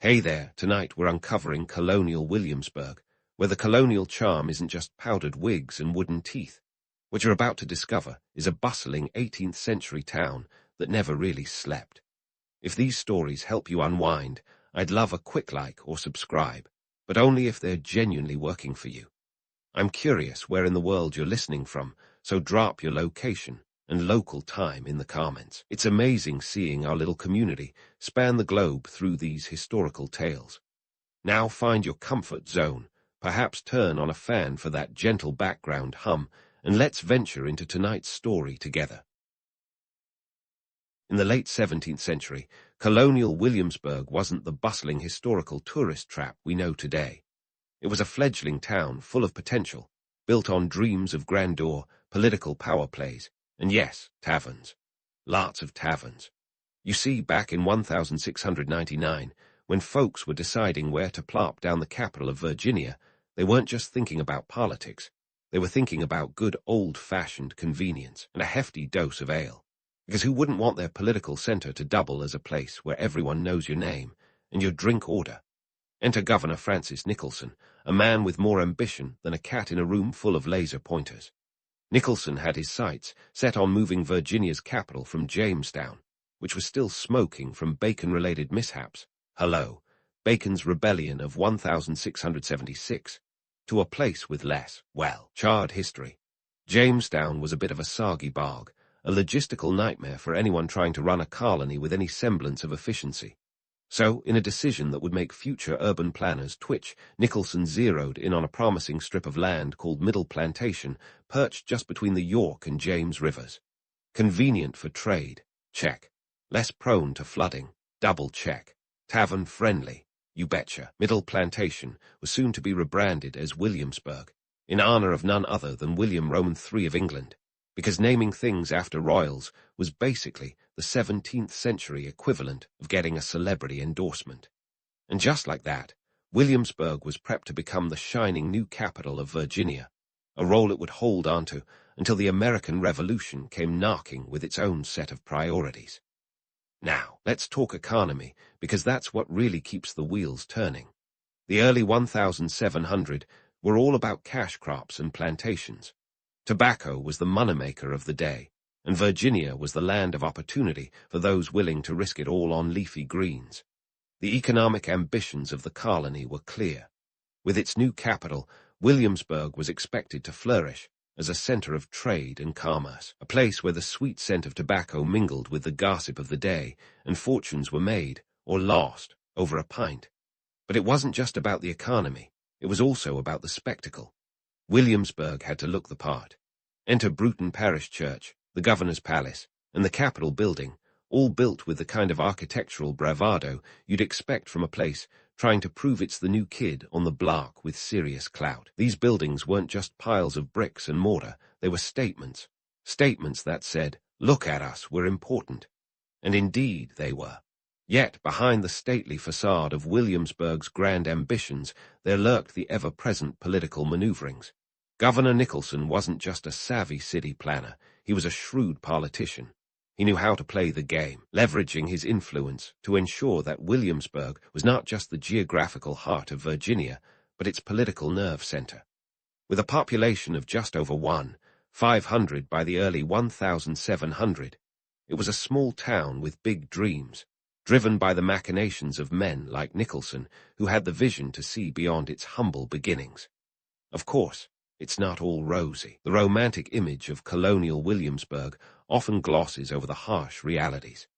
Hey there, tonight we're uncovering Colonial Williamsburg, where the colonial charm isn't just powdered wigs and wooden teeth. What you're about to discover is a bustling 18th century town that never really slept. If these stories help you unwind, I'd love a quick like or subscribe, but only if they're genuinely working for you. I'm curious where in the world you're listening from, so drop your location and local time in the comments. It's amazing seeing our little community span the globe through these historical tales. Now find your comfort zone, perhaps turn on a fan for that gentle background hum, and let's venture into tonight's story together. In the late 17th century, Colonial Williamsburg wasn't the bustling historical tourist trap we know today. It was a fledgling town full of potential, built on dreams of grandeur, political power plays, and yes, taverns. Lots of taverns. You see, back in 1699, when folks were deciding where to plop down the capital of Virginia, they weren't just thinking about politics. They were thinking about good old-fashioned convenience and a hefty dose of ale. Because who wouldn't want their political center to double as a place where everyone knows your name and your drink order? Enter Governor Francis Nicholson, a man with more ambition than a cat in a room full of laser pointers. Nicholson had his sights set on moving Virginia's capital from Jamestown, which was still smoking from Bacon-related mishaps, Bacon's rebellion of 1676, to a place with less, charred history. Jamestown was a bit of a soggy bog, a logistical nightmare for anyone trying to run a colony with any semblance of efficiency. So, in a decision that would make future urban planners twitch, Nicholson zeroed in on a promising strip of land called Middle Plantation, perched just between the York and James rivers. Convenient for trade, check. Less prone to flooding, double check. Tavern-friendly, you betcha. Middle Plantation was soon to be rebranded as Williamsburg, in honor of none other than William Roman III of England, because naming things after royals was basically the 17th century equivalent of getting a celebrity endorsement. And just like that, Williamsburg was prepped to become the shining new capital of Virginia, a role it would hold onto until the American Revolution came knocking with its own set of priorities. Now, let's talk economy, because that's what really keeps the wheels turning. The early 1700s were all about cash crops and plantations. Tobacco was the moneymaker of the day, and Virginia was the land of opportunity for those willing to risk it all on leafy greens. The economic ambitions of the colony were clear. With its new capital, Williamsburg was expected to flourish as a center of trade and commerce, a place where the sweet scent of tobacco mingled with the gossip of the day, and fortunes were made, or lost, over a pint. But it wasn't just about the economy, it was also about the spectacle. Williamsburg had to look the part. Enter Bruton Parish Church, the Governor's Palace, and the Capitol Building, all built with the kind of architectural bravado you'd expect from a place trying to prove it's the new kid on the block with serious clout. These buildings weren't just piles of bricks and mortar, they were statements. Statements that said, "Look at us, we're important." And indeed they were. Yet, behind the stately facade of Williamsburg's grand ambitions, there lurked the ever-present political maneuverings. Governor Nicholson wasn't just a savvy city planner, he was a shrewd politician. He knew how to play the game, leveraging his influence to ensure that Williamsburg was not just the geographical heart of Virginia, but its political nerve center. With a population of just over 1,500 by the early 1700s, it was a small town with big dreams, driven by the machinations of men like Nicholson, who had the vision to see beyond its humble beginnings. Of course, it's not all rosy. The romantic image of Colonial Williamsburg often glosses over the harsh realities.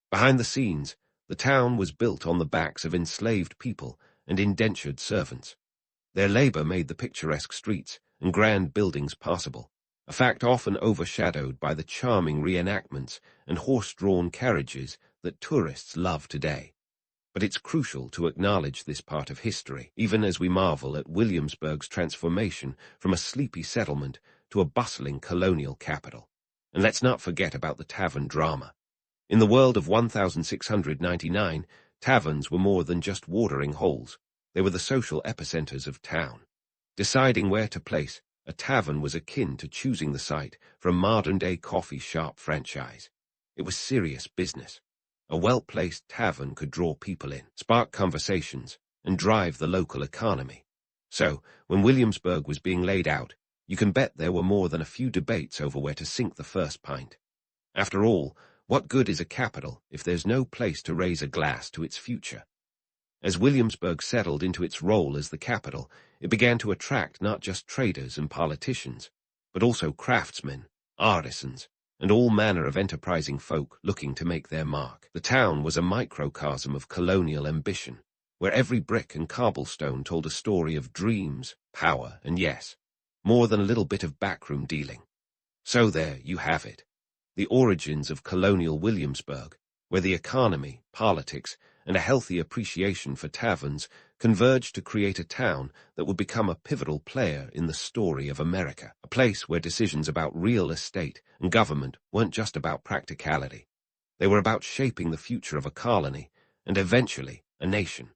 Behind the scenes, the town was built on the backs of enslaved people and indentured servants. Their labor made the picturesque streets and grand buildings possible, a fact often overshadowed by the charming reenactments and horse-drawn carriages that tourists love today. But it's crucial to acknowledge this part of history, even as we marvel at Williamsburg's transformation from a sleepy settlement to a bustling colonial capital. And let's not forget about the tavern drama. In the world of 1699, taverns were more than just watering holes. They were the social epicenters of town. Deciding where to place, a tavern was akin to choosing the site for a modern-day coffee shop franchise. It was serious business. A well-placed tavern could draw people in, spark conversations, and drive the local economy. So, when Williamsburg was being laid out, you can bet there were more than a few debates over where to sink the first pint. After all, what good is a capital if there's no place to raise a glass to its future? As Williamsburg settled into its role as the capital, it began to attract not just traders and politicians, but also craftsmen, artisans, and all manner of enterprising folk looking to make their mark. The town was a microcosm of colonial ambition, where every brick and cobblestone told a story of dreams, power, and yes, more than a little bit of backroom dealing. So there you have it, the origins of colonial Williamsburg, where the economy, politics, and a healthy appreciation for taverns converged to create a town that would become a pivotal player in the story of America, a place where decisions about real estate and government weren't just about practicality. They were about shaping the future of a colony and eventually a nation.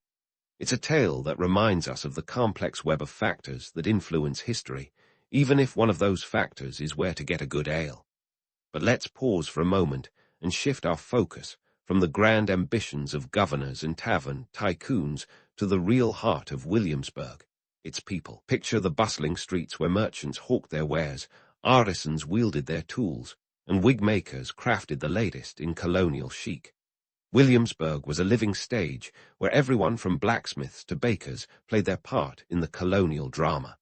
It's a tale that reminds us of the complex web of factors that influence history, even if one of those factors is where to get a good ale. But let's pause for a moment and shift our focus from the grand ambitions of governors and tavern tycoons to the real heart of Williamsburg, its people. Picture the bustling streets where merchants hawked their wares, artisans wielded their tools, and wig-makers crafted the latest in colonial chic. Williamsburg was a living stage where everyone from blacksmiths to bakers played their part in the colonial drama.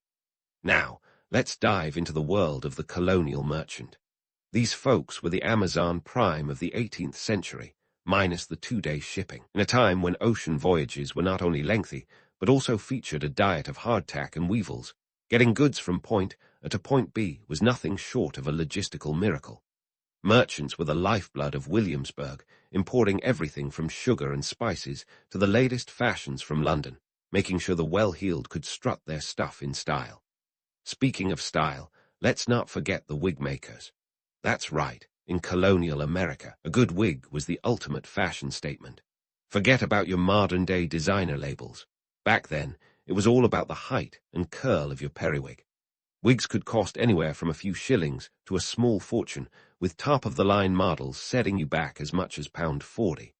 Now, let's dive into the world of the colonial merchant. These folks were the Amazon prime of the 18th century, minus the 2-day shipping, in a time when ocean voyages were not only lengthy, but also featured a diet of hardtack and weevils. Getting goods from point A to point B was nothing short of a logistical miracle. Merchants were the lifeblood of Williamsburg, importing everything from sugar and spices to the latest fashions from London, making sure the well-heeled could strut their stuff in style. Speaking of style, let's not forget the wig makers. That's right. In colonial America, a good wig was the ultimate fashion statement. Forget about your modern-day designer labels. Back then, it was all about the height and curl of your periwig. Wigs could cost anywhere from a few shillings to a small fortune, with top-of-the-line models setting you back as much as £40.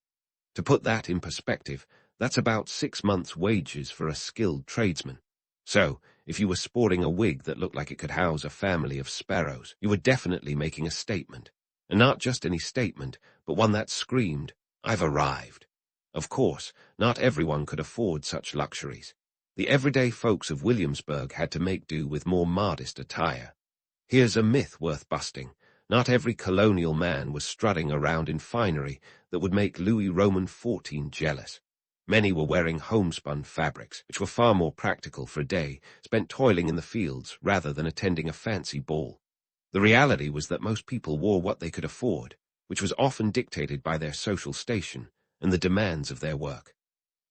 To put that in perspective, that's about 6 months' wages for a skilled tradesman. So, if you were sporting a wig that looked like it could house a family of sparrows, you were definitely making a statement. And not just any statement, but one that screamed, "I've arrived." Of course, not everyone could afford such luxuries. The everyday folks of Williamsburg had to make do with more modest attire. Here's a myth worth busting. Not every colonial man was strutting around in finery that would make Louis Roman XIV jealous. Many were wearing homespun fabrics, which were far more practical for a day spent toiling in the fields rather than attending a fancy ball. The reality was that most people wore what they could afford, which was often dictated by their social station and the demands of their work.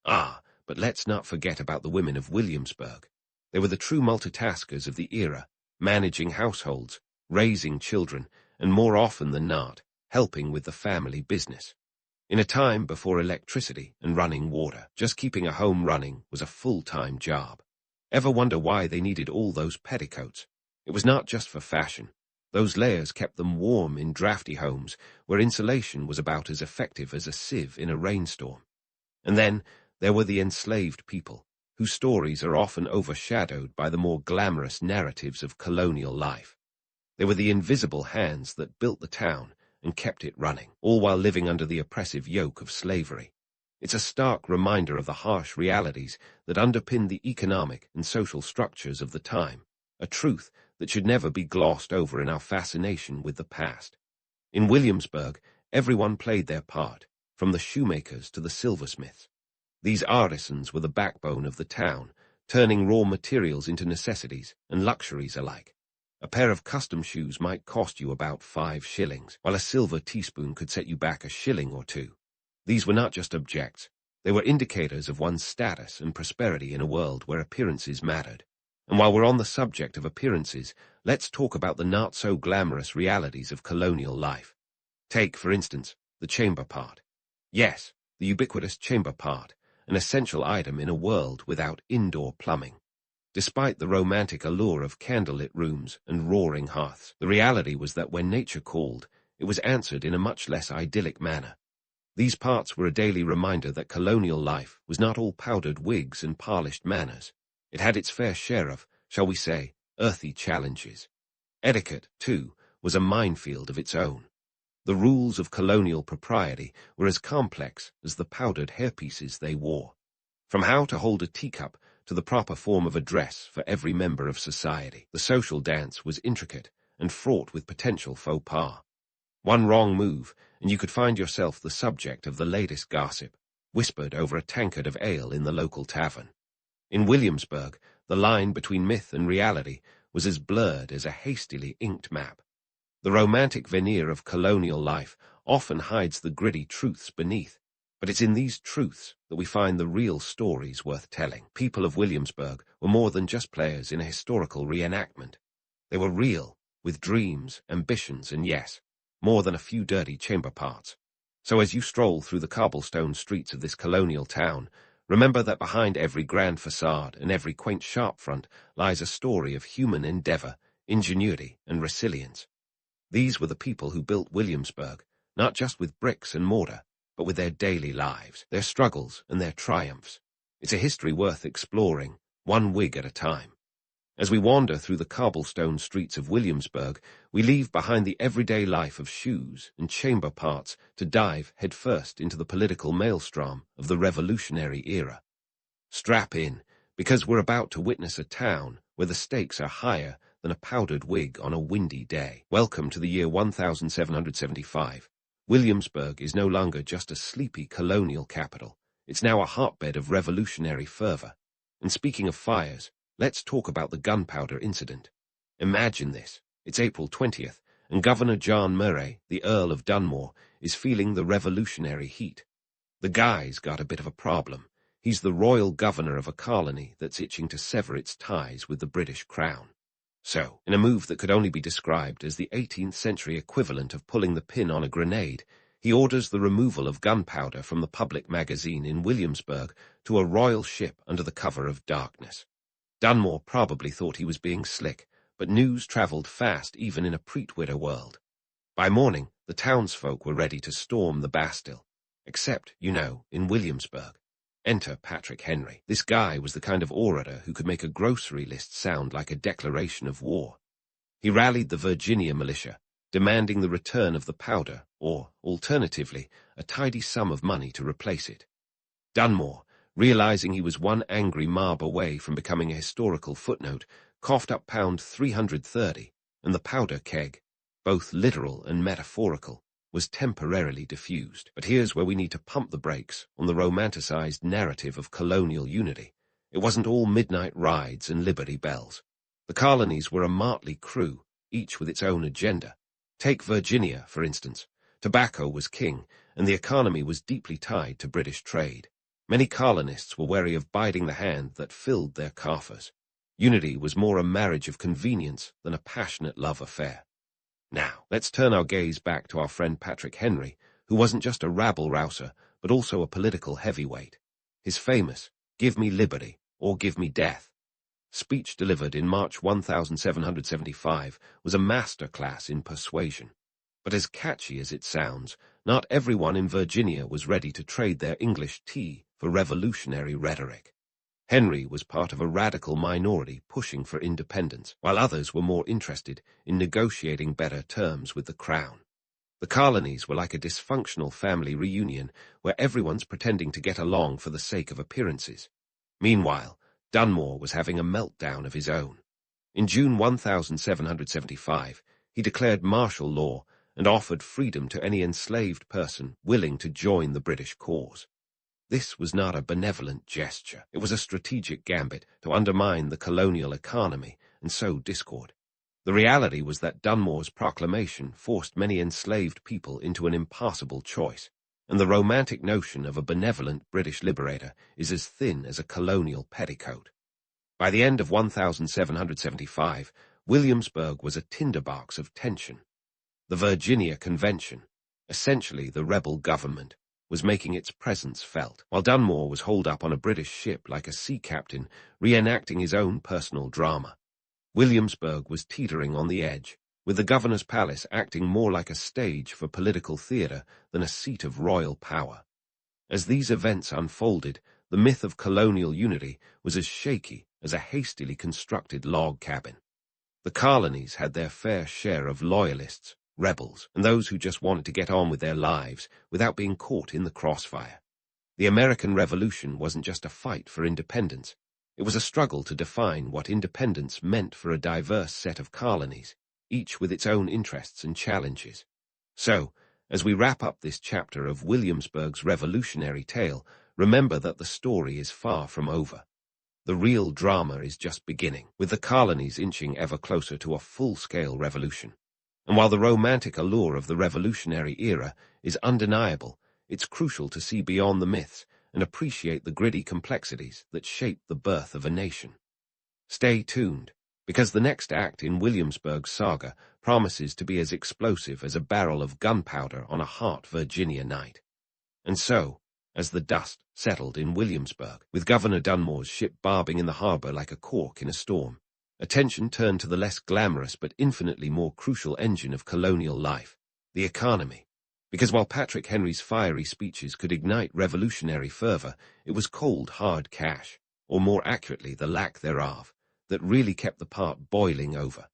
But let's not forget about the women of Williamsburg. They were the true multitaskers of the era, managing households, raising children, and more often than not, helping with the family business. In a time before electricity and running water, just keeping a home running was a full-time job. Ever wonder why they needed all those petticoats? It was not just for fashion. Those layers kept them warm in drafty homes where insulation was about as effective as a sieve in a rainstorm. And then there were the enslaved people, whose stories are often overshadowed by the more glamorous narratives of colonial life. They were the invisible hands that built the town and kept it running, all while living under the oppressive yoke of slavery. It's a stark reminder of the harsh realities that underpinned the economic and social structures of the time, a truth that should never be glossed over in our fascination with the past. In Williamsburg, everyone played their part, from the shoemakers to the silversmiths. These artisans were the backbone of the town, turning raw materials into necessities and luxuries alike. A pair of custom shoes might cost you about 5 shillings, while a silver teaspoon could set you back a shilling or two. These were not just objects, they were indicators of one's status and prosperity in a world where appearances mattered. And while we're on the subject of appearances, let's talk about the not-so-glamorous realities of colonial life. Take, for instance, the chamber pot. Yes, the ubiquitous chamber pot, an essential item in a world without indoor plumbing. Despite the romantic allure of candlelit rooms and roaring hearths, the reality was that when nature called, it was answered in a much less idyllic manner. These parts were a daily reminder that colonial life was not all powdered wigs and polished manners. It had its fair share of, shall we say, earthy challenges. Etiquette, too, was a minefield of its own. The rules of colonial propriety were as complex as the powdered hairpieces they wore. From how to hold a teacup to the proper form of address for every member of society, the social dance was intricate and fraught with potential faux pas. One wrong move, and you could find yourself the subject of the latest gossip, whispered over a tankard of ale in the local tavern. In Williamsburg, the line between myth and reality was as blurred as a hastily inked map. The romantic veneer of colonial life often hides the gritty truths beneath, but it's in these truths that we find the real stories worth telling. People of Williamsburg were more than just players in a historical reenactment. They were real, with dreams, ambitions, and yes, more than a few dirty chamber parts. So as you stroll through the cobblestone streets of this colonial town, remember that behind every grand facade and every quaint sharp front lies a story of human endeavor, ingenuity, and resilience. These were the people who built Williamsburg, not just with bricks and mortar, but with their daily lives, their struggles, and their triumphs. It's a history worth exploring, one wig at a time. As we wander through the cobblestone streets of Williamsburg, we leave behind the everyday life of shoes and chamber parts to dive headfirst into the political maelstrom of the revolutionary era. Strap in, because we're about to witness a town where the stakes are higher than a powdered wig on a windy day. Welcome to the year 1775. Williamsburg is no longer just a sleepy colonial capital. It's now a hotbed of revolutionary fervor. And speaking of fires, let's talk about the gunpowder incident. Imagine this. It's April 20th, and Governor John Murray, the Earl of Dunmore, is feeling the revolutionary heat. The guy's got a bit of a problem. He's the royal governor of a colony that's itching to sever its ties with the British crown. So, in a move that could only be described as the 18th century equivalent of pulling the pin on a grenade, he orders the removal of gunpowder from the public magazine in Williamsburg to a royal ship under the cover of darkness. Dunmore probably thought he was being slick, but news travelled fast even in a pre-Twitter world. By morning, the townsfolk were ready to storm the Bastille, except, in Williamsburg. Enter Patrick Henry. This guy was the kind of orator who could make a grocery list sound like a declaration of war. He rallied the Virginia militia, demanding the return of the powder, or, alternatively, a tidy sum of money to replace it. Dunmore, realizing he was one angry mob away from becoming a historical footnote, coughed up pound 330, and the powder keg, both literal and metaphorical, was temporarily diffused. But here's where we need to pump the brakes on the romanticized narrative of colonial unity. It wasn't all midnight rides and Liberty Bells. The colonies were a motley crew, each with its own agenda. Take Virginia, for instance. Tobacco was king, and the economy was deeply tied to British trade. Many colonists were wary of biting the hand that filled their coffers. Unity was more a marriage of convenience than a passionate love affair. Now, let's turn our gaze back to our friend Patrick Henry, who wasn't just a rabble-rouser, but also a political heavyweight. His famous, "Give me liberty, or give me death," speech delivered in March 1775 was a masterclass in persuasion. But as catchy as it sounds, not everyone in Virginia was ready to trade their English tea for revolutionary rhetoric. Henry was part of a radical minority pushing for independence, while others were more interested in negotiating better terms with the crown. The colonies were like a dysfunctional family reunion where everyone's pretending to get along for the sake of appearances. Meanwhile, Dunmore was having a meltdown of his own. In June 1775, he declared martial law and offered freedom to any enslaved person willing to join the British cause. This was not a benevolent gesture. It was a strategic gambit to undermine the colonial economy and sow discord. The reality was that Dunmore's proclamation forced many enslaved people into an impossible choice, and the romantic notion of a benevolent British liberator is as thin as a colonial petticoat. By the end of 1775, Williamsburg was a tinderbox of tension. The Virginia Convention, essentially the rebel government, was making its presence felt, while Dunmore was holed up on a British ship like a sea captain, reenacting his own personal drama. Williamsburg was teetering on the edge, with the governor's palace acting more like a stage for political theatre than a seat of royal power. As these events unfolded, the myth of colonial unity was as shaky as a hastily constructed log cabin. The colonies had their fair share of loyalists, rebels, and those who just wanted to get on with their lives without being caught in the crossfire. The American Revolution wasn't just a fight for independence. It was a struggle to define what independence meant for a diverse set of colonies, each with its own interests and challenges. So, as we wrap up this chapter of Williamsburg's revolutionary tale, remember that the story is far from over. The real drama is just beginning, with the colonies inching ever closer to a full-scale revolution. And while the romantic allure of the revolutionary era is undeniable, it's crucial to see beyond the myths and appreciate the gritty complexities that shape the birth of a nation. Stay tuned, because the next act in Williamsburg's saga promises to be as explosive as a barrel of gunpowder on a hot Virginia night. And so, as the dust settled in Williamsburg, with Governor Dunmore's ship barbing in the harbor like a cork in a storm, attention turned to the less glamorous but infinitely more crucial engine of colonial life, the economy. Because while Patrick Henry's fiery speeches could ignite revolutionary fervor, it was cold, hard cash, or more accurately, the lack thereof, that really kept the pot boiling over.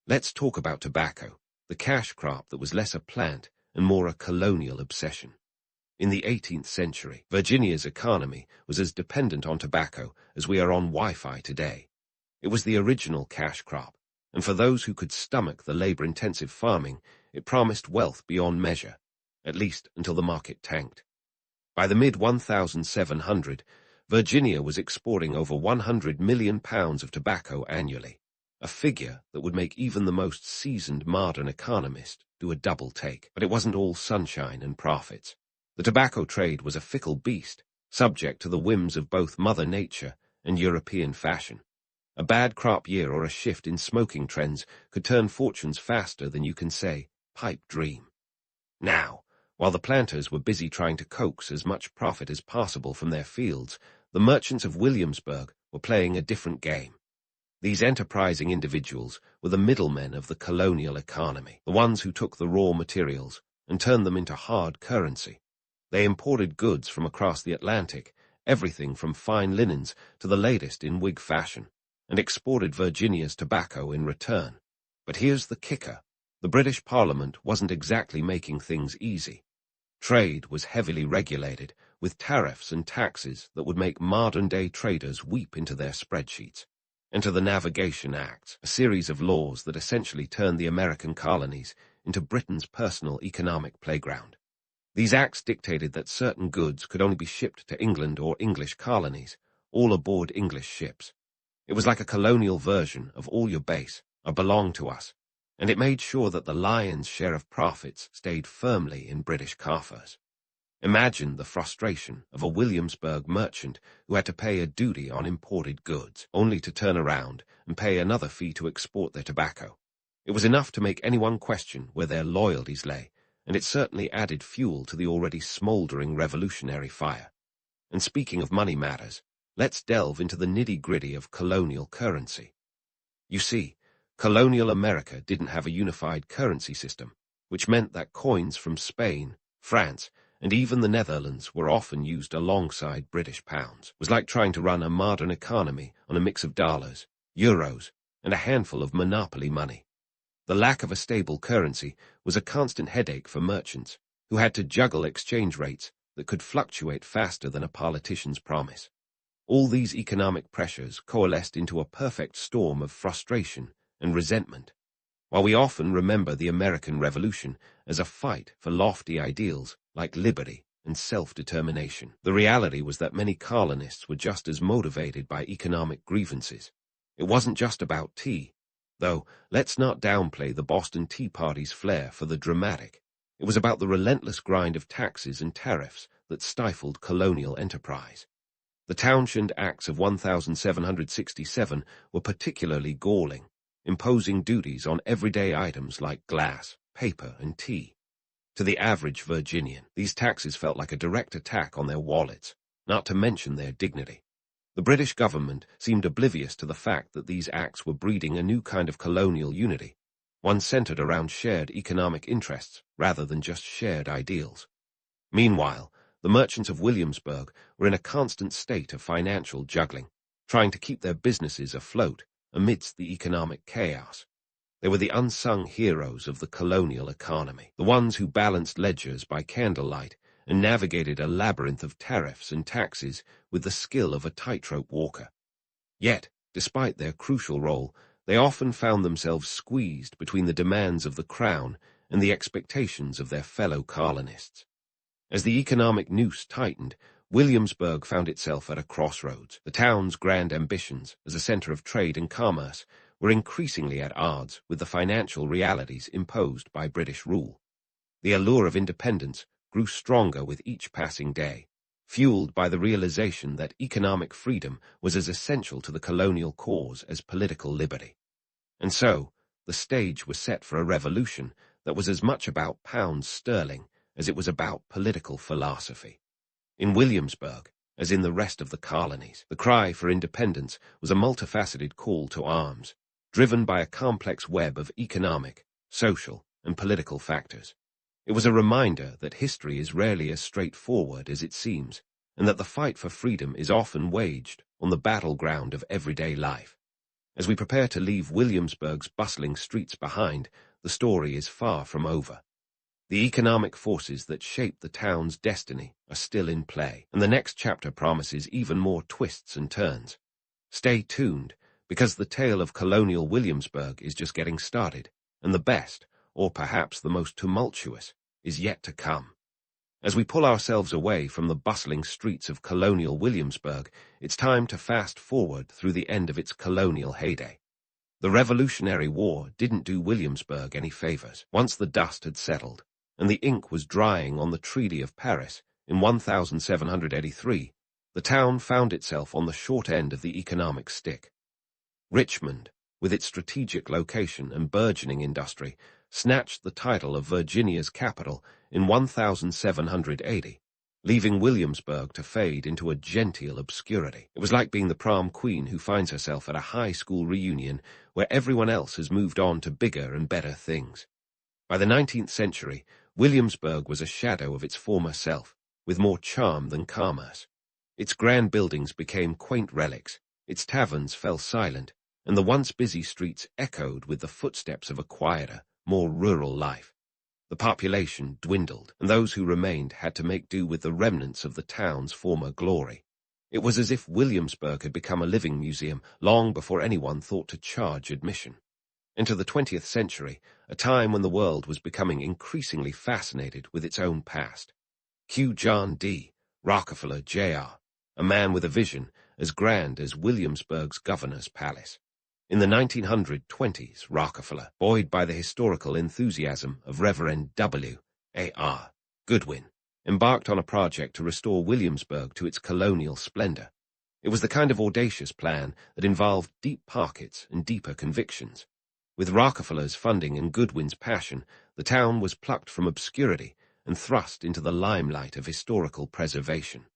Let's talk about tobacco, the cash crop that was less a plant and more a colonial obsession. In the 18th century, Virginia's economy was as dependent on tobacco as we are on Wi-Fi today. It was the original cash crop, and for those who could stomach the labor-intensive farming, it promised wealth beyond measure, at least until the market tanked. By the mid-1700s, Virginia was exporting over 100 million pounds of tobacco annually, a figure that would make even the most seasoned modern economist do a double take. But it wasn't all sunshine and profits. The tobacco trade was a fickle beast, subject to the whims of both Mother Nature and European fashion. A bad crop year or a shift in smoking trends could turn fortunes faster than you can say, pipe dream. Now, while the planters were busy trying to coax as much profit as possible from their fields, the merchants of Williamsburg were playing a different game. These enterprising individuals were the middlemen of the colonial economy, the ones who took the raw materials and turned them into hard currency. They imported goods from across the Atlantic, everything from fine linens to the latest in Whig fashion, and exported Virginia's tobacco in return. But here's the kicker. The British Parliament wasn't exactly making things easy. Trade was heavily regulated, with tariffs and taxes that would make modern-day traders weep into their spreadsheets. Enter the Navigation Acts, a series of laws that essentially turned the American colonies into Britain's personal economic playground. These acts dictated that certain goods could only be shipped to England or English colonies, all aboard English ships. It was like a colonial version of all your base, or belong to us, and it made sure that the lion's share of profits stayed firmly in British coffers. Imagine the frustration of a Williamsburg merchant who had to pay a duty on imported goods, only to turn around and pay another fee to export their tobacco. It was enough to make anyone question where their loyalties lay, and it certainly added fuel to the already smoldering revolutionary fire. And speaking of money matters, let's delve into the nitty-gritty of colonial currency. You see, colonial America didn't have a unified currency system, which meant that coins from Spain, France, and even the Netherlands were often used alongside British pounds. It was like trying to run a modern economy on a mix of dollars, euros, and a handful of monopoly money. The lack of a stable currency was a constant headache for merchants, who had to juggle exchange rates that could fluctuate faster than a politician's promise. All these economic pressures coalesced into a perfect storm of frustration and resentment. While we often remember the American Revolution as a fight for lofty ideals like liberty and self-determination, the reality was that many colonists were just as motivated by economic grievances. It wasn't just about tea, though let's not downplay the Boston Tea Party's flair for the dramatic. It was about the relentless grind of taxes and tariffs that stifled colonial enterprise. The Townshend Acts of 1767 were particularly galling, imposing duties on everyday items like glass, paper, and tea. To the average Virginian, these taxes felt like a direct attack on their wallets, not to mention their dignity. The British government seemed oblivious to the fact that these acts were breeding a new kind of colonial unity, one centered around shared economic interests rather than just shared ideals. Meanwhile, the merchants of Williamsburg were in a constant state of financial juggling, trying to keep their businesses afloat amidst the economic chaos. They were the unsung heroes of the colonial economy, the ones who balanced ledgers by candlelight and navigated a labyrinth of tariffs and taxes with the skill of a tightrope walker. Yet, despite their crucial role, they often found themselves squeezed between the demands of the crown and the expectations of their fellow colonists. As the economic noose tightened, Williamsburg found itself at a crossroads. The town's grand ambitions as a center of trade and commerce were increasingly at odds with the financial realities imposed by British rule. The allure of independence grew stronger with each passing day, fueled by the realization that economic freedom was as essential to the colonial cause as political liberty. And so, the stage was set for a revolution that was as much about pounds sterling as it was about political philosophy. In Williamsburg, as in the rest of the colonies, the cry for independence was a multifaceted call to arms, driven by a complex web of economic, social, and political factors. It was a reminder that history is rarely as straightforward as it seems, and that the fight for freedom is often waged on the battleground of everyday life. As we prepare to leave Williamsburg's bustling streets behind, the story is far from over. The economic forces that shape the town's destiny are still in play, and the next chapter promises even more twists and turns. Stay tuned, because the tale of Colonial Williamsburg is just getting started, and the best, or perhaps the most tumultuous, is yet to come. As we pull ourselves away from the bustling streets of Colonial Williamsburg, it's time to fast forward through the end of its colonial heyday. The Revolutionary War didn't do Williamsburg any favors. Once the dust had settled, and the ink was drying on the Treaty of Paris in 1783, the town found itself on the short end of the economic stick. Richmond, with its strategic location and burgeoning industry, snatched the title of Virginia's capital in 1780, leaving Williamsburg to fade into a genteel obscurity. It was like being the prom queen who finds herself at a high school reunion where everyone else has moved on to bigger and better things. By the 19th century, Williamsburg was a shadow of its former self, with more charm than commerce. Its grand buildings became quaint relics, its taverns fell silent, and the once busy streets echoed with the footsteps of a quieter, more rural life. The population dwindled, and those who remained had to make do with the remnants of the town's former glory. It was as if Williamsburg had become a living museum long before anyone thought to charge admission. Into the 20th century, a time when the world was becoming increasingly fascinated with its own past. Q. John D. Rockefeller, Jr., a man with a vision as grand as Williamsburg's governor's palace. In the 1920s, Rockefeller, buoyed by the historical enthusiasm of Reverend W. A. R. Goodwin, embarked on a project to restore Williamsburg to its colonial splendor. It was the kind of audacious plan that involved deep pockets and deeper convictions. With Rockefeller's funding and Goodwin's passion, the town was plucked from obscurity and thrust into the limelight of historical preservation.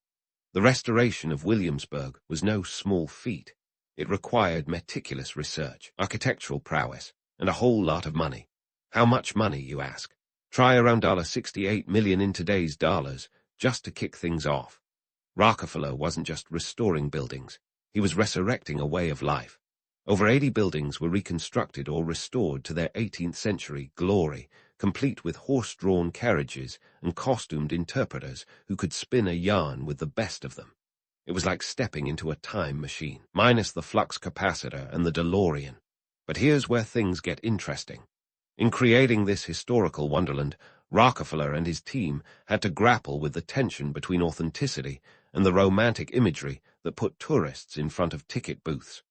The restoration of Williamsburg was no small feat. It required meticulous research, architectural prowess, and a whole lot of money. How much money, you ask? Try around $68 million in today's dollars, just to kick things off. Rockefeller wasn't just restoring buildings, he was resurrecting a way of life. Over 80 buildings were reconstructed or restored to their 18th century glory, complete with horse-drawn carriages and costumed interpreters who could spin a yarn with the best of them. It was like stepping into a time machine, minus the flux capacitor and the DeLorean. But here's where things get interesting. In creating this historical wonderland, Rockefeller and his team had to grapple with the tension between authenticity and the romantic imagery that put tourists in front of ticket booths.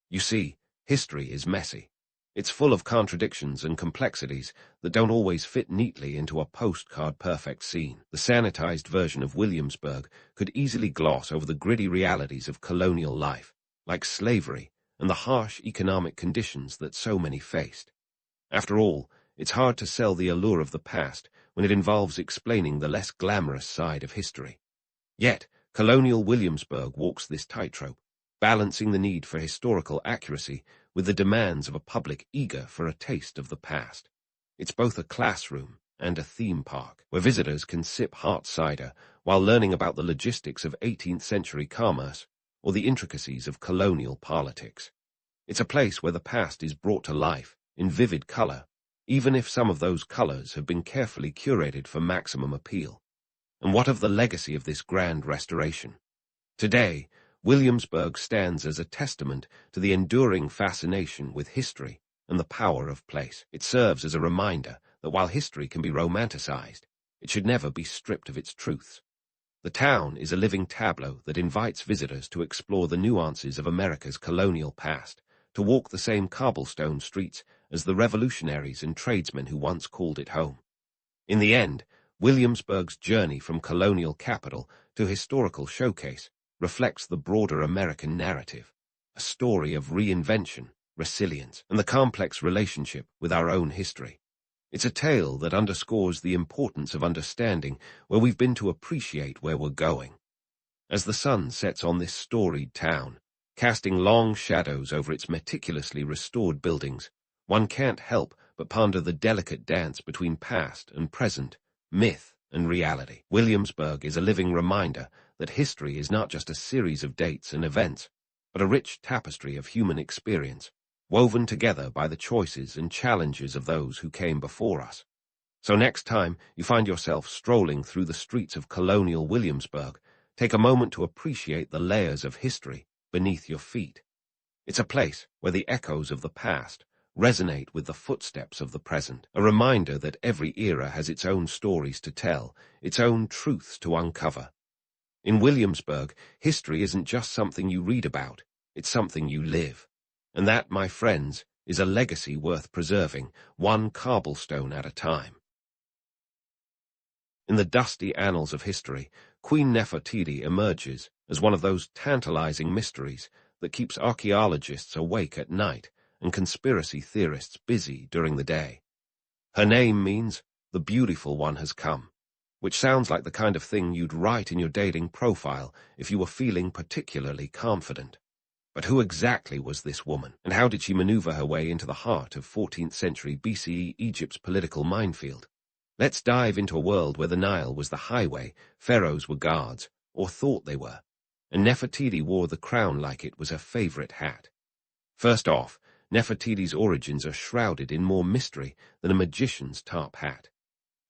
You see, history is messy. It's full of contradictions and complexities that don't always fit neatly into a postcard-perfect scene. The sanitized version of Williamsburg could easily gloss over the gritty realities of colonial life, like slavery and the harsh economic conditions that so many faced. After all, it's hard to sell the allure of the past when it involves explaining the less glamorous side of history. Yet, Colonial Williamsburg walks this tightrope, balancing the need for historical accuracy with the demands of a public eager for a taste of the past. It's both a classroom and a theme park, where visitors can sip hard cider while learning about the logistics of 18th century commerce or the intricacies of colonial politics. It's a place where the past is brought to life in vivid color, even if some of those colors have been carefully curated for maximum appeal. And what of the legacy of this grand restoration? Today, Williamsburg stands as a testament to the enduring fascination with history and the power of place. It serves as a reminder that while history can be romanticized, it should never be stripped of its truths. The town is a living tableau that invites visitors to explore the nuances of America's colonial past, to walk the same cobblestone streets as the revolutionaries and tradesmen who once called it home. In the end, Williamsburg's journey from colonial capital to historical showcase reflects the broader American narrative, a story of reinvention, resilience, and the complex relationship with our own history. It's a tale that underscores the importance of understanding where we've been to appreciate where we're going. As the sun sets on this storied town, casting long shadows over its meticulously restored buildings, one can't help but ponder the delicate dance between past and present, myth and reality. Williamsburg is a living reminder that history is not just a series of dates and events, but a rich tapestry of human experience, woven together by the choices and challenges of those who came before us. So next time you find yourself strolling through the streets of Colonial Williamsburg, take a moment to appreciate the layers of history beneath your feet. It's a place where the echoes of the past resonate with the footsteps of the present, a reminder that every era has its own stories to tell, its own truths to uncover. In Williamsburg, history isn't just something you read about, it's something you live. And that, my friends, is a legacy worth preserving, one cobblestone at a time. In the dusty annals of history, Queen Nefertiti emerges as one of those tantalizing mysteries that keeps archaeologists awake at night and conspiracy theorists busy during the day. Her name means the beautiful one has come, which sounds like the kind of thing you'd write in your dating profile if you were feeling particularly confident. But who exactly was this woman, and how did she maneuver her way into the heart of 14th century BCE Egypt's political minefield? Let's dive into a world where the Nile was the highway, pharaohs were guards, or thought they were, and Nefertiti wore the crown like it was her favorite hat. First off, Nefertiti's origins are shrouded in more mystery than a magician's top hat.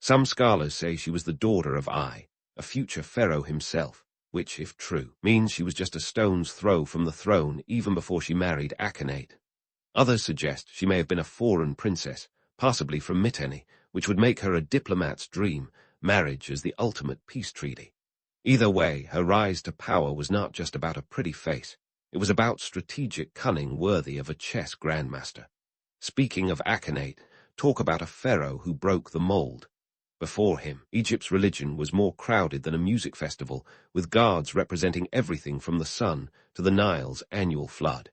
Some scholars say she was the daughter of Ai, a future pharaoh himself, which, if true, means she was just a stone's throw from the throne even before she married Akhenaten. Others suggest she may have been a foreign princess, possibly from Mitanni, which would make her a diplomat's dream, marriage as the ultimate peace treaty. Either way, her rise to power was not just about a pretty face. It was about strategic cunning worthy of a chess grandmaster. Speaking of Akhenaten, talk about a pharaoh who broke the mold. Before him, Egypt's religion was more crowded than a music festival, with guards representing everything from the sun to the Nile's annual flood.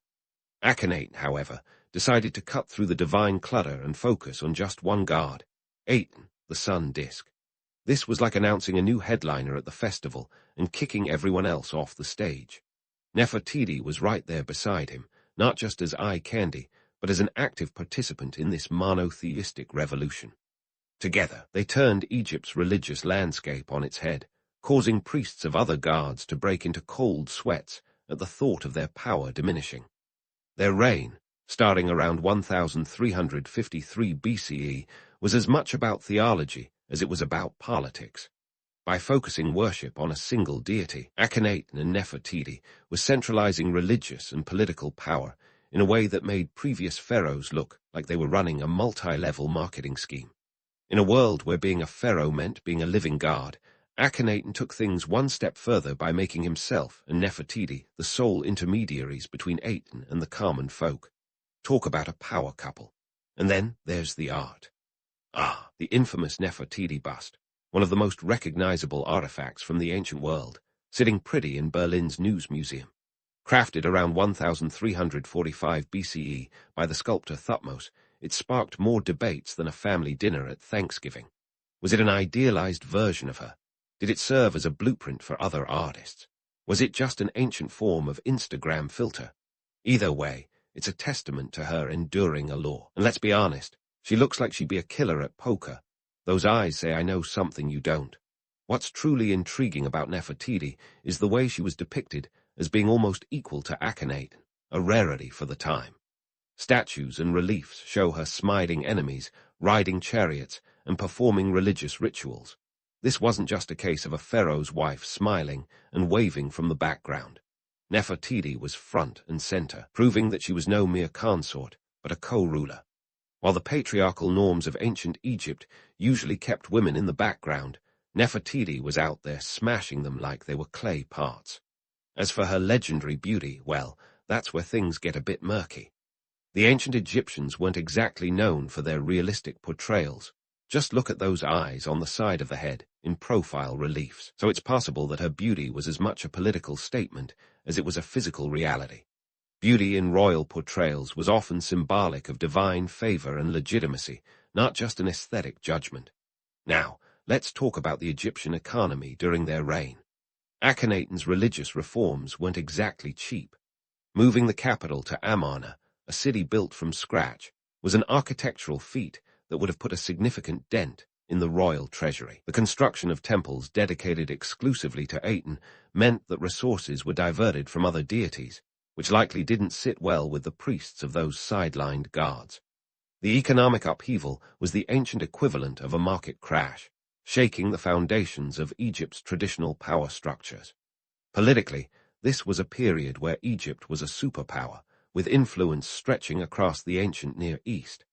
Akhenaten, however, decided to cut through the divine clutter and focus on just one god, Aten, the sun disk. This was like announcing a new headliner at the festival and kicking everyone else off the stage. Nefertiti was right there beside him, not just as eye candy, but as an active participant in this monotheistic revolution. Together, they turned Egypt's religious landscape on its head, causing priests of other gods to break into cold sweats at the thought of their power diminishing. Their reign, starting around 1353 BCE, was as much about theology as it was about politics. By focusing worship on a single deity, Akhenaten and Nefertiti were centralizing religious and political power in a way that made previous pharaohs look like they were running a multi-level marketing scheme. In a world where being a pharaoh meant being a living god, Akhenaten took things one step further by making himself and Nefertiti the sole intermediaries between Aten and the common folk. Talk about a power couple. And then there's the art. The infamous Nefertiti bust, one of the most recognizable artifacts from the ancient world, sitting pretty in Berlin's News Museum. Crafted around 1345 BCE by the sculptor Thutmose, it sparked more debates than a family dinner at Thanksgiving. Was it an idealized version of her? Did it serve as a blueprint for other artists? Was it just an ancient form of Instagram filter? Either way, It's a testament to her enduring allure. And let's be honest, she looks like she'd be a killer at poker. Those eyes say, "I know something you don't." What's truly intriguing about Nefertiti is the way she was depicted as being almost equal to Akhenaten, a rarity for the time. Statues and reliefs show her smiting enemies, riding chariots, and performing religious rituals. This wasn't just a case of a pharaoh's wife smiling and waving from the background. Nefertiti was front and center, proving that she was no mere consort, but a co-ruler. While the patriarchal norms of ancient Egypt usually kept women in the background, Nefertiti was out there smashing them like they were clay parts. As for her legendary beauty, well, that's where things get a bit murky. The ancient Egyptians weren't exactly known for their realistic portrayals. Just look at those eyes on the side of the head in profile reliefs. So it's possible that her beauty was as much a political statement as it was a physical reality. Beauty in royal portrayals was often symbolic of divine favor and legitimacy, not just an aesthetic judgment. Now, let's talk about the Egyptian economy during their reign. Akhenaten's religious reforms weren't exactly cheap. Moving the capital to Amarna, a city built from scratch, was an architectural feat that would have put a significant dent in the royal treasury. The construction of temples dedicated exclusively to Aten meant that resources were diverted from other deities, which likely didn't sit well with the priests of those sidelined guards. The economic upheaval was the ancient equivalent of a market crash, shaking the foundations of Egypt's traditional power structures. Politically, this was a period where Egypt was a superpower, with influence stretching across the ancient Near East.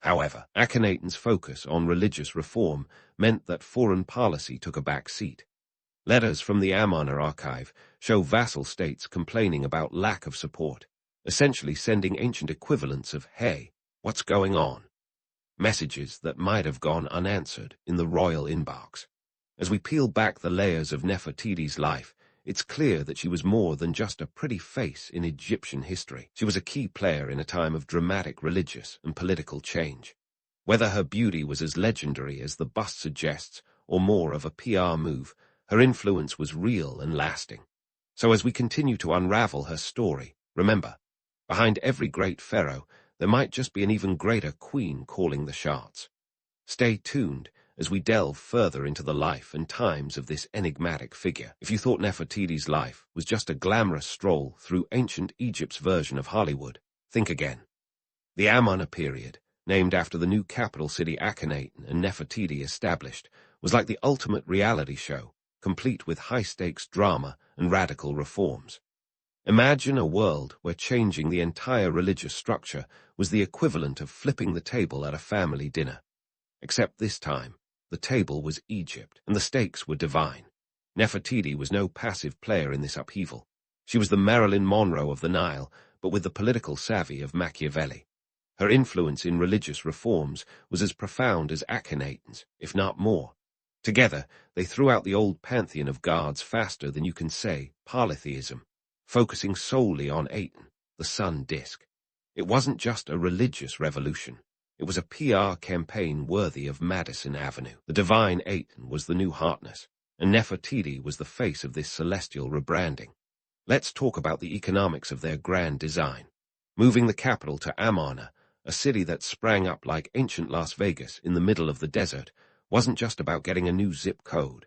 However, Akhenaten's focus on religious reform meant that foreign policy took a back seat. Letters from the Amarna archive show vassal states complaining about lack of support, essentially sending ancient equivalents of, "Hey, what's going on?" Messages that might have gone unanswered in the royal inbox. As we peel back the layers of Nefertiti's life, it's clear that she was more than just a pretty face in Egyptian history. She was a key player in a time of dramatic religious and political change. Whether her beauty was as legendary as the bust suggests or more of a PR move, her influence was real and lasting. So as we continue to unravel her story, remember, behind every great pharaoh, there might just be an even greater queen calling the shots. Stay tuned as we delve further into the life and times of this enigmatic figure. If you thought Nefertiti's life was just a glamorous stroll through ancient Egypt's version of Hollywood, think again. The Amarna period, named after the new capital city Akhenaten and Nefertiti established, was like the ultimate reality show, complete with high-stakes drama and radical reforms. Imagine a world where changing the entire religious structure was the equivalent of flipping the table at a family dinner. Except this time, the table was Egypt, and the stakes were divine. Nefertiti was no passive player in this upheaval. She was the Marilyn Monroe of the Nile, but with the political savvy of Machiavelli. Her influence in religious reforms was as profound as Akhenaten's, if not more. Together, they threw out the old pantheon of gods faster than you can say polytheism, focusing solely on Aten, the sun disk. It wasn't just a religious revolution. It was a PR campaign worthy of Madison Avenue. The divine Aten was the new hotness, and Nefertiti was the face of this celestial rebranding. Let's talk about the economics of their grand design. Moving the capital to Amarna, a city that sprang up like ancient Las Vegas in the middle of the desert, wasn't just about getting a new zip code.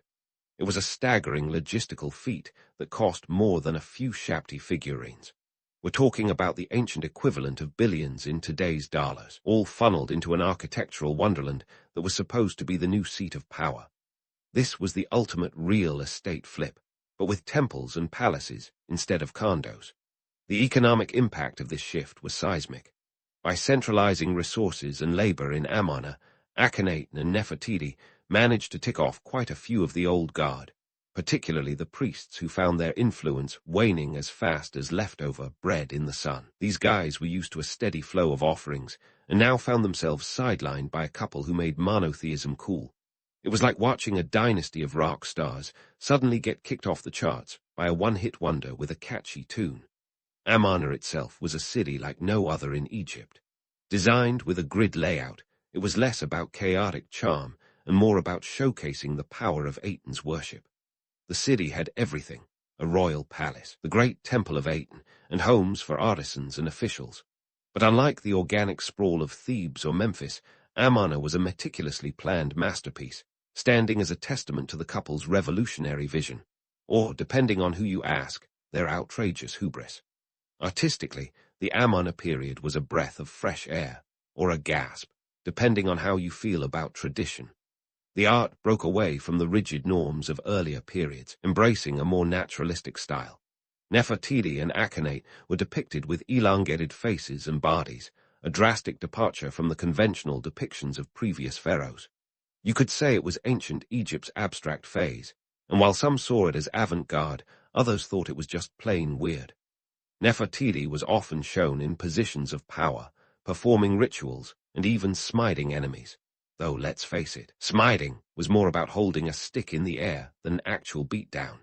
It was a staggering logistical feat that cost more than a few Shabti figurines. We're talking about the ancient equivalent of billions in today's dollars, all funneled into an architectural wonderland that was supposed to be the new seat of power. This was the ultimate real estate flip, but with temples and palaces instead of condos. The economic impact of this shift was seismic. By centralizing resources and labor in Amarna, Akhenaten and Nefertiti managed to tick off quite a few of the old guard, particularly the priests who found their influence waning as fast as leftover bread in the sun. These guys were used to a steady flow of offerings, and now found themselves sidelined by a couple who made monotheism cool. It was like watching a dynasty of rock stars suddenly get kicked off the charts by a one-hit wonder with a catchy tune. Amarna itself was a city like no other in Egypt. Designed with a grid layout, it was less about chaotic charm and more about showcasing the power of Aten's worship. The city had everything: a royal palace, the great temple of Aten, and homes for artisans and officials. But unlike the organic sprawl of Thebes or Memphis, Amarna was a meticulously planned masterpiece, standing as a testament to the couple's revolutionary vision, or, depending on who you ask, their outrageous hubris. Artistically, the Amarna period was a breath of fresh air, or a gasp, depending on how you feel about tradition. The art broke away from the rigid norms of earlier periods, embracing a more naturalistic style. Nefertiti and Akhenaten were depicted with elongated faces and bodies, a drastic departure from the conventional depictions of previous pharaohs. You could say it was ancient Egypt's abstract phase, and while some saw it as avant-garde, others thought it was just plain weird. Nefertiti was often shown in positions of power, performing rituals, and even smiting enemies. Though, let's face it, smiting was more about holding a stick in the air than an actual beatdown.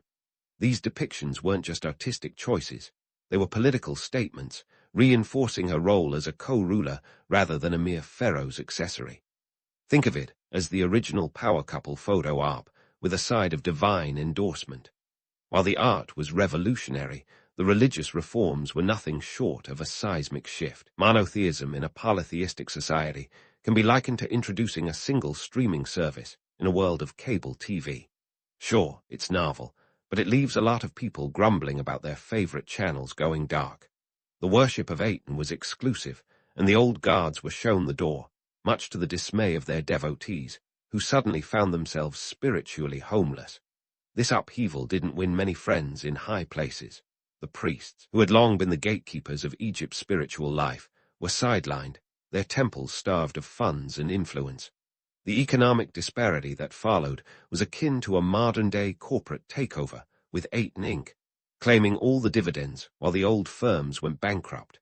These depictions weren't just artistic choices, they were political statements, reinforcing her role as a co-ruler rather than a mere pharaoh's accessory. Think of it as the original power couple photo op, with a side of divine endorsement. While the art was revolutionary, the religious reforms were nothing short of a seismic shift. Monotheism in a polytheistic society can be likened to introducing a single streaming service in a world of cable TV. Sure, it's novel, but it leaves a lot of people grumbling about their favorite channels going dark. The worship of Aten was exclusive, and the old gods were shown the door, much to the dismay of their devotees, who suddenly found themselves spiritually homeless. This upheaval didn't win many friends in high places. The priests, who had long been the gatekeepers of Egypt's spiritual life, were sidelined, their temples starved of funds and influence. The economic disparity that followed was akin to a modern-day corporate takeover, with Aten Inc. claiming all the dividends while the old firms went bankrupt.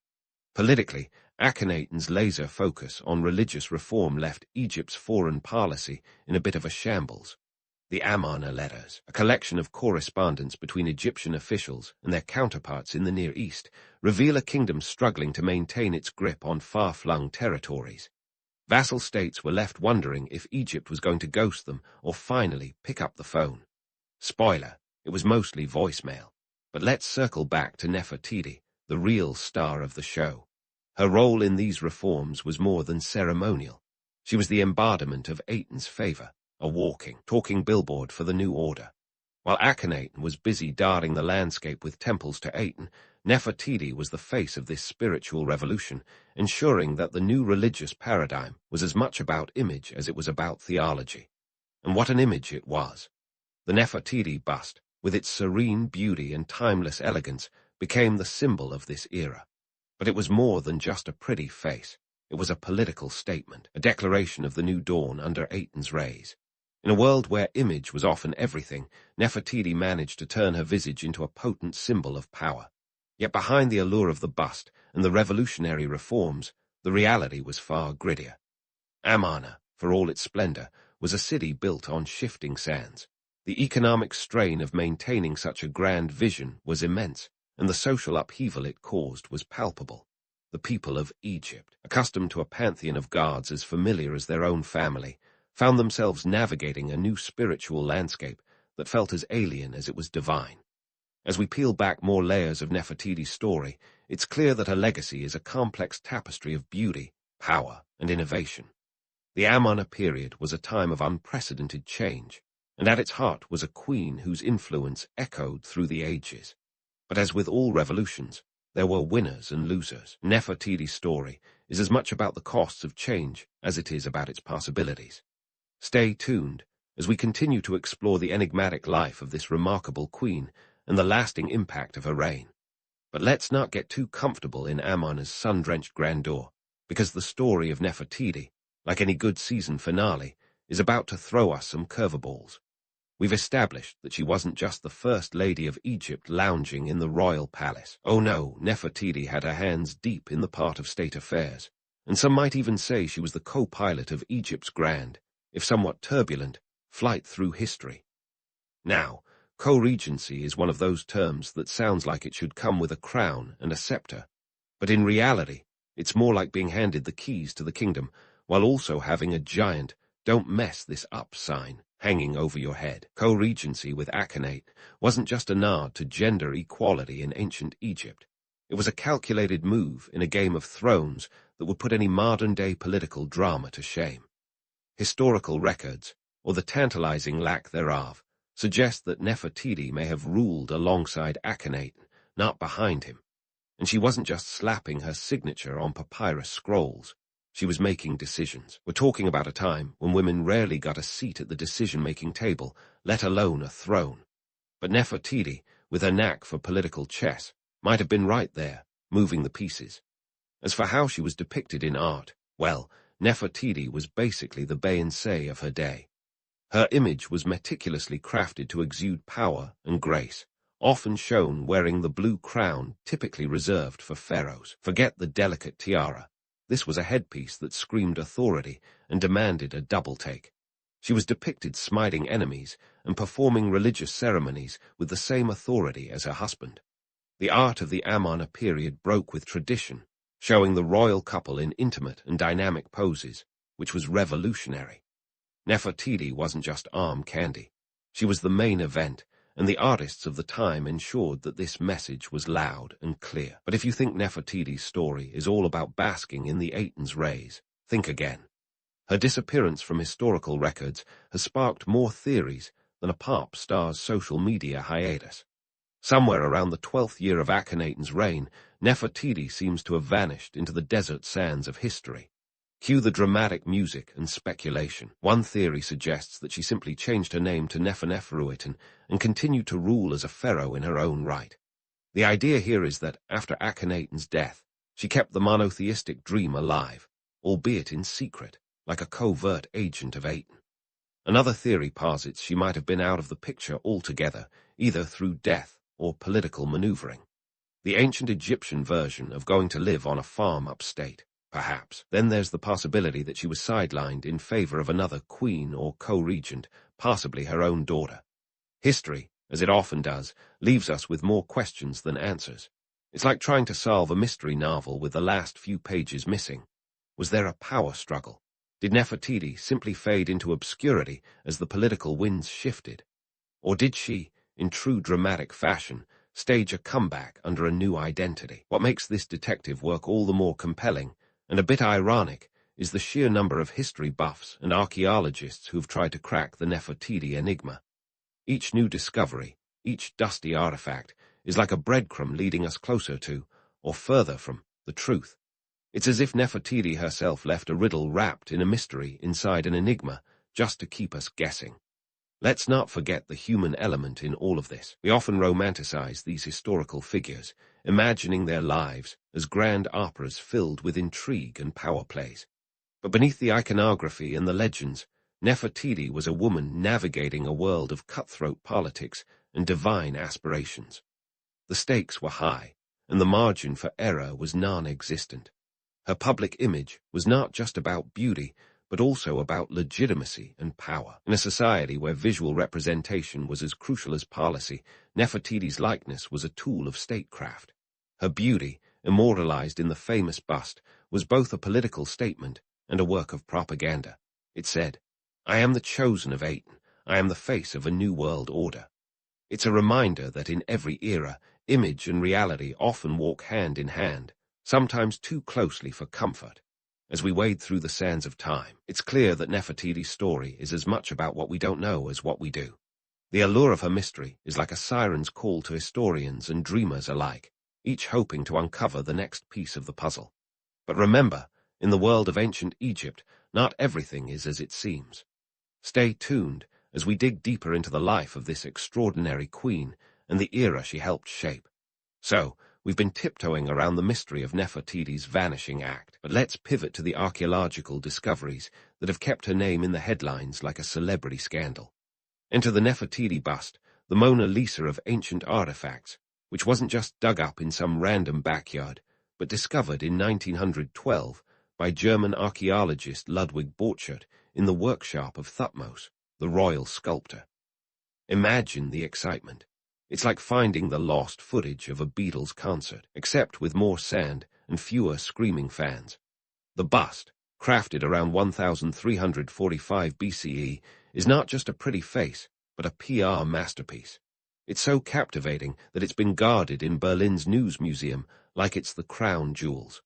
Politically, Akhenaten's laser focus on religious reform left Egypt's foreign policy in a bit of a shambles. The Amarna Letters, a collection of correspondence between Egyptian officials and their counterparts in the Near East, reveal a kingdom struggling to maintain its grip on far-flung territories. Vassal states were left wondering if Egypt was going to ghost them or finally pick up the phone. Spoiler, it was mostly voicemail. But let's circle back to Nefertiti, the real star of the show. Her role in these reforms was more than ceremonial. She was the embodiment of Aten's favor, a walking, talking billboard for the new order. While Akhenaten was busy darting the landscape with temples to Aten, Nefertiti was the face of this spiritual revolution, ensuring that the new religious paradigm was as much about image as it was about theology. And what an image it was! The Nefertiti bust, with its serene beauty and timeless elegance, became the symbol of this era. But it was more than just a pretty face. It was a political statement, a declaration of the new dawn under Aten's rays. In a world where image was often everything, Nefertiti managed to turn her visage into a potent symbol of power. Yet behind the allure of the bust and the revolutionary reforms, the reality was far grittier. Amarna, for all its splendor, was a city built on shifting sands. The economic strain of maintaining such a grand vision was immense, and the social upheaval it caused was palpable. The people of Egypt, accustomed to a pantheon of gods as familiar as their own family, found themselves navigating a new spiritual landscape that felt as alien as it was divine. As we peel back more layers of Nefertiti's story, it's clear that her legacy is a complex tapestry of beauty, power, and innovation. The Amarna period was a time of unprecedented change, and at its heart was a queen whose influence echoed through the ages. But as with all revolutions, there were winners and losers. Nefertiti's story is as much about the costs of change as it is about its possibilities. Stay tuned as we continue to explore the enigmatic life of this remarkable queen and the lasting impact of her reign. But let's not get too comfortable in Amarna's sun-drenched grandeur, because the story of Nefertiti, like any good season finale, is about to throw us some curveballs. We've established that she wasn't just the first lady of Egypt lounging in the royal palace. Oh no, Nefertiti had her hands deep in the part of state affairs, and some might even say she was the co-pilot of Egypt's grand, if somewhat turbulent, flight through history. Now, co-regency is one of those terms that sounds like it should come with a crown and a scepter, but in reality, it's more like being handed the keys to the kingdom, while also having a giant "Don't mess this up" sign hanging over your head. Co-regency with Akhenaten wasn't just a nod to gender equality in ancient Egypt. It was a calculated move in a game of thrones that would put any modern-day political drama to shame. Historical records, or the tantalizing lack thereof, suggest that Nefertiti may have ruled alongside Akhenaten, not behind him. And she wasn't just slapping her signature on papyrus scrolls. She was making decisions. We're talking about a time when women rarely got a seat at the decision-making table, let alone a throne. But Nefertiti, with her knack for political chess, might have been right there, moving the pieces. As for how she was depicted in art, well, Nefertiti was basically the Beyoncé of her day. Her image was meticulously crafted to exude power and grace, often shown wearing the blue crown typically reserved for pharaohs. Forget the delicate tiara. This was a headpiece that screamed authority and demanded a double-take. She was depicted smiting enemies and performing religious ceremonies with the same authority as her husband. The art of the Amarna period broke with tradition, showing the royal couple in intimate and dynamic poses, which was revolutionary. Nefertiti wasn't just arm candy. She was the main event, and the artists of the time ensured that this message was loud and clear. But if you think Nefertiti's story is all about basking in the Aten's rays, think again. Her disappearance from historical records has sparked more theories than a pop star's social media hiatus. Somewhere around the 12th year of Akhenaten's reign, Nefertiti seems to have vanished into the desert sands of history. Cue the dramatic music and speculation. One theory suggests that she simply changed her name to Nefertiti and continued to rule as a pharaoh in her own right. The idea here is that, after Akhenaten's death, she kept the monotheistic dream alive, albeit in secret, like a covert agent of Aten. Another theory posits she might have been out of the picture altogether, either through death or political maneuvering. The ancient Egyptian version of going to live on a farm upstate. Perhaps. Then there's the possibility that she was sidelined in favor of another queen or co-regent, possibly her own daughter. History, as it often does, leaves us with more questions than answers. It's like trying to solve a mystery novel with the last few pages missing. Was there a power struggle? Did Nefertiti simply fade into obscurity as the political winds shifted? Or did she, in true dramatic fashion, stage a comeback under a new identity? What makes this detective work all the more compelling, and a bit ironic, is the sheer number of history buffs and archaeologists who've tried to crack the Nefertiti enigma. Each new discovery, each dusty artifact, is like a breadcrumb leading us closer to, or further from, the truth. It's as if Nefertiti herself left a riddle wrapped in a mystery inside an enigma, just to keep us guessing. Let's not forget the human element in all of this. We often romanticize these historical figures, imagining their lives as grand operas filled with intrigue and power plays. But beneath the iconography and the legends, Nefertiti was a woman navigating a world of cutthroat politics and divine aspirations. The stakes were high, and the margin for error was non-existent. Her public image was not just about beauty, but also about legitimacy and power. In a society where visual representation was as crucial as policy, Nefertiti's likeness was a tool of statecraft. Her beauty, immortalized in the famous bust, was both a political statement and a work of propaganda. It said, "I am the chosen of Aten. I am the face of a new world order." It's a reminder that in every era, image and reality often walk hand in hand, sometimes too closely for comfort. As we wade through the sands of time, it's clear that Nefertiti's story is as much about what we don't know as what we do. The allure of her mystery is like a siren's call to historians and dreamers alike, each hoping to uncover the next piece of the puzzle. But remember, in the world of ancient Egypt, not everything is as it seems. Stay tuned as we dig deeper into the life of this extraordinary queen and the era she helped shape. So, we've been tiptoeing around the mystery of Nefertiti's vanishing act, but let's pivot to the archaeological discoveries that have kept her name in the headlines like a celebrity scandal. Enter the Nefertiti bust, the Mona Lisa of ancient artifacts, which wasn't just dug up in some random backyard, but discovered in 1912 by German archaeologist Ludwig Borchardt in the workshop of Thutmose, the royal sculptor. Imagine the excitement. It's like finding the lost footage of a Beatles concert, except with more sand and fewer screaming fans. The bust, crafted around 1345 BCE, is not just a pretty face, but a PR masterpiece. It's so captivating that it's been guarded in Berlin's News Museum like it's the crown jewels.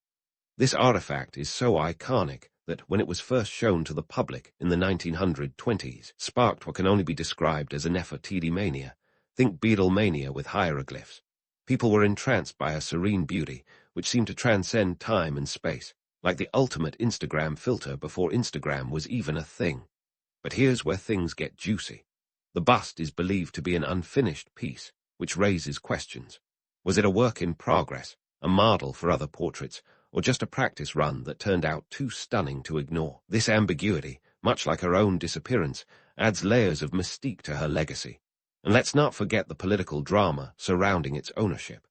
This artifact is so iconic that when it was first shown to the public in the 1920s, sparked what can only be described as a Nefertiti mania. Think Beatlemania with hieroglyphs. People were entranced by her serene beauty, which seemed to transcend time and space, like the ultimate Instagram filter before Instagram was even a thing. But here's where things get juicy. The bust is believed to be an unfinished piece, which raises questions. Was it a work in progress, a model for other portraits, or just a practice run that turned out too stunning to ignore? This ambiguity, much like her own disappearance, adds layers of mystique to her legacy. And let's not forget the political drama surrounding its ownership.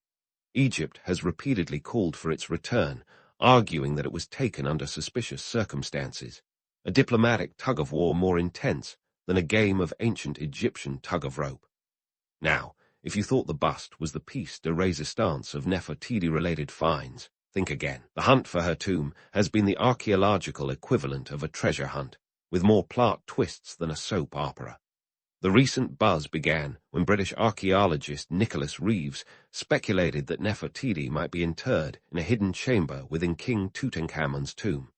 Egypt has repeatedly called for its return, arguing that it was taken under suspicious circumstances, a diplomatic tug-of-war more intense than a game of ancient Egyptian tug-of-rope. Now, if you thought the bust was the piece de resistance of Nefertiti-related finds, think again. The hunt for her tomb has been the archaeological equivalent of a treasure hunt, with more plot twists than a soap opera. The recent buzz began when British archaeologist Nicholas Reeves speculated that Nefertiti might be interred in a hidden chamber within King Tutankhamun's tomb.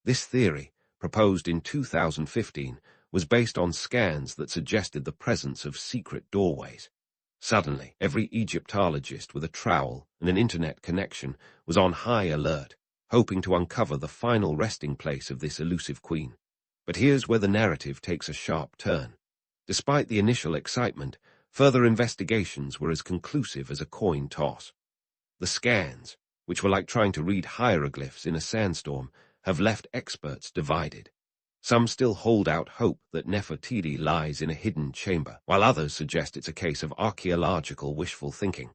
This theory, proposed in 2015, was based on scans that suggested the presence of secret doorways. Suddenly, every Egyptologist with a trowel and an internet connection was on high alert, hoping to uncover the final resting place of this elusive queen. But here's where the narrative takes a sharp turn. Despite the initial excitement, further investigations were as conclusive as a coin toss. The scans, which were like trying to read hieroglyphs in a sandstorm, have left experts divided. Some still hold out hope that Nefertiti lies in a hidden chamber, while others suggest it's a case of archaeological wishful thinking.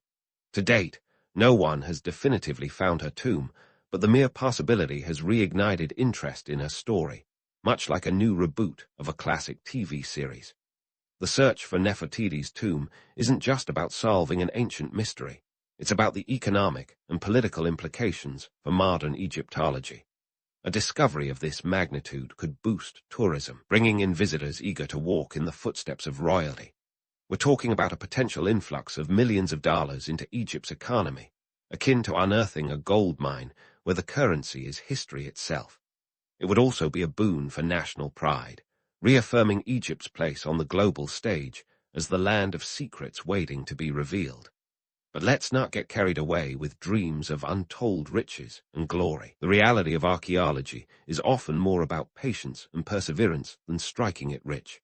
To date, no one has definitively found her tomb, but the mere possibility has reignited interest in her story, much like a new reboot of a classic TV series. The search for Nefertiti's tomb isn't just about solving an ancient mystery. It's about the economic and political implications for modern Egyptology. A discovery of this magnitude could boost tourism, bringing in visitors eager to walk in the footsteps of royalty. We're talking about a potential influx of millions of dollars into Egypt's economy, akin to unearthing a gold mine where the currency is history itself. It would also be a boon for national pride, reaffirming Egypt's place on the global stage as the land of secrets waiting to be revealed. But let's not get carried away with dreams of untold riches and glory. The reality of archaeology is often more about patience and perseverance than striking it rich.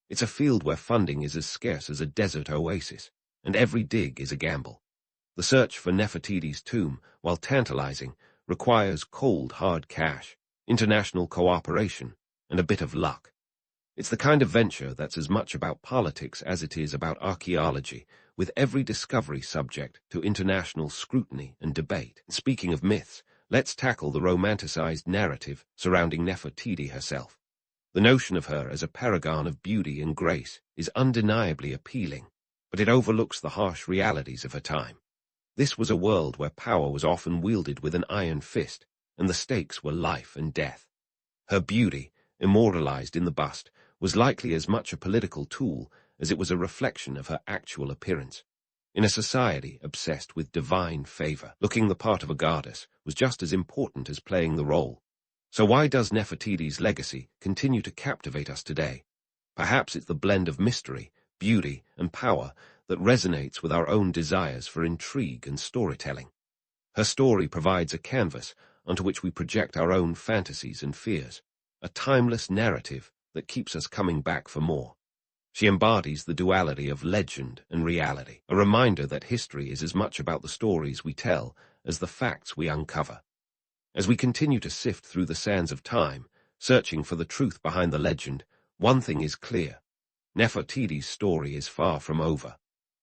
It's a field where funding is as scarce as a desert oasis, and every dig is a gamble. The search for Nefertiti's tomb, while tantalizing, requires cold, hard cash, international cooperation, and a bit of luck. It's the kind of venture that's as much about politics as it is about archaeology, with every discovery subject to international scrutiny and debate. Speaking of myths, let's tackle the romanticized narrative surrounding Nefertiti herself. The notion of her as a paragon of beauty and grace is undeniably appealing, but it overlooks the harsh realities of her time. This was a world where power was often wielded with an iron fist, and the stakes were life and death. Her beauty, immortalized in the bust, was likely as much a political tool as it was a reflection of her actual appearance. In a society obsessed with divine favor, looking the part of a goddess was just as important as playing the role. So why does Nefertiti's legacy continue to captivate us today? Perhaps it's the blend of mystery, beauty, and power that resonates with our own desires for intrigue and storytelling. Her story provides a canvas onto which we project our own fantasies and fears, a timeless narrative that keeps us coming back for more. She embodies the duality of legend and reality, a reminder that history is as much about the stories we tell as the facts we uncover. As we continue to sift through the sands of time, searching for the truth behind the legend, one thing is clear. Nefertiti's story is far from over.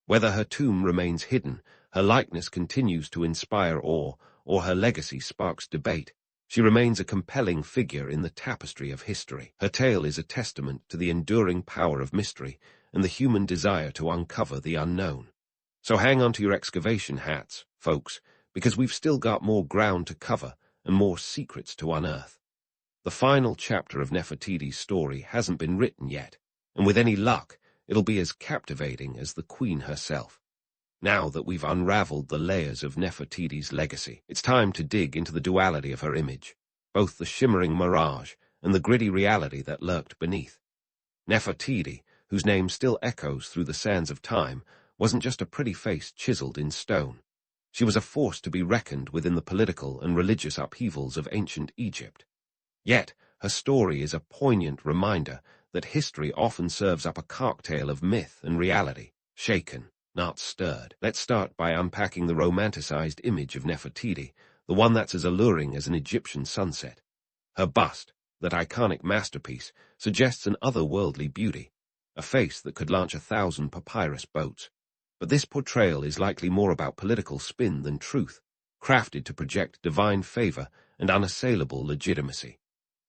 Whether her tomb remains hidden, her likeness continues to inspire awe, or her legacy sparks debate, she remains a compelling figure in the tapestry of history. Her tale is a testament to the enduring power of mystery and the human desire to uncover the unknown. So hang on to your excavation hats, folks, because we've still got more ground to cover and more secrets to unearth. The final chapter of Nefertiti's story hasn't been written yet, and with any luck, it'll be as captivating as the queen herself. Now that we've unraveled the layers of Nefertiti's legacy, it's time to dig into the duality of her image, both the shimmering mirage and the gritty reality that lurked beneath. Nefertiti, whose name still echoes through the sands of time, wasn't just a pretty face chiseled in stone. She was a force to be reckoned with in the political and religious upheavals of ancient Egypt. Yet, her story is a poignant reminder that history often serves up a cocktail of myth and reality, shaken, not stirred. Let's start by unpacking the romanticized image of Nefertiti, the one that's as alluring as an Egyptian sunset. Her bust, that iconic masterpiece, suggests an otherworldly beauty, a face that could launch 1,000 papyrus boats. But this portrayal is likely more about political spin than truth, crafted to project divine favor and unassailable legitimacy.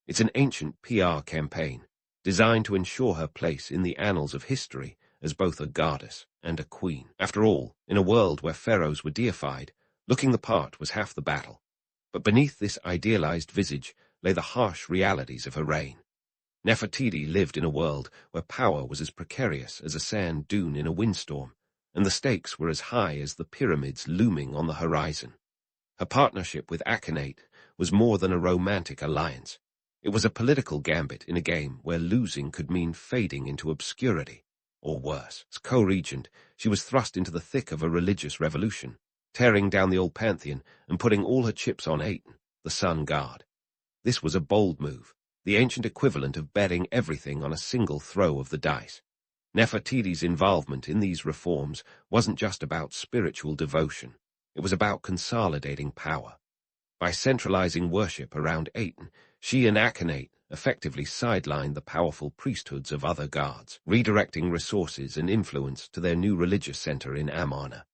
It's an ancient PR campaign, designed to ensure her place in the annals of history as both a goddess and a queen. After all, in a world where pharaohs were deified, looking the part was half the battle. But beneath this idealized visage lay the harsh realities of her reign. Nefertiti lived in a world where power was as precarious as a sand dune in a windstorm, and the stakes were as high as the pyramids looming on the horizon. Her partnership with Akhenaten was more than a romantic alliance. It was a political gambit in a game where losing could mean fading into obscurity. Or worse, as co-regent, she was thrust into the thick of a religious revolution, tearing down the old pantheon and putting all her chips on Aten, the sun god. This was a bold move, the ancient equivalent of betting everything on a single throw of the dice. Nefertiti's involvement in these reforms wasn't just about spiritual devotion. It was about consolidating power. By centralizing worship around Aten, she and Akhenaten effectively sidelined the powerful priesthoods of other gods, redirecting resources and influence to their new religious center in Amarna.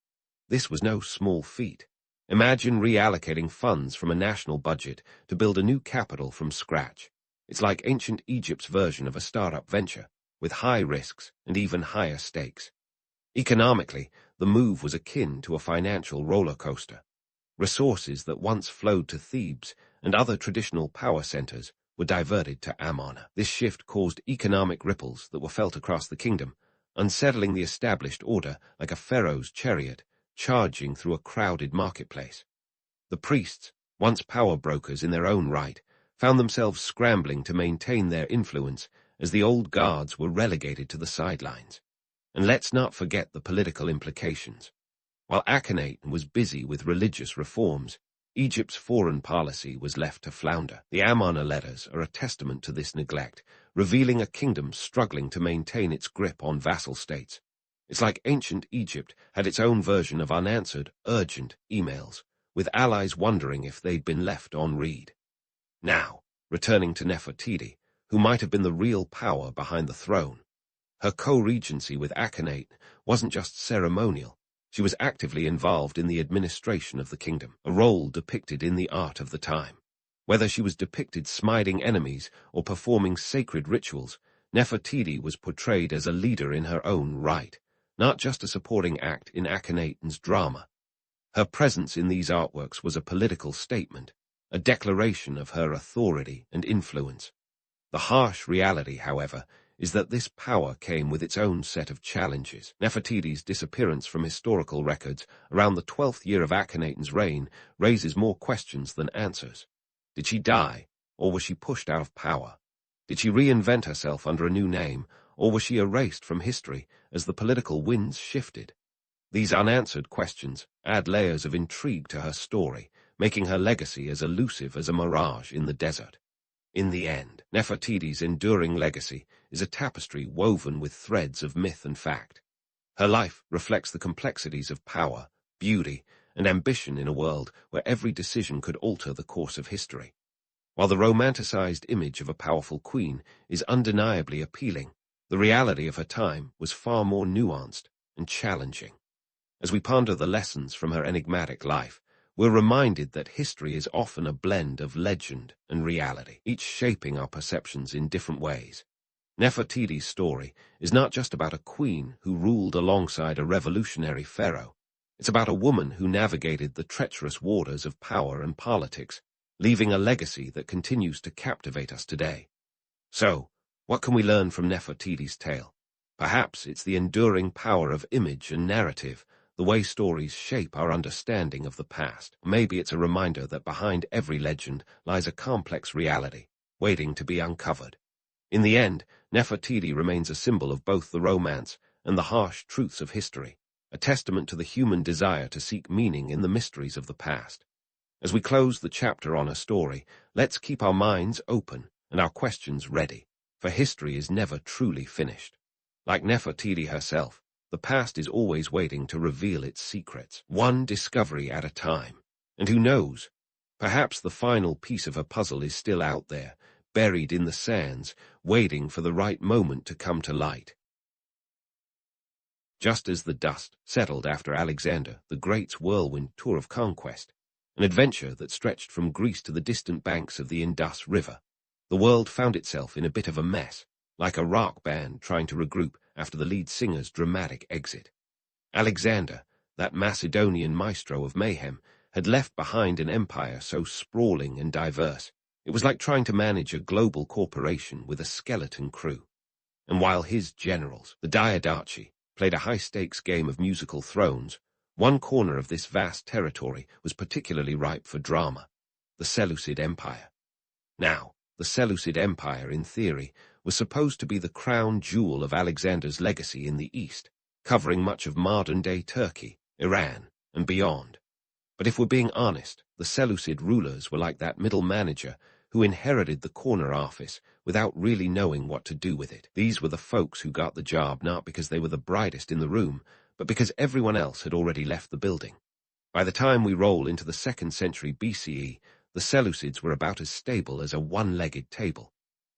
This was no small feat. Imagine reallocating funds from a national budget to build a new capital from scratch. It's like ancient Egypt's version of a startup venture, with high risks and even higher stakes. Economically, the move was akin to a financial roller coaster. Resources that once flowed to Thebes and other traditional power centers were diverted to Amarna. This shift caused economic ripples that were felt across the kingdom, unsettling the established order like a pharaoh's chariot charging through a crowded marketplace. The priests, once power brokers in their own right, found themselves scrambling to maintain their influence as the old guards were relegated to the sidelines. And let's not forget the political implications. While Akhenaten was busy with religious reforms, Egypt's foreign policy was left to flounder. The Amarna letters are a testament to this neglect, revealing a kingdom struggling to maintain its grip on vassal states. It's like ancient Egypt had its own version of unanswered, urgent emails, with allies wondering if they'd been left on read. Now, returning to Nefertiti, who might have been the real power behind the throne. Her co-regency with Akhenaten wasn't just ceremonial. She was actively involved in the administration of the kingdom, a role depicted in the art of the time. Whether she was depicted smiting enemies or performing sacred rituals, Nefertiti was portrayed as a leader in her own right, not just a supporting act in Akhenaten's drama. Her presence in these artworks was a political statement, a declaration of her authority and influence. The harsh reality, however, is that this power came with its own set of challenges. Nefertiti's disappearance from historical records around the 12th year of Akhenaten's reign raises more questions than answers. Did she die, or was she pushed out of power? Did she reinvent herself under a new name, or was she erased from history as the political winds shifted? These unanswered questions add layers of intrigue to her story, making her legacy as elusive as a mirage in the desert. In the end, Nefertiti's enduring legacy is a tapestry woven with threads of myth and fact. Her life reflects the complexities of power, beauty, and ambition in a world where every decision could alter the course of history. While the romanticized image of a powerful queen is undeniably appealing, the reality of her time was far more nuanced and challenging. As we ponder the lessons from her enigmatic life, we're reminded that history is often a blend of legend and reality, each shaping our perceptions in different ways. Nefertiti's story is not just about a queen who ruled alongside a revolutionary pharaoh. It's about a woman who navigated the treacherous waters of power and politics, leaving a legacy that continues to captivate us today. So, what can we learn from Nefertiti's tale? Perhaps it's the enduring power of image and narrative, the way stories shape our understanding of the past. Maybe it's a reminder that behind every legend lies a complex reality, waiting to be uncovered. In the end, Nefertiti remains a symbol of both the romance and the harsh truths of history, a testament to the human desire to seek meaning in the mysteries of the past. As we close the chapter on a story, let's keep our minds open and our questions ready, for history is never truly finished. Like Nefertiti herself, the past is always waiting to reveal its secrets, one discovery at a time. And who knows, perhaps the final piece of her puzzle is still out there, buried in the sands, waiting for the right moment to come to light. Just as the dust settled after Alexander the Great's whirlwind tour of conquest, an adventure that stretched from Greece to the distant banks of the Indus River, the world found itself in a bit of a mess, like a rock band trying to regroup after the lead singer's dramatic exit. Alexander, that Macedonian maestro of mayhem, had left behind an empire so sprawling and diverse, it was like trying to manage a global corporation with a skeleton crew. And while his generals, the Diadochi, played a high-stakes game of musical thrones, one corner of this vast territory was particularly ripe for drama: the Seleucid Empire. Now, the Seleucid Empire, in theory, was supposed to be the crown jewel of Alexander's legacy in the East, covering much of modern-day Turkey, Iran, and beyond. But if we're being honest, the Seleucid rulers were like that middle manager who inherited the corner office without really knowing what to do with it. These were the folks who got the job not because they were the brightest in the room, but because everyone else had already left the building. By the time we roll into the 2nd century BCE, the Seleucids were about as stable as a one-legged table.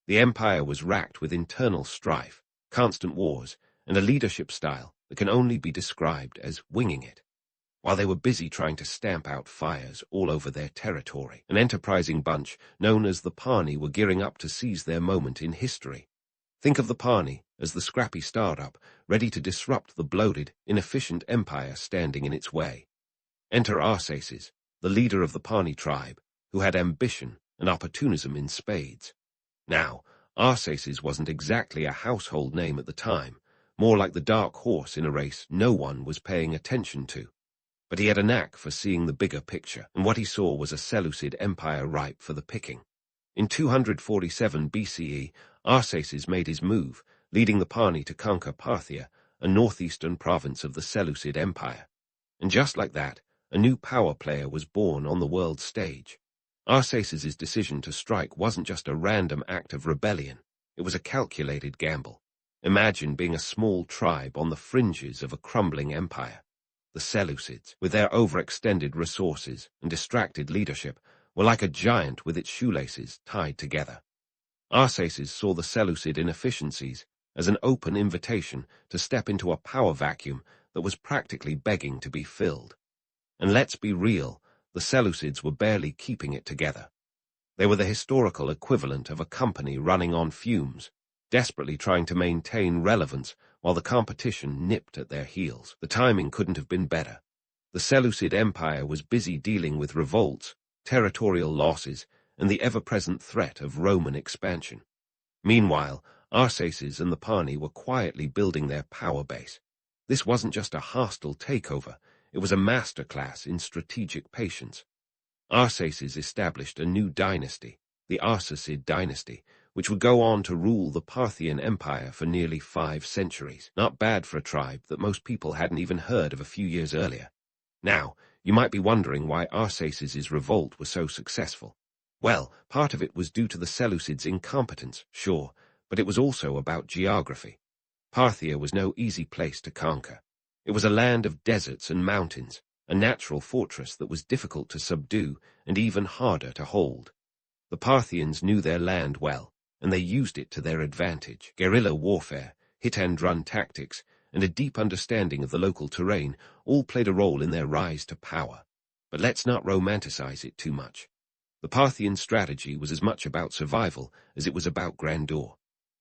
The empire was racked with internal strife, constant wars, and a leadership style that can only be described as winging it. While they were busy trying to stamp out fires all over their territory, an enterprising bunch known as the Parni were gearing up to seize their moment in history. Think of the Parni as the scrappy startup ready to disrupt the bloated, inefficient empire standing in its way. Enter Arsaces, the leader of the Parni tribe, who had ambition and opportunism in spades. Now, Arsaces wasn't exactly a household name at the time, more like the dark horse in a race no one was paying attention to. But he had a knack for seeing the bigger picture, and what he saw was a Seleucid empire ripe for the picking. In 247 BCE, Arsaces made his move, leading the Parni to conquer Parthia, a northeastern province of the Seleucid Empire. And just like that, a new power player was born on the world stage. Arsaces' decision to strike wasn't just a random act of rebellion, it was a calculated gamble. Imagine being a small tribe on the fringes of a crumbling empire. The Seleucids, with their overextended resources and distracted leadership, were like a giant with its shoelaces tied together. Arsaces saw the Seleucid inefficiencies as an open invitation to step into a power vacuum that was practically begging to be filled. And let's be real, the Seleucids were barely keeping it together. They were the historical equivalent of a company running on fumes, desperately trying to maintain relevance while the competition nipped at their heels. The timing couldn't have been better. The Seleucid Empire was busy dealing with revolts, territorial losses, and the ever-present threat of Roman expansion. Meanwhile, Arsaces and the Parni were quietly building their power base. This wasn't just a hostile takeover, it was a masterclass in strategic patience. Arsaces established a new dynasty, the Arsacid dynasty, which would go on to rule the Parthian Empire for nearly 5 centuries. Not bad for a tribe that most people hadn't even heard of a few years earlier. Now, you might be wondering why Arsaces' revolt was so successful. Well, part of it was due to the Seleucids' incompetence, sure, but it was also about geography. Parthia was no easy place to conquer. It was a land of deserts and mountains, a natural fortress that was difficult to subdue and even harder to hold. The Parthians knew their land well, and they used it to their advantage. Guerrilla warfare, hit-and-run tactics, and a deep understanding of the local terrain all played a role in their rise to power. But let's not romanticize it too much. The Parthian strategy was as much about survival as it was about grandeur.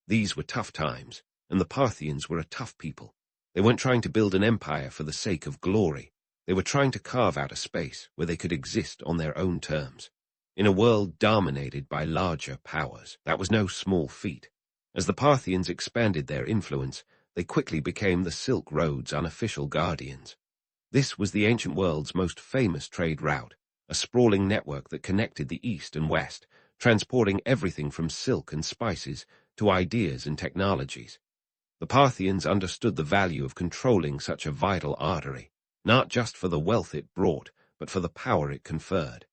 These were tough times, and the Parthians were a tough people. They weren't trying to build an empire for the sake of glory. They were trying to carve out a space where they could exist on their own terms. In a world dominated by larger powers, that was no small feat. As the Parthians expanded their influence, they quickly became the Silk Road's unofficial guardians. This was the ancient world's most famous trade route, a sprawling network that connected the East and West, transporting everything from silk and spices to ideas and technologies. The Parthians understood the value of controlling such a vital artery, not just for the wealth it brought, but for the power it conferred.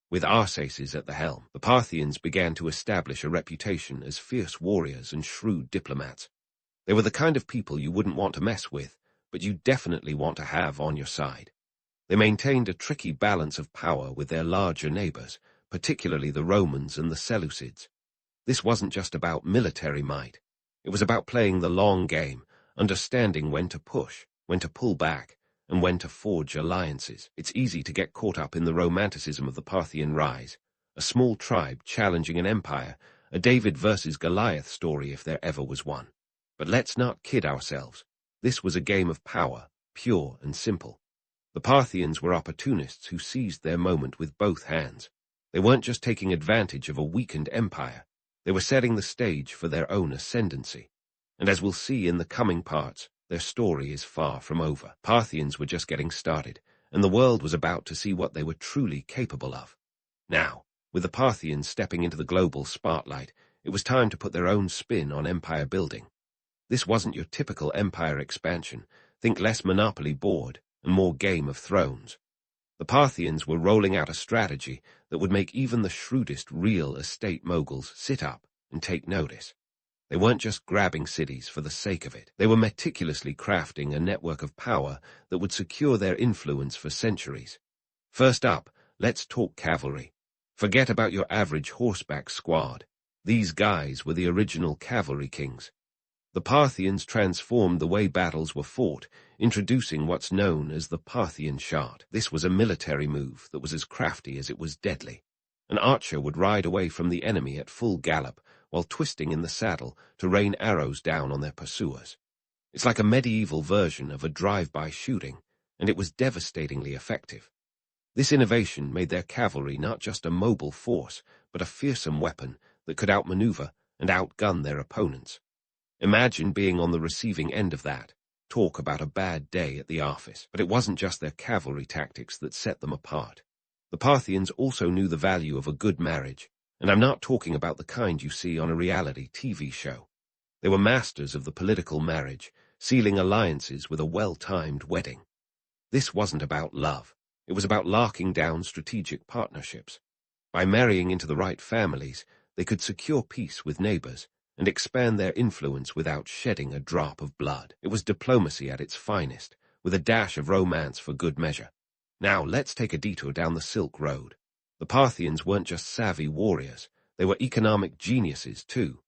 With Arsaces at the helm, the Parthians began to establish a reputation as fierce warriors and shrewd diplomats. They were the kind of people you wouldn't want to mess with, but you definitely want to have on your side. They maintained a tricky balance of power with their larger neighbors, particularly the Romans and the Seleucids. This wasn't just about military might. It was about playing the long game, understanding when to push, when to pull back, and when to forge alliances. It's easy to get caught up in the romanticism of the Parthian rise, a small tribe challenging an empire, a David versus Goliath story if there ever was one. But let's not kid ourselves. This was a game of power, pure and simple. The Parthians were opportunists who seized their moment with both hands. They weren't just taking advantage of a weakened empire. They were setting the stage for their own ascendancy. And as we'll see in the coming parts, their story is far from over. Parthians were just getting started, and the world was about to see what they were truly capable of. Now, with the Parthians stepping into the global spotlight, it was time to put their own spin on empire building. This wasn't your typical empire expansion. Think less Monopoly board and more Game of Thrones. The Parthians were rolling out a strategy that would make even the shrewdest real estate moguls sit up and take notice. They weren't just grabbing cities for the sake of it. They were meticulously crafting a network of power that would secure their influence for centuries. First up, let's talk cavalry. Forget about your average horseback squad. These guys were the original cavalry kings. The Parthians transformed the way battles were fought, introducing what's known as the Parthian shot. This was a military move that was as crafty as it was deadly. An archer would ride away from the enemy at full gallop, while twisting in the saddle to rain arrows down on their pursuers. It's like a medieval version of a drive-by shooting, and it was devastatingly effective. This innovation made their cavalry not just a mobile force, but a fearsome weapon that could outmaneuver and outgun their opponents. Imagine being on the receiving end of that. Talk about a bad day at the office. But it wasn't just their cavalry tactics that set them apart. The Parthians also knew the value of a good marriage, and I'm not talking about the kind you see on a reality TV show. They were masters of the political marriage, sealing alliances with a well-timed wedding. This wasn't about love. It was about locking down strategic partnerships. By marrying into the right families, they could secure peace with neighbors and expand their influence without shedding a drop of blood. It was diplomacy at its finest, with a dash of romance for good measure. Now, let's take a detour down the Silk Road. The Parthians weren't just savvy warriors, they were economic geniuses too.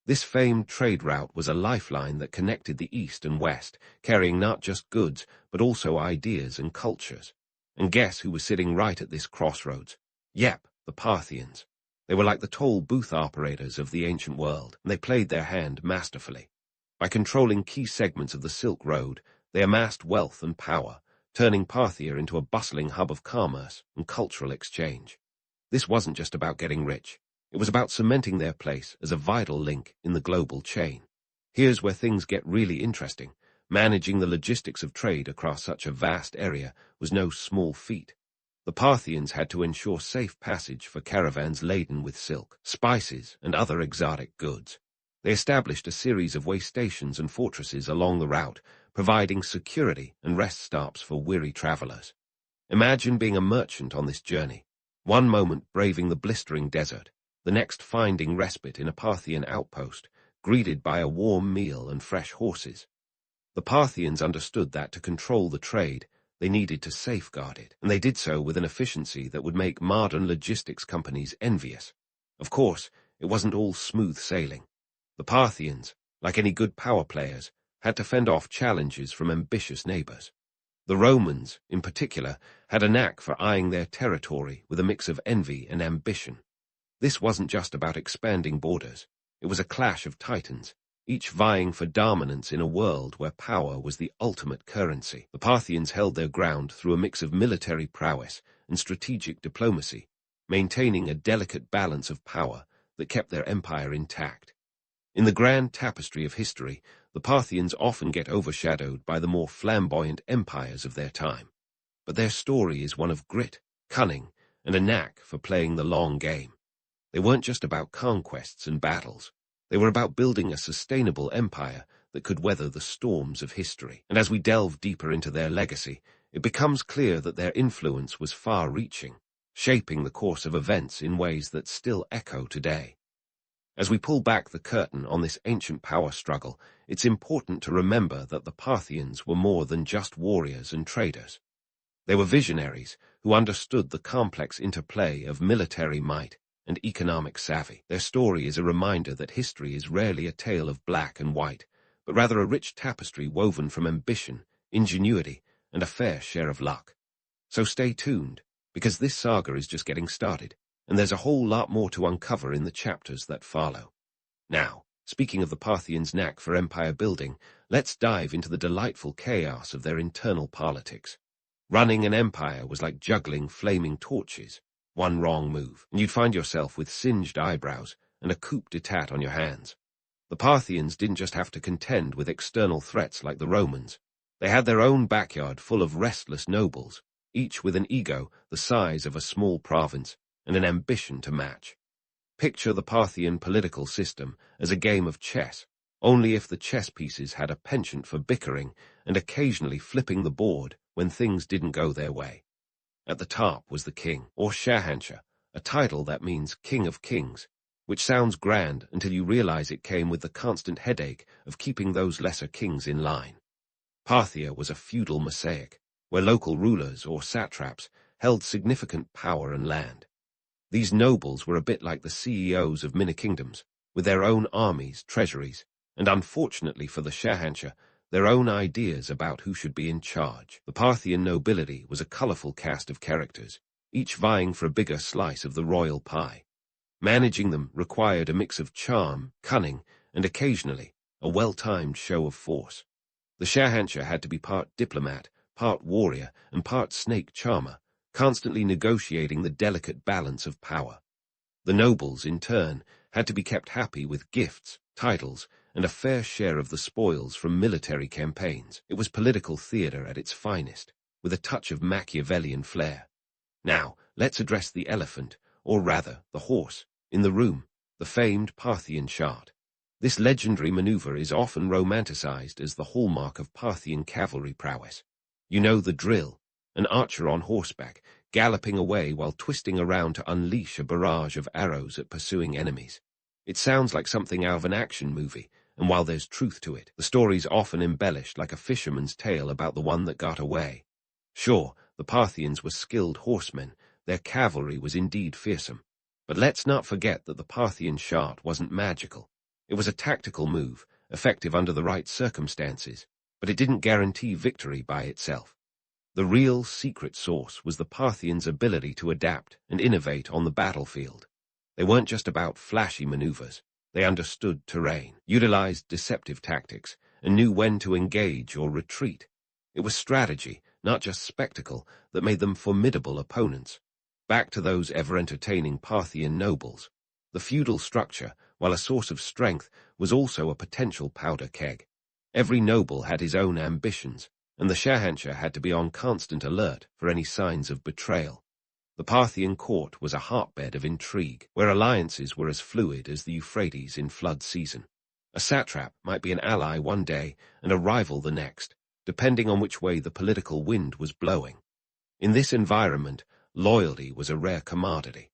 This famed trade route was a lifeline that connected the East and West, carrying not just goods, but also ideas and cultures. And guess who was sitting right at this crossroads? Yep, the Parthians. They were like the toll booth operators of the ancient world, and they played their hand masterfully. By controlling key segments of the Silk Road, they amassed wealth and power, turning Parthia into a bustling hub of commerce and cultural exchange. This wasn't just about getting rich. It was about cementing their place as a vital link in the global chain. Here's where things get really interesting. Managing the logistics of trade across such a vast area was no small feat. The Parthians had to ensure safe passage for caravans laden with silk, spices, and other exotic goods. They established a series of way stations and fortresses along the route, providing security and rest stops for weary travelers. Imagine being a merchant on this journey, one moment braving the blistering desert, the next finding respite in a Parthian outpost, greeted by a warm meal and fresh horses. The Parthians understood that to control the trade, they needed to safeguard it, and they did so with an efficiency that would make modern logistics companies envious. Of course, it wasn't all smooth sailing. The Parthians, like any good power players, had to fend off challenges from ambitious neighbors. The Romans, in particular, had a knack for eyeing their territory with a mix of envy and ambition. This wasn't just about expanding borders. It was a clash of titans, each vying for dominance in a world where power was the ultimate currency. The Parthians held their ground through a mix of military prowess and strategic diplomacy, maintaining a delicate balance of power that kept their empire intact. In the grand tapestry of history, the Parthians often get overshadowed by the more flamboyant empires of their time. but their story is one of grit, cunning, and a knack for playing the long game. They weren't just about conquests and battles. They were about building a sustainable empire that could weather the storms of history. And as we delve deeper into their legacy, it becomes clear that their influence was far-reaching, shaping the course of events in ways that still echo today. As we pull back the curtain on this ancient power struggle, it's important to remember that the Parthians were more than just warriors and traders. They were visionaries who understood the complex interplay of military might and economic savvy. Their story is a reminder that history is rarely a tale of black and white, but rather a rich tapestry woven from ambition, ingenuity, and a fair share of luck. So stay tuned, because this saga is just getting started, and there's a whole lot more to uncover in the chapters that follow. Now, speaking of the Parthians' knack for empire building, let's dive into the delightful chaos of their internal politics. Running an empire was like juggling flaming torches. One wrong move, and you'd find yourself with singed eyebrows and a coup d'etat on your hands. The Parthians didn't just have to contend with external threats like the Romans. They had their own backyard full of restless nobles, each with an ego the size of a small province and an ambition to match. Picture the Parthian political system as a game of chess, only if the chess pieces had a penchant for bickering and occasionally flipping the board when things didn't go their way. At the top was the king, or Shahanshah, a title that means king of kings, which sounds grand until you realize it came with the constant headache of keeping those lesser kings in line. Parthia was a feudal mosaic, where local rulers, or satraps, held significant power and land. These nobles were a bit like the CEOs of mini-kingdoms, with their own armies, treasuries, and unfortunately for the Shahanshah, their own ideas about who should be in charge. The Parthian nobility was a colorful cast of characters, each vying for a bigger slice of the royal pie. Managing them required a mix of charm, cunning, and occasionally a well-timed show of force. The Shahanshah had to be part diplomat, part warrior, and part snake charmer, constantly negotiating the delicate balance of power. The nobles, in turn, had to be kept happy with gifts, titles, and a fair share of the spoils from military campaigns. It was political theater at its finest, with a touch of Machiavellian flair. Now, let's address the elephant, or rather, the horse, in the room, the famed Parthian shot. This legendary maneuver is often romanticized as the hallmark of Parthian cavalry prowess. You know the drill, an archer on horseback, galloping away while twisting around to unleash a barrage of arrows at pursuing enemies. It sounds like something out of an action movie, and while there's truth to it, the story's often embellished like a fisherman's tale about the one that got away. Sure, the Parthians were skilled horsemen, their cavalry was indeed fearsome. But let's not forget that the Parthian shot wasn't magical. It was a tactical move, effective under the right circumstances, but it didn't guarantee victory by itself. The real secret sauce was the Parthians' ability to adapt and innovate on the battlefield. They weren't just about flashy maneuvers. They understood terrain, utilized deceptive tactics, and knew when to engage or retreat. It was strategy, not just spectacle, that made them formidable opponents. Back to those ever-entertaining Parthian nobles. The feudal structure, while a source of strength, was also a potential powder keg. Every noble had his own ambitions, and the Shahanshah had to be on constant alert for any signs of betrayal. The Parthian court was a hotbed of intrigue, where alliances were as fluid as the Euphrates in flood season. A satrap might be an ally one day and a rival the next, depending on which way the political wind was blowing. In this environment, loyalty was a rare commodity.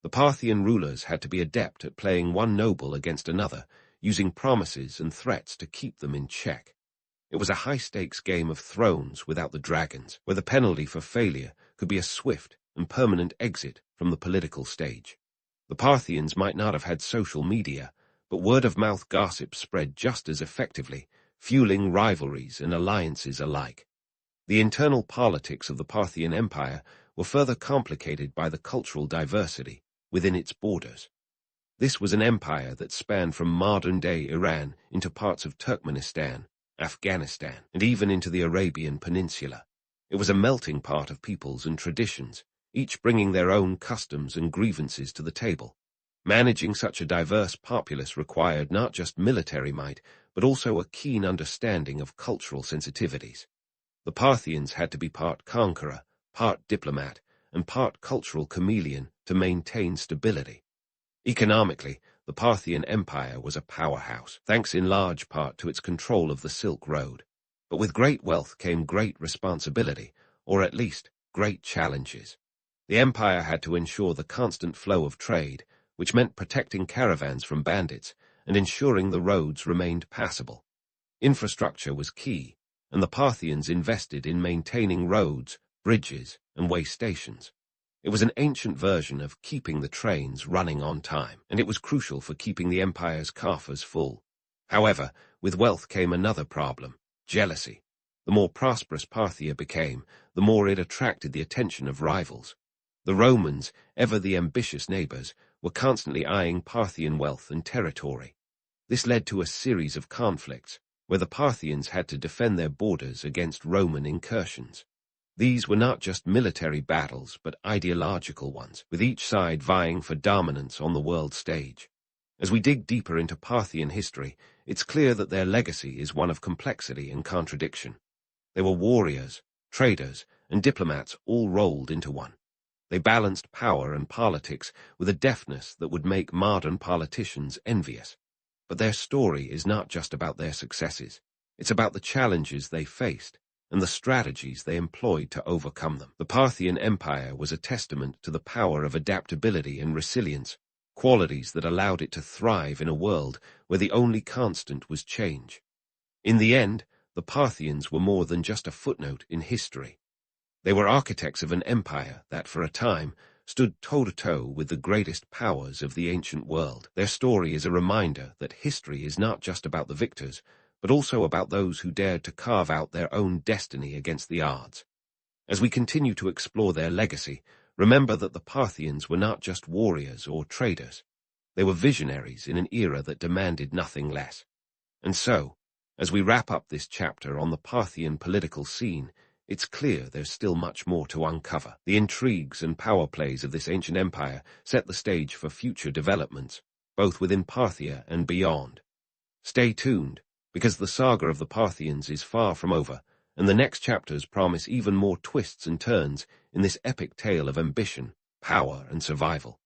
The Parthian rulers had to be adept at playing one noble against another, using promises and threats to keep them in check. It was a high-stakes game of thrones without the dragons, where the penalty for failure could be a swift and permanent exit from the political stage. The Parthians might not have had social media, but word-of-mouth gossip spread just as effectively, fueling rivalries and alliances alike. The internal politics of the Parthian Empire were further complicated by the cultural diversity within its borders. This was an empire that spanned from modern-day Iran into parts of Turkmenistan, Afghanistan, and even into the Arabian Peninsula. It was a melting pot of peoples and traditions, each bringing their own customs and grievances to the table. Managing such a diverse populace required not just military might, but also a keen understanding of cultural sensitivities. The Parthians had to be part conqueror, part diplomat, and part cultural chameleon to maintain stability. Economically, the Parthian Empire was a powerhouse, thanks in large part to its control of the Silk Road. But with great wealth came great responsibility, or at least great challenges. The empire had to ensure the constant flow of trade, which meant protecting caravans from bandits and ensuring the roads remained passable. Infrastructure was key, and the Parthians invested in maintaining roads, bridges, and way stations. It was an ancient version of keeping the trains running on time, and it was crucial for keeping the empire's coffers full. However, with wealth came another problem: jealousy. The more prosperous Parthia became, the more it attracted the attention of rivals. The Romans, ever the ambitious neighbors, were constantly eyeing Parthian wealth and territory. This led to a series of conflicts, where the Parthians had to defend their borders against Roman incursions. These were not just military battles, but ideological ones, with each side vying for dominance on the world stage. As we dig deeper into Parthian history, it's clear that their legacy is one of complexity and contradiction. They were warriors, traders, and diplomats all rolled into one. They balanced power and politics with a deftness that would make modern politicians envious. But their story is not just about their successes. It's about the challenges they faced and the strategies they employed to overcome them. The Parthian Empire was a testament to the power of adaptability and resilience, qualities that allowed it to thrive in a world where the only constant was change. In the end, the Parthians were more than just a footnote in history. They were architects of an empire that, for a time, stood toe-to-toe with the greatest powers of the ancient world. Their story is a reminder that history is not just about the victors, but also about those who dared to carve out their own destiny against the odds. As we continue to explore their legacy, remember that the Parthians were not just warriors or traders. They were visionaries in an era that demanded nothing less. And so, as we wrap up this chapter on the Parthian political scene, it's clear there's still much more to uncover. The intrigues and power plays of this ancient empire set the stage for future developments, both within Parthia and beyond. Stay tuned, because the saga of the Parthians is far from over, and the next chapters promise even more twists and turns in this epic tale of ambition, power, and survival.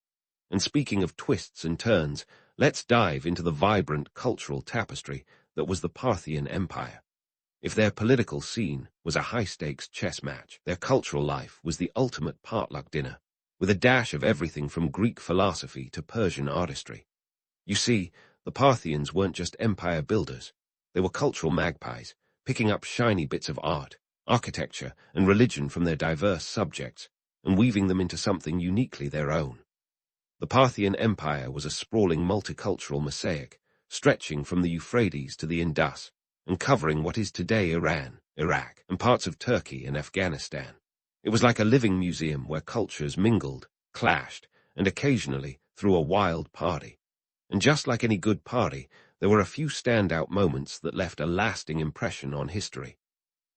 And speaking of twists and turns, let's dive into the vibrant cultural tapestry that was the Parthian Empire. If their political scene was a high-stakes chess match, their cultural life was the ultimate potluck dinner, with a dash of everything from Greek philosophy to Persian artistry. You see, the Parthians weren't just empire builders. They were cultural magpies, picking up shiny bits of art, architecture, and religion from their diverse subjects, and weaving them into something uniquely their own. The Parthian Empire was a sprawling multicultural mosaic, stretching from the Euphrates to the Indus, and covering what is today Iran, Iraq, and parts of Turkey and Afghanistan. It was like a living museum where cultures mingled, clashed, and occasionally threw a wild party. And just like any good party, there were a few standout moments that left a lasting impression on history.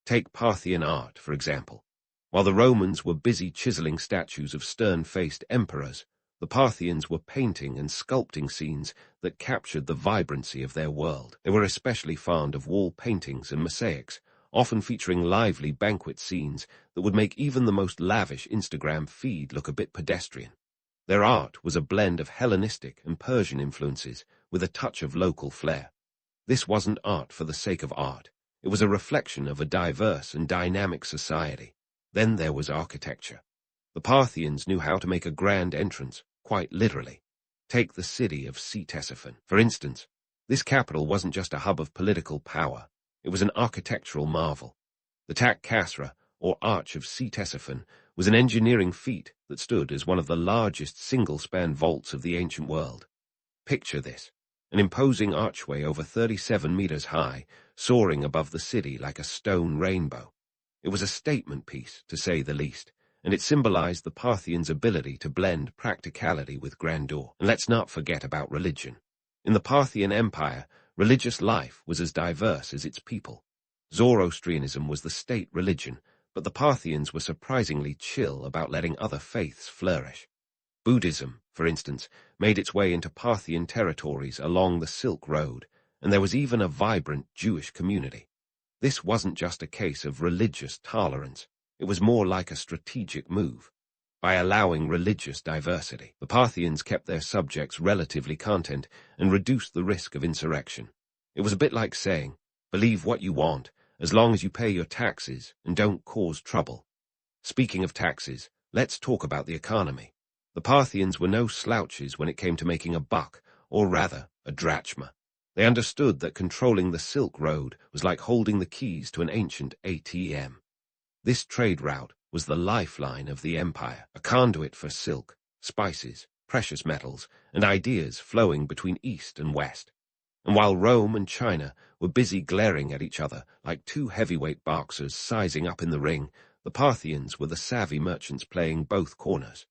Take Parthian art, for example. While the Romans were busy chiseling statues of stern-faced emperors, the Parthians were painting and sculpting scenes that captured the vibrancy of their world. They were especially fond of wall paintings and mosaics, often featuring lively banquet scenes that would make even the most lavish Instagram feed look a bit pedestrian. Their art was a blend of Hellenistic and Persian influences with a touch of local flair. This wasn't art for the sake of art. It was a reflection of a diverse and dynamic society. Then there was architecture. The Parthians knew how to make a grand entrance, quite literally. Take the city of Ctesiphon, for instance. This capital wasn't just a hub of political power. It was an architectural marvel. The Tak Kasra, or Arch of Ctesiphon, was an engineering feat that stood as one of the largest single-span vaults of the ancient world. Picture this: an imposing archway over 37 meters high, soaring above the city like a stone rainbow. It was a statement piece, to say the least, and it symbolized the Parthians' ability to blend practicality with grandeur. And let's not forget about religion. In the Parthian Empire, religious life was as diverse as its people. Zoroastrianism was the state religion, but the Parthians were surprisingly chill about letting other faiths flourish. Buddhism, for instance, made its way into Parthian territories along the Silk Road, and there was even a vibrant Jewish community. This wasn't just a case of religious tolerance. It was more like a strategic move. By allowing religious diversity, the Parthians kept their subjects relatively content and reduced the risk of insurrection. It was a bit like saying, believe what you want, as long as you pay your taxes and don't cause trouble. Speaking of taxes, let's talk about the economy. The Parthians were no slouches when it came to making a buck, or rather, a drachma. They understood that controlling the Silk Road was like holding the keys to an ancient ATM. This trade route was the lifeline of the empire, a conduit for silk, spices, precious metals, and ideas flowing between East and West. And while Rome and China were busy glaring at each other like two heavyweight boxers sizing up in the ring, the Parthians were the savvy merchants playing both corners.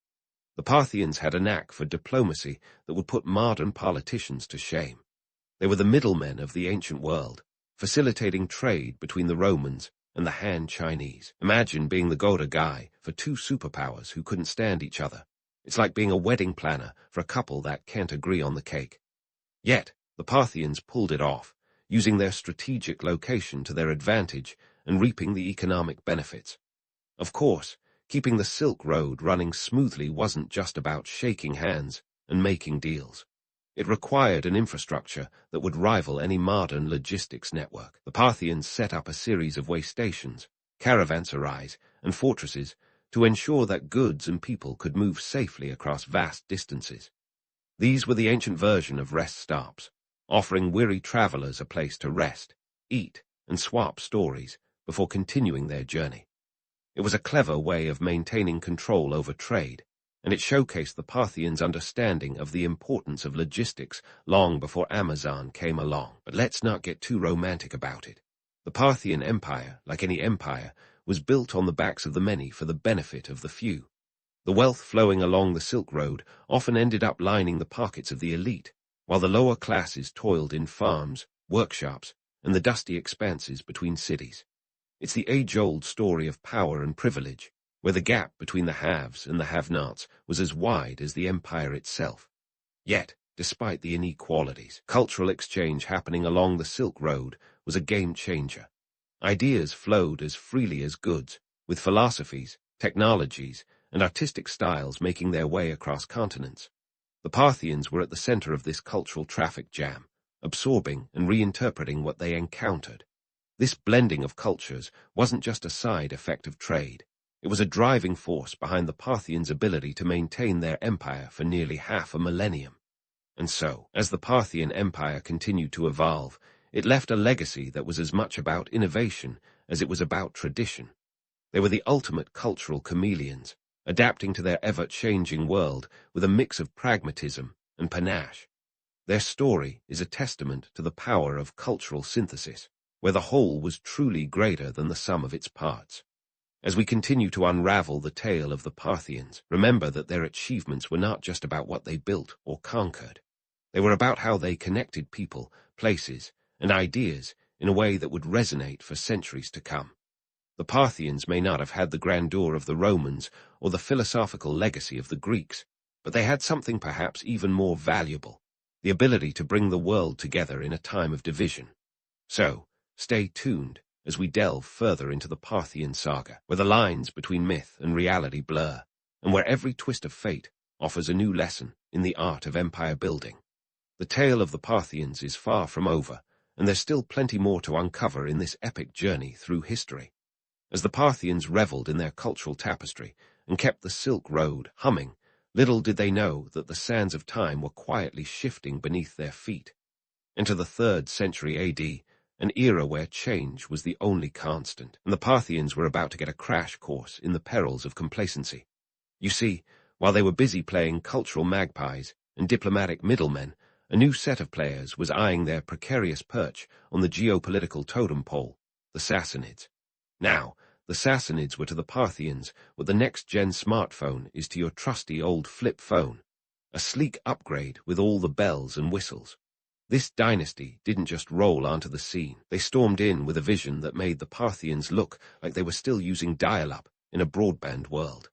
The Parthians had a knack for diplomacy that would put modern politicians to shame. They were the middlemen of the ancient world, facilitating trade between the Romans and the Han Chinese. Imagine being the go-to guy for two superpowers who couldn't stand each other. It's like being a wedding planner for a couple that can't agree on the cake. Yet, the Parthians pulled it off, using their strategic location to their advantage and reaping the economic benefits. Of course, keeping the Silk Road running smoothly wasn't just about shaking hands and making deals. It required an infrastructure that would rival any modern logistics network. The Parthians set up a series of way stations, caravanserais, and fortresses to ensure that goods and people could move safely across vast distances. These were the ancient version of rest stops, offering weary travelers a place to rest, eat, and swap stories before continuing their journey. It was a clever way of maintaining control over trade, and it showcased the Parthians' understanding of the importance of logistics long before Amazon came along. But let's not get too romantic about it. The Parthian Empire, like any empire, was built on the backs of the many for the benefit of the few. The wealth flowing along the Silk Road often ended up lining the pockets of the elite, while the lower classes toiled in farms, workshops, and the dusty expanses between cities. It's the age-old story of power and privilege, where the gap between the haves and the have-nots was as wide as the empire itself. Yet, despite the inequalities, cultural exchange happening along the Silk Road was a game-changer. Ideas flowed as freely as goods, with philosophies, technologies, and artistic styles making their way across continents. The Parthians were at the center of this cultural traffic jam, absorbing and reinterpreting what they encountered. This blending of cultures wasn't just a side effect of trade. It was a driving force behind the Parthians' ability to maintain their empire for nearly half a millennium. And so, as the Parthian Empire continued to evolve, it left a legacy that was as much about innovation as it was about tradition. They were the ultimate cultural chameleons, adapting to their ever-changing world with a mix of pragmatism and panache. Their story is a testament to the power of cultural synthesis, where the whole was truly greater than the sum of its parts. As we continue to unravel the tale of the Parthians, remember that their achievements were not just about what they built or conquered. They were about how they connected people, places, and ideas in a way that would resonate for centuries to come. The Parthians may not have had the grandeur of the Romans or the philosophical legacy of the Greeks, but they had something perhaps even more valuable, the ability to bring the world together in a time of division. So, stay tuned as we delve further into the Parthian saga, where the lines between myth and reality blur, and where every twist of fate offers a new lesson in the art of empire building. The tale of the Parthians is far from over, and there's still plenty more to uncover in this epic journey through history. As the Parthians reveled in their cultural tapestry and kept the Silk Road humming, little did they know that the sands of time were quietly shifting beneath their feet. Enter the 3rd century AD, an era where change was the only constant, and the Parthians were about to get a crash course in the perils of complacency. You see, while they were busy playing cultural magpies and diplomatic middlemen, a new set of players was eyeing their precarious perch on the geopolitical totem pole, the Sassanids. Now, the Sassanids were to the Parthians what the next-gen smartphone is to your trusty old flip phone, a sleek upgrade with all the bells and whistles. This dynasty didn't just roll onto the scene. They stormed in with a vision that made the Parthians look like they were still using dial-up in a broadband world.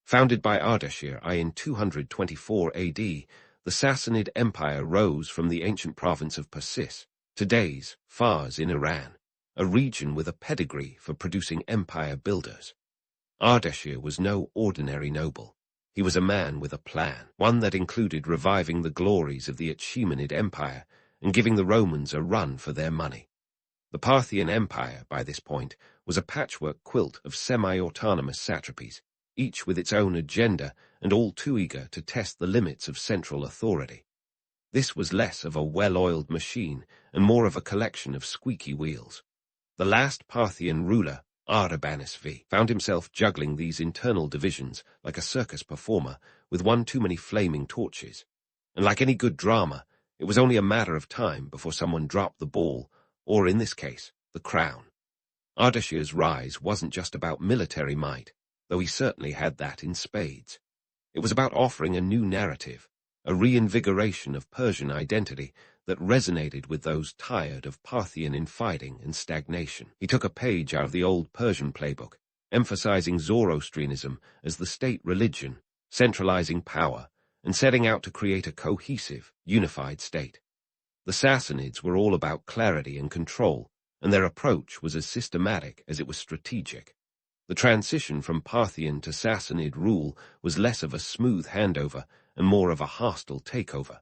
Founded by Ardashir in 224 AD, the Sassanid Empire rose from the ancient province of Persis, today's Fars in Iran, a region with a pedigree for producing empire builders. Ardashir was no ordinary noble. He was a man with a plan, one that included reviving the glories of the Achaemenid Empire and giving the Romans a run for their money. The Parthian Empire, by this point, was a patchwork quilt of semi-autonomous satrapies, each with its own agenda and all too eager to test the limits of central authority. This was less of a well-oiled machine and more of a collection of squeaky wheels. The last Parthian ruler, Artabanus V, found himself juggling these internal divisions like a circus performer with one too many flaming torches. And like any good drama, it was only a matter of time before someone dropped the ball, or in this case, the crown. Ardashir's rise wasn't just about military might, though he certainly had that in spades. It was about offering a new narrative, a reinvigoration of Persian identity that resonated with those tired of Parthian infighting and stagnation. He took a page out of the old Persian playbook, emphasizing Zoroastrianism as the state religion, centralizing power, and setting out to create a cohesive, unified state. The Sassanids were all about clarity and control, and their approach was as systematic as it was strategic. The transition from Parthian to Sassanid rule was less of a smooth handover and more of a hostile takeover.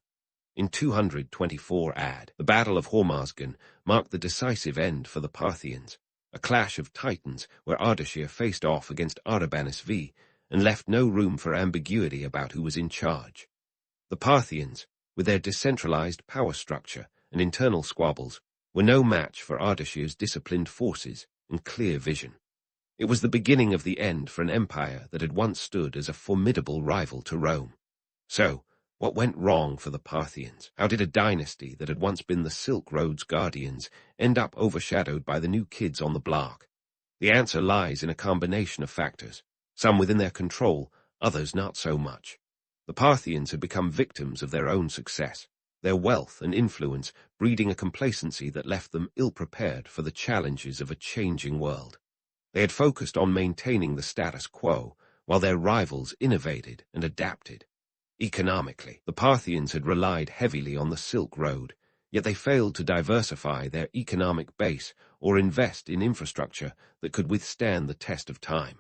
In 224 AD, the Battle of Hormozgan marked the decisive end for the Parthians, a clash of titans where Ardashir faced off against Artabanus V and left no room for ambiguity about who was in charge. The Parthians, with their decentralized power structure and internal squabbles, were no match for Ardashir's disciplined forces and clear vision. It was the beginning of the end for an empire that had once stood as a formidable rival to Rome. So, what went wrong for the Parthians? How did a dynasty that had once been the Silk Road's guardians end up overshadowed by the new kids on the block? The answer lies in a combination of factors, some within their control, others not so much. The Parthians had become victims of their own success, their wealth and influence breeding a complacency that left them ill-prepared for the challenges of a changing world. They had focused on maintaining the status quo, while their rivals innovated and adapted. Economically, the Parthians had relied heavily on the Silk Road, yet they failed to diversify their economic base or invest in infrastructure that could withstand the test of time.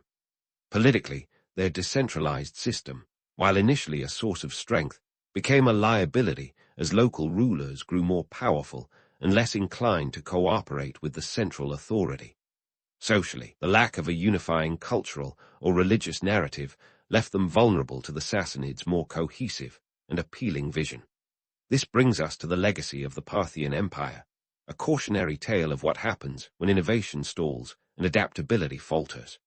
Politically, their decentralized system, while initially a source of strength, became a liability as local rulers grew more powerful and less inclined to cooperate with the central authority. Socially, the lack of a unifying cultural or religious narrative left them vulnerable to the Sassanids' more cohesive and appealing vision. This brings us to the legacy of the Parthian Empire, a cautionary tale of what happens when innovation stalls and adaptability falters.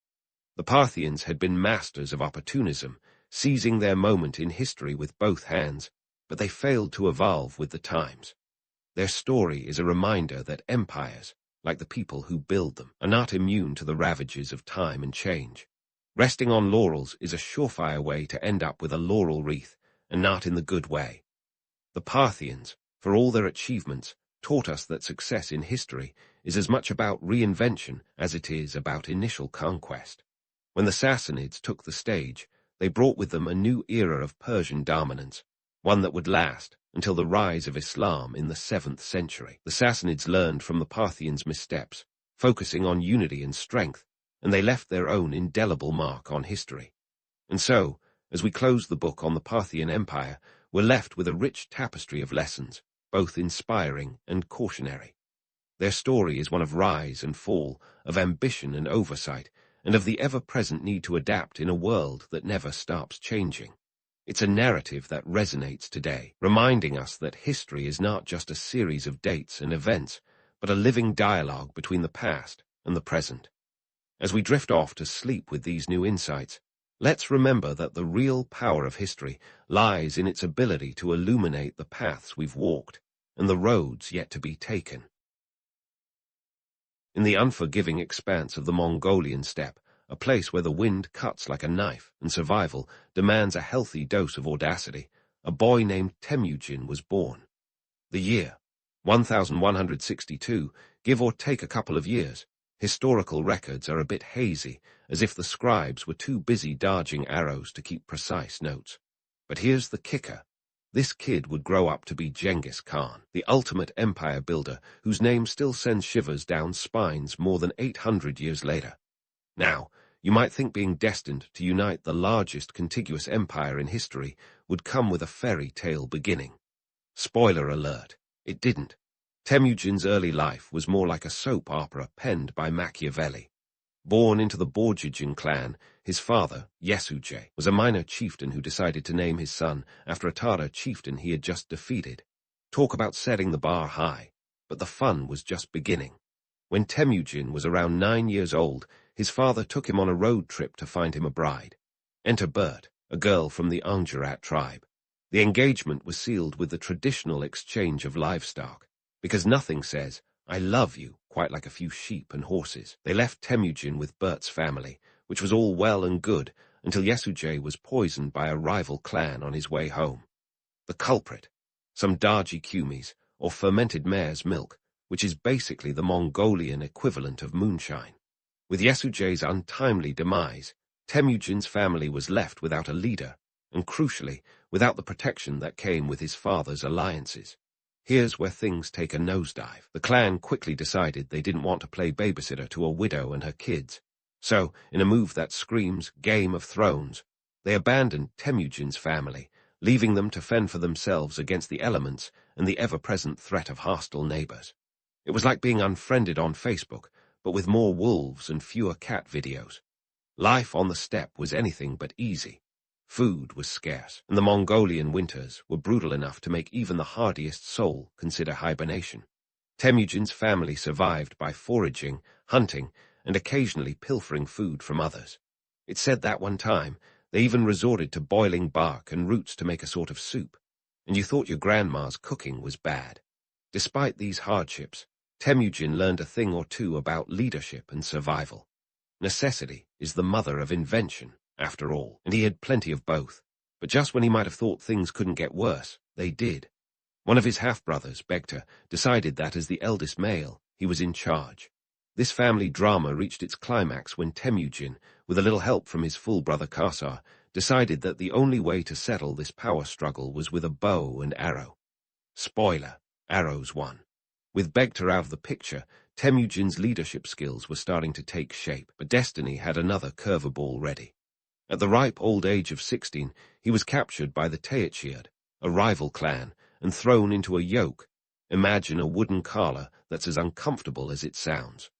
The Parthians had been masters of opportunism, seizing their moment in history with both hands, but they failed to evolve with the times. Their story is a reminder that empires, like the people who build them, are not immune to the ravages of time and change. Resting on laurels is a surefire way to end up with a laurel wreath, and not in the good way. The Parthians, for all their achievements, taught us that success in history is as much about reinvention as it is about initial conquest. When the Sassanids took the stage, they brought with them a new era of Persian dominance, one that would last until the rise of Islam in the 7th century. The Sassanids learned from the Parthians' missteps, focusing on unity and strength, and they left their own indelible mark on history. And so, as we close the book on the Parthian Empire, we're left with a rich tapestry of lessons, both inspiring and cautionary. Their story is one of rise and fall, of ambition and oversight, and of the ever-present need to adapt in a world that never stops changing. It's a narrative that resonates today, reminding us that history is not just a series of dates and events, but a living dialogue between the past and the present. As we drift off to sleep with these new insights, let's remember that the real power of history lies in its ability to illuminate the paths we've walked and the roads yet to be taken. In the unforgiving expanse of the Mongolian steppe, a place where the wind cuts like a knife and survival demands a healthy dose of audacity, a boy named Temujin was born. The year, 1162, give or take a couple of years. Historical records are a bit hazy, as if the scribes were too busy dodging arrows to keep precise notes. But here's the kicker. This kid would grow up to be Genghis Khan, the ultimate empire builder whose name still sends shivers down spines more than 800 years later. Now, You might think being destined to unite the largest contiguous empire in history would come with a fairy tale beginning. Spoiler alert, it didn't. Temujin's early life was more like a soap opera penned by Machiavelli. Born into the Borgigian clan, his father, Yesuje, was a minor chieftain who decided to name his son after a Tara chieftain he had just defeated. Talk about setting the bar high, but the fun was just beginning. When Temujin was around 9 years old, his father took him on a road trip to find him a bride. Enter Bert, a girl from the Angerat tribe. The engagement was sealed with the traditional exchange of livestock, because nothing says, "I love you," quite like a few sheep and horses. They left Temujin with Bert's family, which was all well and good until Yesuje was poisoned by a rival clan on his way home. The culprit, some Darji kumis, or fermented mare's milk, which is basically the Mongolian equivalent of moonshine. With Yesuje's untimely demise, Temujin's family was left without a leader, and crucially, without the protection that came with his father's alliances. Here's where things take a nosedive. The clan quickly decided they didn't want to play babysitter to a widow and her kids. So, in a move that screams Game of Thrones, they abandoned Temujin's family, leaving them to fend for themselves against the elements and the ever-present threat of hostile neighbors. It was like being unfriended on Facebook, but with more wolves and fewer cat videos. Life on the steppe was anything but easy. Food was scarce, and the Mongolian winters were brutal enough to make even the hardiest soul consider hibernation. Temujin's family survived by foraging, hunting, and occasionally pilfering food from others. It said that one time, they even resorted to boiling bark and roots to make a sort of soup, and you thought your grandma's cooking was bad. Despite these hardships, Temujin learned a thing or two about leadership and survival. Necessity is the mother of invention, after all, and he had plenty of both. But just when he might have thought things couldn't get worse, they did. One of his half-brothers, Begta, decided that as the eldest male, he was in charge. This family drama reached its climax when Temujin, with a little help from his full brother Karsar, decided that the only way to settle this power struggle was with a bow and arrow. Spoiler, arrows won. With Begta out of the picture, Temujin's leadership skills were starting to take shape, but destiny had another curveball ready. At the ripe old age of 16, he was captured by the Teochead, a rival clan, and thrown into a yoke. Imagine a wooden collar that's as uncomfortable as it sounds.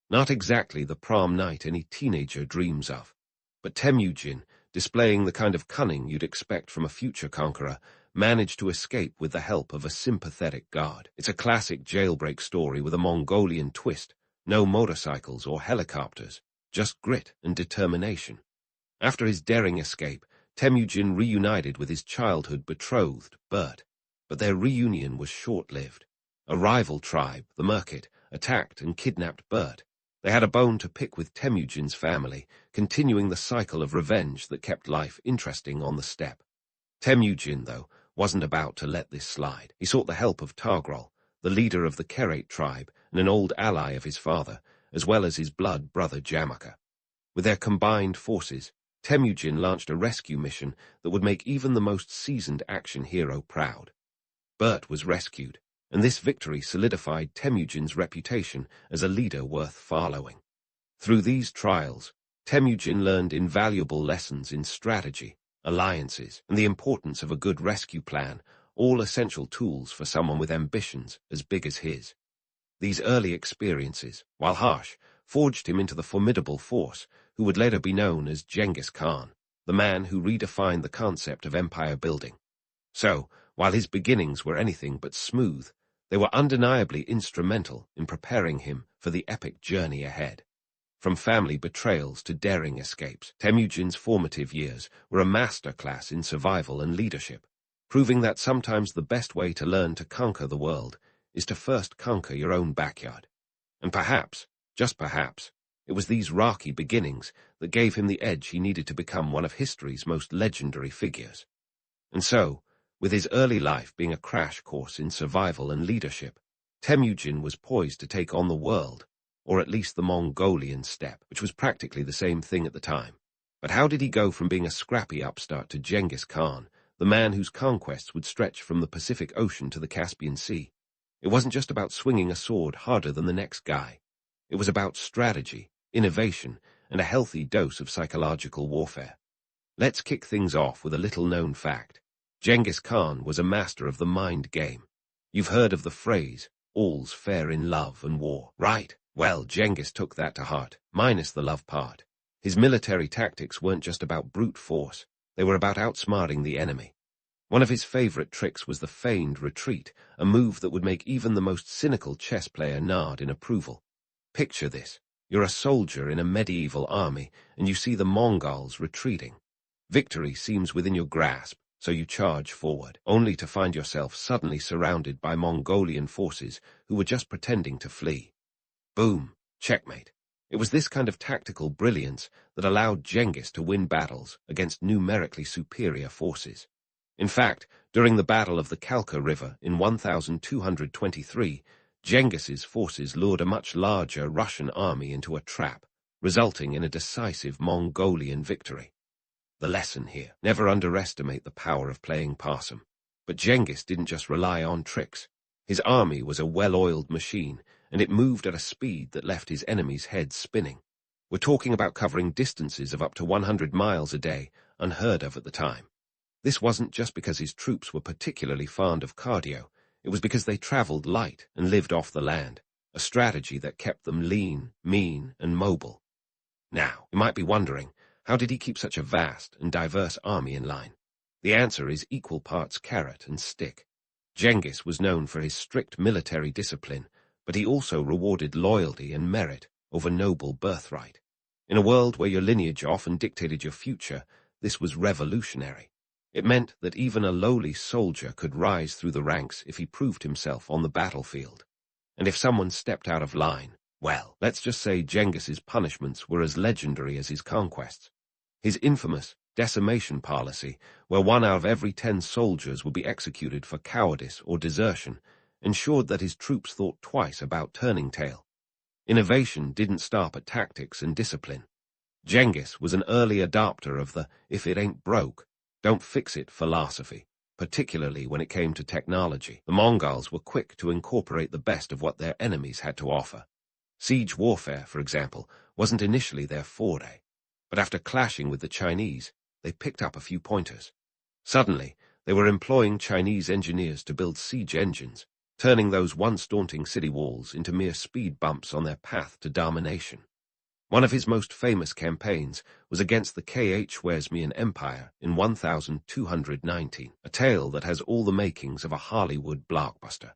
Not exactly the prom night any teenager dreams of. But Temujin, displaying the kind of cunning you'd expect from a future conqueror, managed to escape with the help of a sympathetic guard. It's a classic jailbreak story with a Mongolian twist, no motorcycles or helicopters, just grit and determination. After his daring escape, Temujin reunited with his childhood betrothed, Bert. But their reunion was short-lived. A rival tribe, the Merkit, attacked and kidnapped Bert. They had a bone to pick with Temujin's family, continuing the cycle of revenge that kept life interesting on the steppe. Temujin, though, wasn't about to let this slide. He sought the help of Targrol, the leader of the Kerate tribe and an old ally of his father, as well as his blood brother Jamaka. With their combined forces, Temujin launched a rescue mission that would make even the most seasoned action hero proud. Bert was rescued, and this victory solidified Temujin's reputation as a leader worth following. Through these trials, Temujin learned invaluable lessons in strategy, alliances, and the importance of a good rescue plan, all essential tools for someone with ambitions as big as his. These early experiences, while harsh, forged him into the formidable force who would later be known as Genghis Khan, the man who redefined the concept of empire building. So, while his beginnings were anything but smooth, they were undeniably instrumental in preparing him for the epic journey ahead. From family betrayals to daring escapes, Temujin's formative years were a masterclass in survival and leadership, proving that sometimes the best way to learn to conquer the world is to first conquer your own backyard. And perhaps, just perhaps, it was these rocky beginnings that gave him the edge he needed to become one of history's most legendary figures. And so, with his early life being a crash course in survival and leadership, Temujin was poised to take on the world, or at least the Mongolian steppe, which was practically the same thing at the time. But how did he go from being a scrappy upstart to Genghis Khan, the man whose conquests would stretch from the Pacific Ocean to the Caspian Sea? It wasn't just about swinging a sword harder than the next guy. It was about strategy, innovation, and a healthy dose of psychological warfare. Let's kick things off with a little-known fact. Genghis Khan was a master of the mind game. You've heard of the phrase, all's fair in love and war, right? Well, Genghis took that to heart, minus the love part. His military tactics weren't just about brute force, they were about outsmarting the enemy. One of his favorite tricks was the feigned retreat, a move that would make even the most cynical chess player nod in approval. Picture this. You're a soldier in a medieval army, and you see the Mongols retreating. Victory seems within your grasp, so you charge forward, only to find yourself suddenly surrounded by Mongolian forces who were just pretending to flee. Boom, checkmate. It was this kind of tactical brilliance that allowed Genghis to win battles against numerically superior forces. In fact, during the Battle of the Kalka River in 1223, Genghis's forces lured a much larger Russian army into a trap, resulting in a decisive Mongolian victory. The lesson here: never underestimate the power of playing possum. But Genghis didn't just rely on tricks. His army was a well-oiled machine, and it moved at a speed that left his enemies' heads spinning. We're talking about covering distances of up to 100 miles a day, unheard of at the time. This wasn't just because his troops were particularly fond of cardio, it was because they traveled light and lived off the land, a strategy that kept them lean, mean, and mobile. Now, you might be wondering, how did he keep such a vast and diverse army in line? The answer is equal parts carrot and stick. Genghis was known for his strict military discipline, but he also rewarded loyalty and merit over noble birthright. In a world where your lineage often dictated your future, this was revolutionary. It meant that even a lowly soldier could rise through the ranks if he proved himself on the battlefield. And if someone stepped out of line, well, let's just say Genghis's punishments were as legendary as his conquests. His infamous decimation policy, where 1 out of every 10 soldiers would be executed for cowardice or desertion, ensured that his troops thought twice about turning tail. Innovation didn't stop at tactics and discipline. Genghis was an early adopter of the "if it ain't broke, don't fix it" philosophy, particularly when it came to technology. The Mongols were quick to incorporate the best of what their enemies had to offer. Siege warfare, for example, wasn't initially their forte, but after clashing with the Chinese, they picked up a few pointers. Suddenly, they were employing Chinese engineers to build siege engines, turning those once daunting city walls into mere speed bumps on their path to domination. One of his most famous campaigns was against the Khwarezmian Empire in 1219, a tale that has all the makings of a Hollywood blockbuster.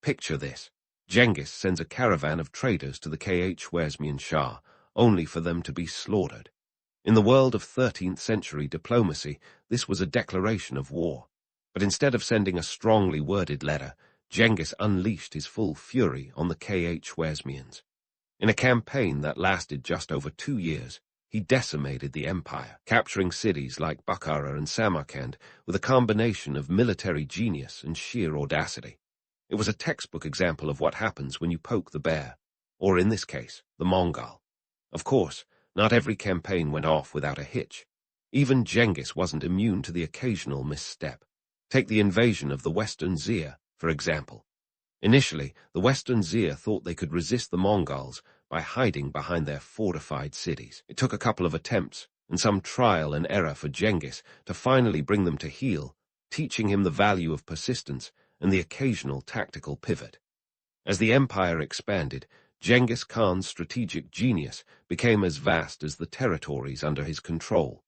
Picture this. Genghis sends a caravan of traders to the Khwarezmian Shah, only for them to be slaughtered. In the world of 13th century diplomacy, this was a declaration of war. But instead of sending a strongly worded letter, Genghis unleashed his full fury on the Khwarezmians. In a campaign that lasted just over 2 years, he decimated the empire, capturing cities like Bukhara and Samarkand with a combination of military genius and sheer audacity. It was a textbook example of what happens when you poke the bear, or in this case, the Mongol. Of course, not every campaign went off without a hitch. Even Genghis wasn't immune to the occasional misstep. Take the invasion of the Western Zir, for example. Initially, the Western Zir thought they could resist the Mongols by hiding behind their fortified cities. It took a couple of attempts and some trial and error for Genghis to finally bring them to heel, teaching him the value of persistence and the occasional tactical pivot. As the empire expanded, Genghis Khan's strategic genius became as vast as the territories under his control.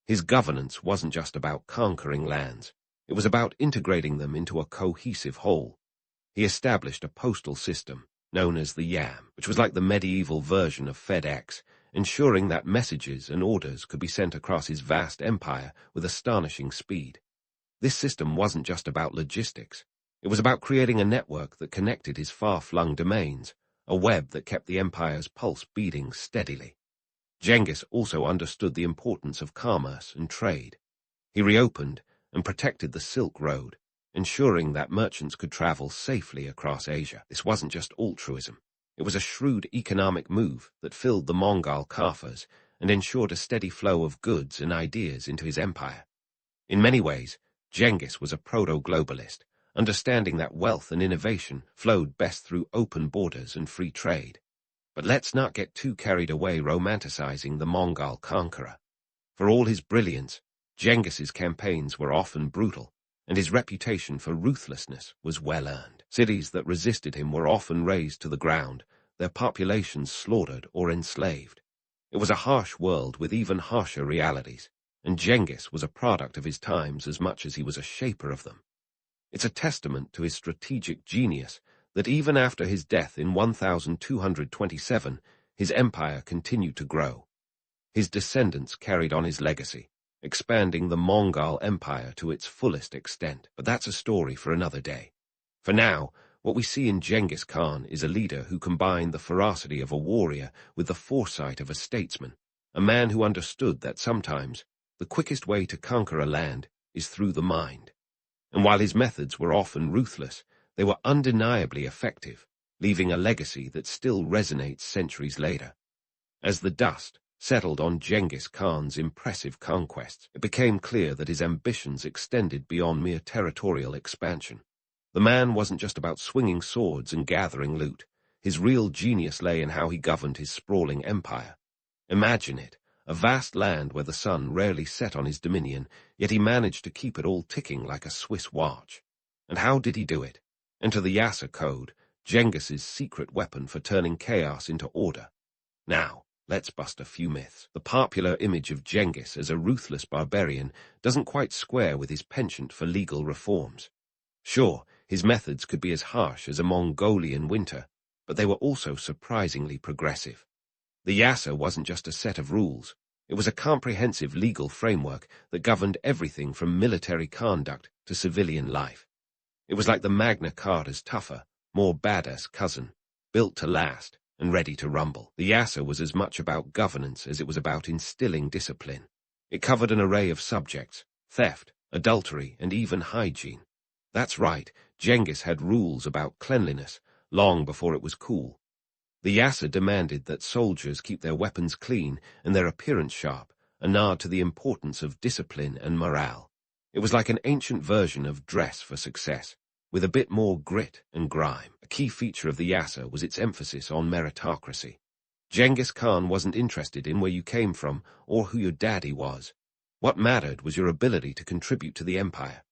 His governance wasn't just about conquering lands. It was about integrating them into a cohesive whole. He established a postal system, known as the Yam, which was like the medieval version of FedEx, ensuring that messages and orders could be sent across his vast empire with astonishing speed. This system wasn't just about logistics. It was about creating a network that connected his far-flung domains, a web that kept the empire's pulse beating steadily. Genghis also understood the importance of commerce and trade. He reopened and protected the Silk Road, ensuring that merchants could travel safely across Asia. This wasn't just altruism. It was a shrewd economic move that filled the Mongol coffers and ensured a steady flow of goods and ideas into his empire. In many ways, Genghis was a proto-globalist, understanding that wealth and innovation flowed best through open borders and free trade. But let's not get too carried away romanticizing the Mongol conqueror. For all his brilliance, Genghis's campaigns were often brutal, and his reputation for ruthlessness was well earned. Cities that resisted him were often razed to the ground, their populations slaughtered or enslaved. It was a harsh world with even harsher realities, and Genghis was a product of his times as much as he was a shaper of them. It's a testament to his strategic genius that even after his death in 1227, his empire continued to grow. His descendants carried on his legacy, expanding the Mongol Empire to its fullest extent. But that's a story for another day. For now, what we see in Genghis Khan is a leader who combined the ferocity of a warrior with the foresight of a statesman, a man who understood that sometimes the quickest way to conquer a land is through the mind. And while his methods were often ruthless, they were undeniably effective, leaving a legacy that still resonates centuries later. As the dust settled on Genghis Khan's impressive conquests, it became clear that his ambitions extended beyond mere territorial expansion. The man wasn't just about swinging swords and gathering loot. His real genius lay in how he governed his sprawling empire. Imagine it, a vast land where the sun rarely set on his dominion, yet he managed to keep it all ticking like a Swiss watch. And how did he do it? Enter the Yasa Code, Genghis's secret weapon for turning chaos into order. Now, let's bust a few myths. The popular image of Genghis as a ruthless barbarian doesn't quite square with his penchant for legal reforms. Sure, his methods could be as harsh as a Mongolian winter, but they were also surprisingly progressive. The Yasa wasn't just a set of rules. It was a comprehensive legal framework that governed everything from military conduct to civilian life. It was like the Magna Carta's tougher, more badass cousin, built to last and ready to rumble. The Yasa was as much about governance as it was about instilling discipline. It covered an array of subjects: theft, adultery, and even hygiene. That's right, Genghis had rules about cleanliness long before it was cool. The Yasa demanded that soldiers keep their weapons clean and their appearance sharp, a nod to the importance of discipline and morale. It was like an ancient version of dress for success, with a bit more grit and grime. A key feature of the Yasa was its emphasis on meritocracy. Genghis Khan wasn't interested in where you came from or who your daddy was. What mattered was your ability to contribute to the empire.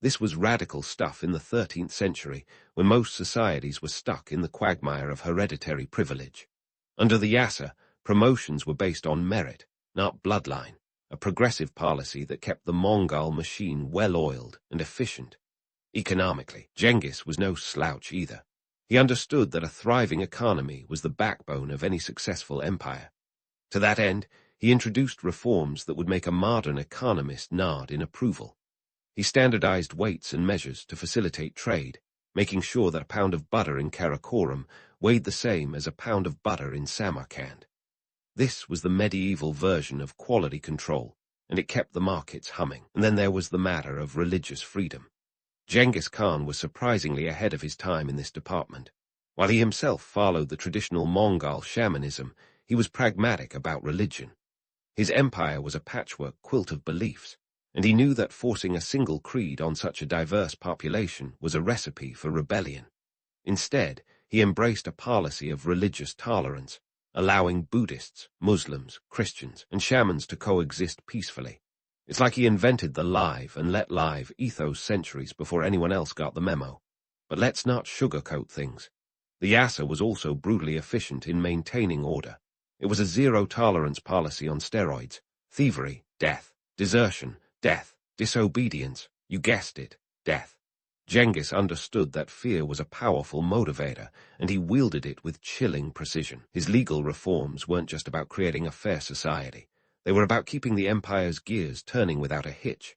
This was radical stuff in the 13th century, when most societies were stuck in the quagmire of hereditary privilege. Under the Yasa, promotions were based on merit, not bloodline, a progressive policy that kept the Mongol machine well-oiled and efficient. Economically, Genghis was no slouch either. He understood that a thriving economy was the backbone of any successful empire. To that end, he introduced reforms that would make a modern economist nod in approval. He standardized weights and measures to facilitate trade, making sure that a pound of butter in Karakoram weighed the same as a pound of butter in Samarkand. This was the medieval version of quality control, and it kept the markets humming. And then there was the matter of religious freedom. Genghis Khan was surprisingly ahead of his time in this department. While he himself followed the traditional Mongol shamanism, he was pragmatic about religion. His empire was a patchwork quilt of beliefs, and he knew that forcing a single creed on such a diverse population was a recipe for rebellion. Instead, he embraced a policy of religious tolerance, allowing Buddhists, Muslims, Christians, and shamans to coexist peacefully. It's like he invented the live and let live ethos centuries before anyone else got the memo. But let's not sugarcoat things. The Yasa was also brutally efficient in maintaining order. It was a zero-tolerance policy on steroids: thievery, death; desertion, death; disobedience, you guessed it, death. Genghis understood that fear was a powerful motivator, and he wielded it with chilling precision. His legal reforms weren't just about creating a fair society. They were about keeping the empire's gears turning without a hitch.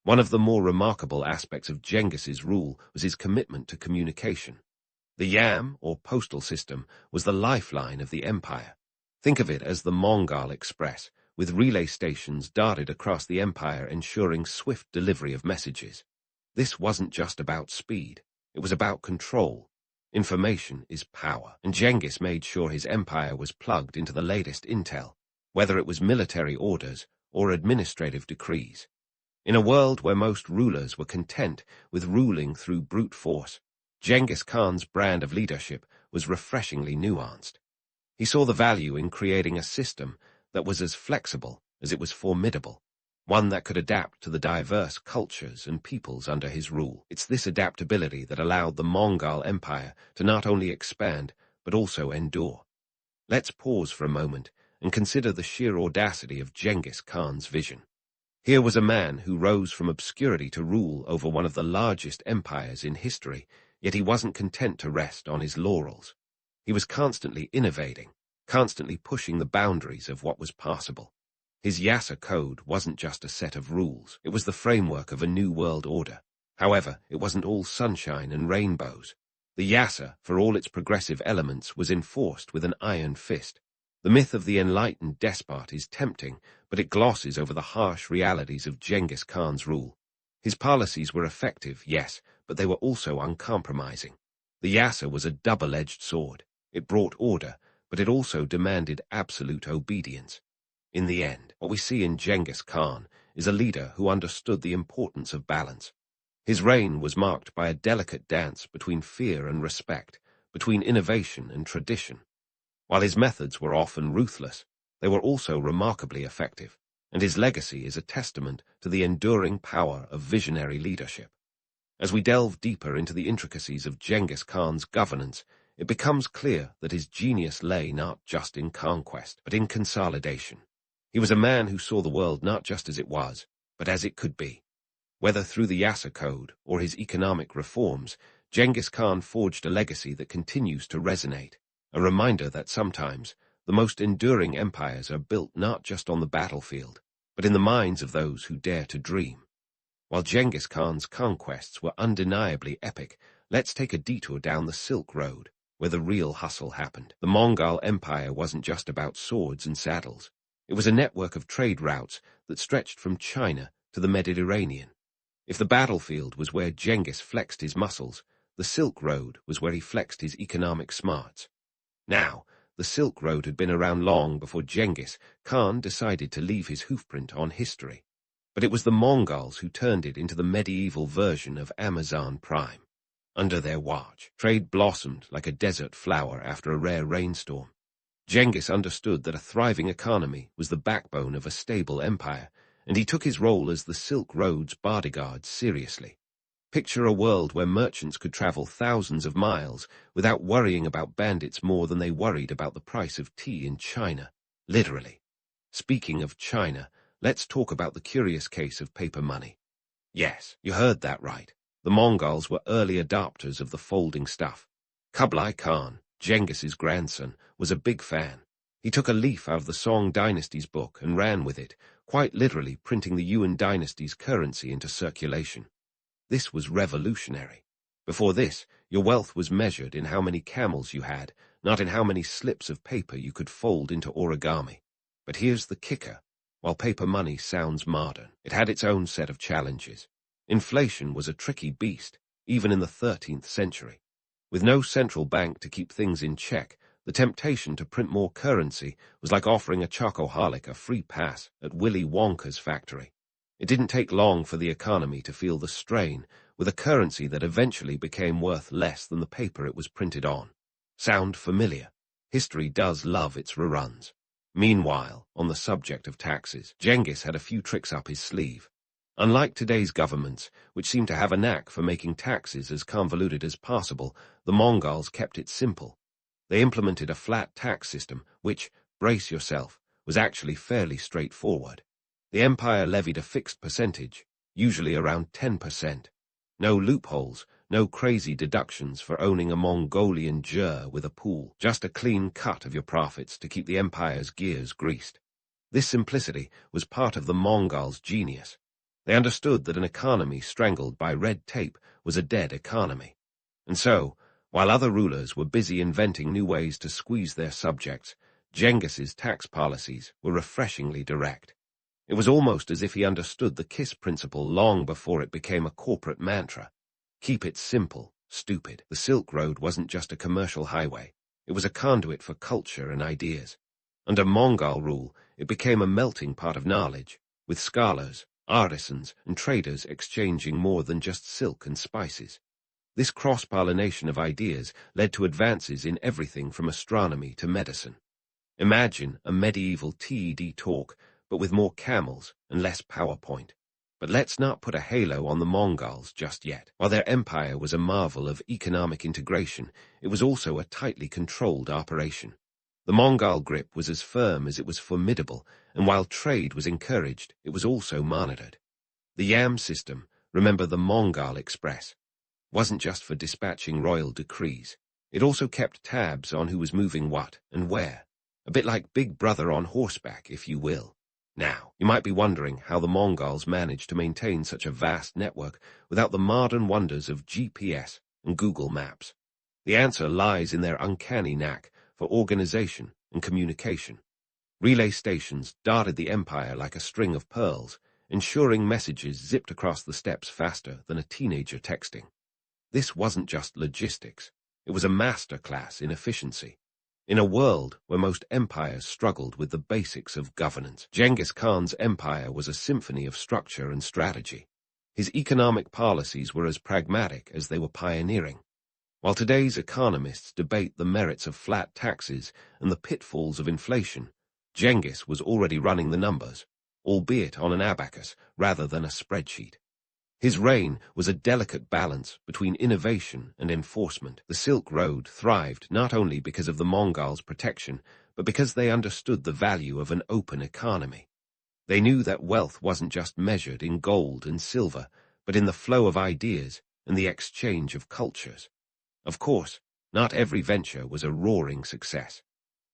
One of the more remarkable aspects of Genghis's rule was his commitment to communication. The yam, or postal system, was the lifeline of the empire. Think of it as the Mongol Express, with relay stations dotted across the empire ensuring swift delivery of messages. This wasn't just about speed. It was about control. Information is power, and Genghis made sure his empire was plugged into the latest intel, whether it was military orders or administrative decrees. In a world where most rulers were content with ruling through brute force, Genghis Khan's brand of leadership was refreshingly nuanced. He saw the value in creating a system that was as flexible as it was formidable, one that could adapt to the diverse cultures and peoples under his rule. It's this adaptability that allowed the Mongol Empire to not only expand, but also endure. Let's pause for a moment and consider the sheer audacity of Genghis Khan's vision. Here was a man who rose from obscurity to rule over one of the largest empires in history, yet he wasn't content to rest on his laurels. He was constantly innovating, constantly pushing the boundaries of what was possible. His Yasa Code wasn't just a set of rules, it was the framework of a new world order. However, it wasn't all sunshine and rainbows. The Yasa, for all its progressive elements, was enforced with an iron fist. The myth of the enlightened despot is tempting, but it glosses over the harsh realities of Genghis Khan's rule. His policies were effective, yes, but they were also uncompromising. The Yasa was a double-edged sword. It brought order, but it also demanded absolute obedience. In the end, what we see in Genghis Khan is a leader who understood the importance of balance. His reign was marked by a delicate dance between fear and respect, between innovation and tradition. While his methods were often ruthless, they were also remarkably effective, and his legacy is a testament to the enduring power of visionary leadership. As we delve deeper into the intricacies of Genghis Khan's governance, it becomes clear that his genius lay not just in conquest, but in consolidation. He was a man who saw the world not just as it was, but as it could be. Whether through the Yasa Code or his economic reforms, Genghis Khan forged a legacy that continues to resonate, a reminder that sometimes the most enduring empires are built not just on the battlefield, but in the minds of those who dare to dream. While Genghis Khan's conquests were undeniably epic, let's take a detour down the Silk Road, where the real hustle happened. The Mongol Empire wasn't just about swords and saddles. It was a network of trade routes that stretched from China to the Mediterranean. If the battlefield was where Genghis flexed his muscles, the Silk Road was where he flexed his economic smarts. Now, the Silk Road had been around long before Genghis Khan decided to leave his hoofprint on history. But it was the Mongols who turned it into the medieval version of Amazon Prime. Under their watch, trade blossomed like a desert flower after a rare rainstorm. Genghis understood that a thriving economy was the backbone of a stable empire, and he took his role as the Silk Road's bodyguard seriously. Picture a world where merchants could travel thousands of miles without worrying about bandits more than they worried about the price of tea in China, literally. Speaking of China, let's talk about the curious case of paper money. Yes, you heard that right. The Mongols were early adopters of the folding stuff. Kublai Khan, Genghis's grandson, was a big fan. He took a leaf out of the Song dynasty's book and ran with it, quite literally printing the Yuan dynasty's currency into circulation. This was revolutionary. Before this, your wealth was measured in how many camels you had, not in how many slips of paper you could fold into origami. But here's the kicker. While paper money sounds modern, it had its own set of challenges. Inflation was a tricky beast, even in the 13th century. With no central bank to keep things in check, the temptation to print more currency was like offering a chocoholic a free pass at Willy Wonka's factory. It didn't take long for the economy to feel the strain, with a currency that eventually became worth less than the paper it was printed on. Sound familiar? History does love its reruns. Meanwhile, on the subject of taxes, Genghis had a few tricks up his sleeve. Unlike today's governments, which seem to have a knack for making taxes as convoluted as possible, the Mongols kept it simple. They implemented a flat tax system, which, brace yourself, was actually fairly straightforward. The empire levied a fixed percentage, usually around 10%. No loopholes, no crazy deductions for owning a Mongolian jur with a pool, just a clean cut of your profits to keep the empire's gears greased. This simplicity was part of the Mongols' genius. They understood that an economy strangled by red tape was a dead economy. And so, while other rulers were busy inventing new ways to squeeze their subjects, Genghis's tax policies were refreshingly direct. It was almost as if he understood the KISS principle long before it became a corporate mantra. Keep it simple, stupid. The Silk Road wasn't just a commercial highway. It was a conduit for culture and ideas. Under Mongol rule, it became a melting pot of knowledge, with scholars, artisans, and traders exchanging more than just silk and spices. This cross-pollination of ideas led to advances in everything from astronomy to medicine. Imagine a medieval TED talk, but with more camels and less PowerPoint. But let's not put a halo on the Mongols just yet. While their empire was a marvel of economic integration, it was also a tightly controlled operation. The Mongol grip was as firm as it was formidable, and while trade was encouraged, it was also monitored. The Yam system, remember the Mongol Express, wasn't just for dispatching royal decrees. It also kept tabs on who was moving what and where. A bit like Big Brother on horseback, if you will. Now, you might be wondering how the Mongols managed to maintain such a vast network without the modern wonders of GPS and Google Maps. The answer lies in their uncanny knack for organization and communication. Relay stations dotted the empire like a string of pearls, ensuring messages zipped across the steppes faster than a teenager texting. This wasn't just logistics. It was a masterclass in efficiency. In a world where most empires struggled with the basics of governance, Genghis Khan's empire was a symphony of structure and strategy. His economic policies were as pragmatic as they were pioneering. While today's economists debate the merits of flat taxes and the pitfalls of inflation, Genghis was already running the numbers, albeit on an abacus rather than a spreadsheet. His reign was a delicate balance between innovation and enforcement. The Silk Road thrived not only because of the Mongols' protection, but because they understood the value of an open economy. They knew that wealth wasn't just measured in gold and silver, but in the flow of ideas and the exchange of cultures. Of course, not every venture was a roaring success.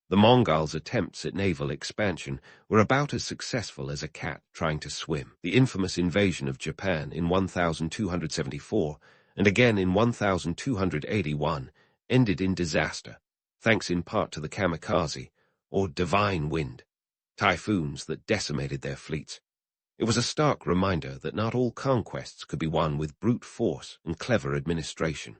The Mongols' attempts at naval expansion were about as successful as a cat trying to swim. The infamous invasion of Japan in 1274 and again in 1281 ended in disaster, thanks in part to the kamikaze, or divine wind, typhoons that decimated their fleets. It was a stark reminder that not all conquests could be won with brute force and clever administration.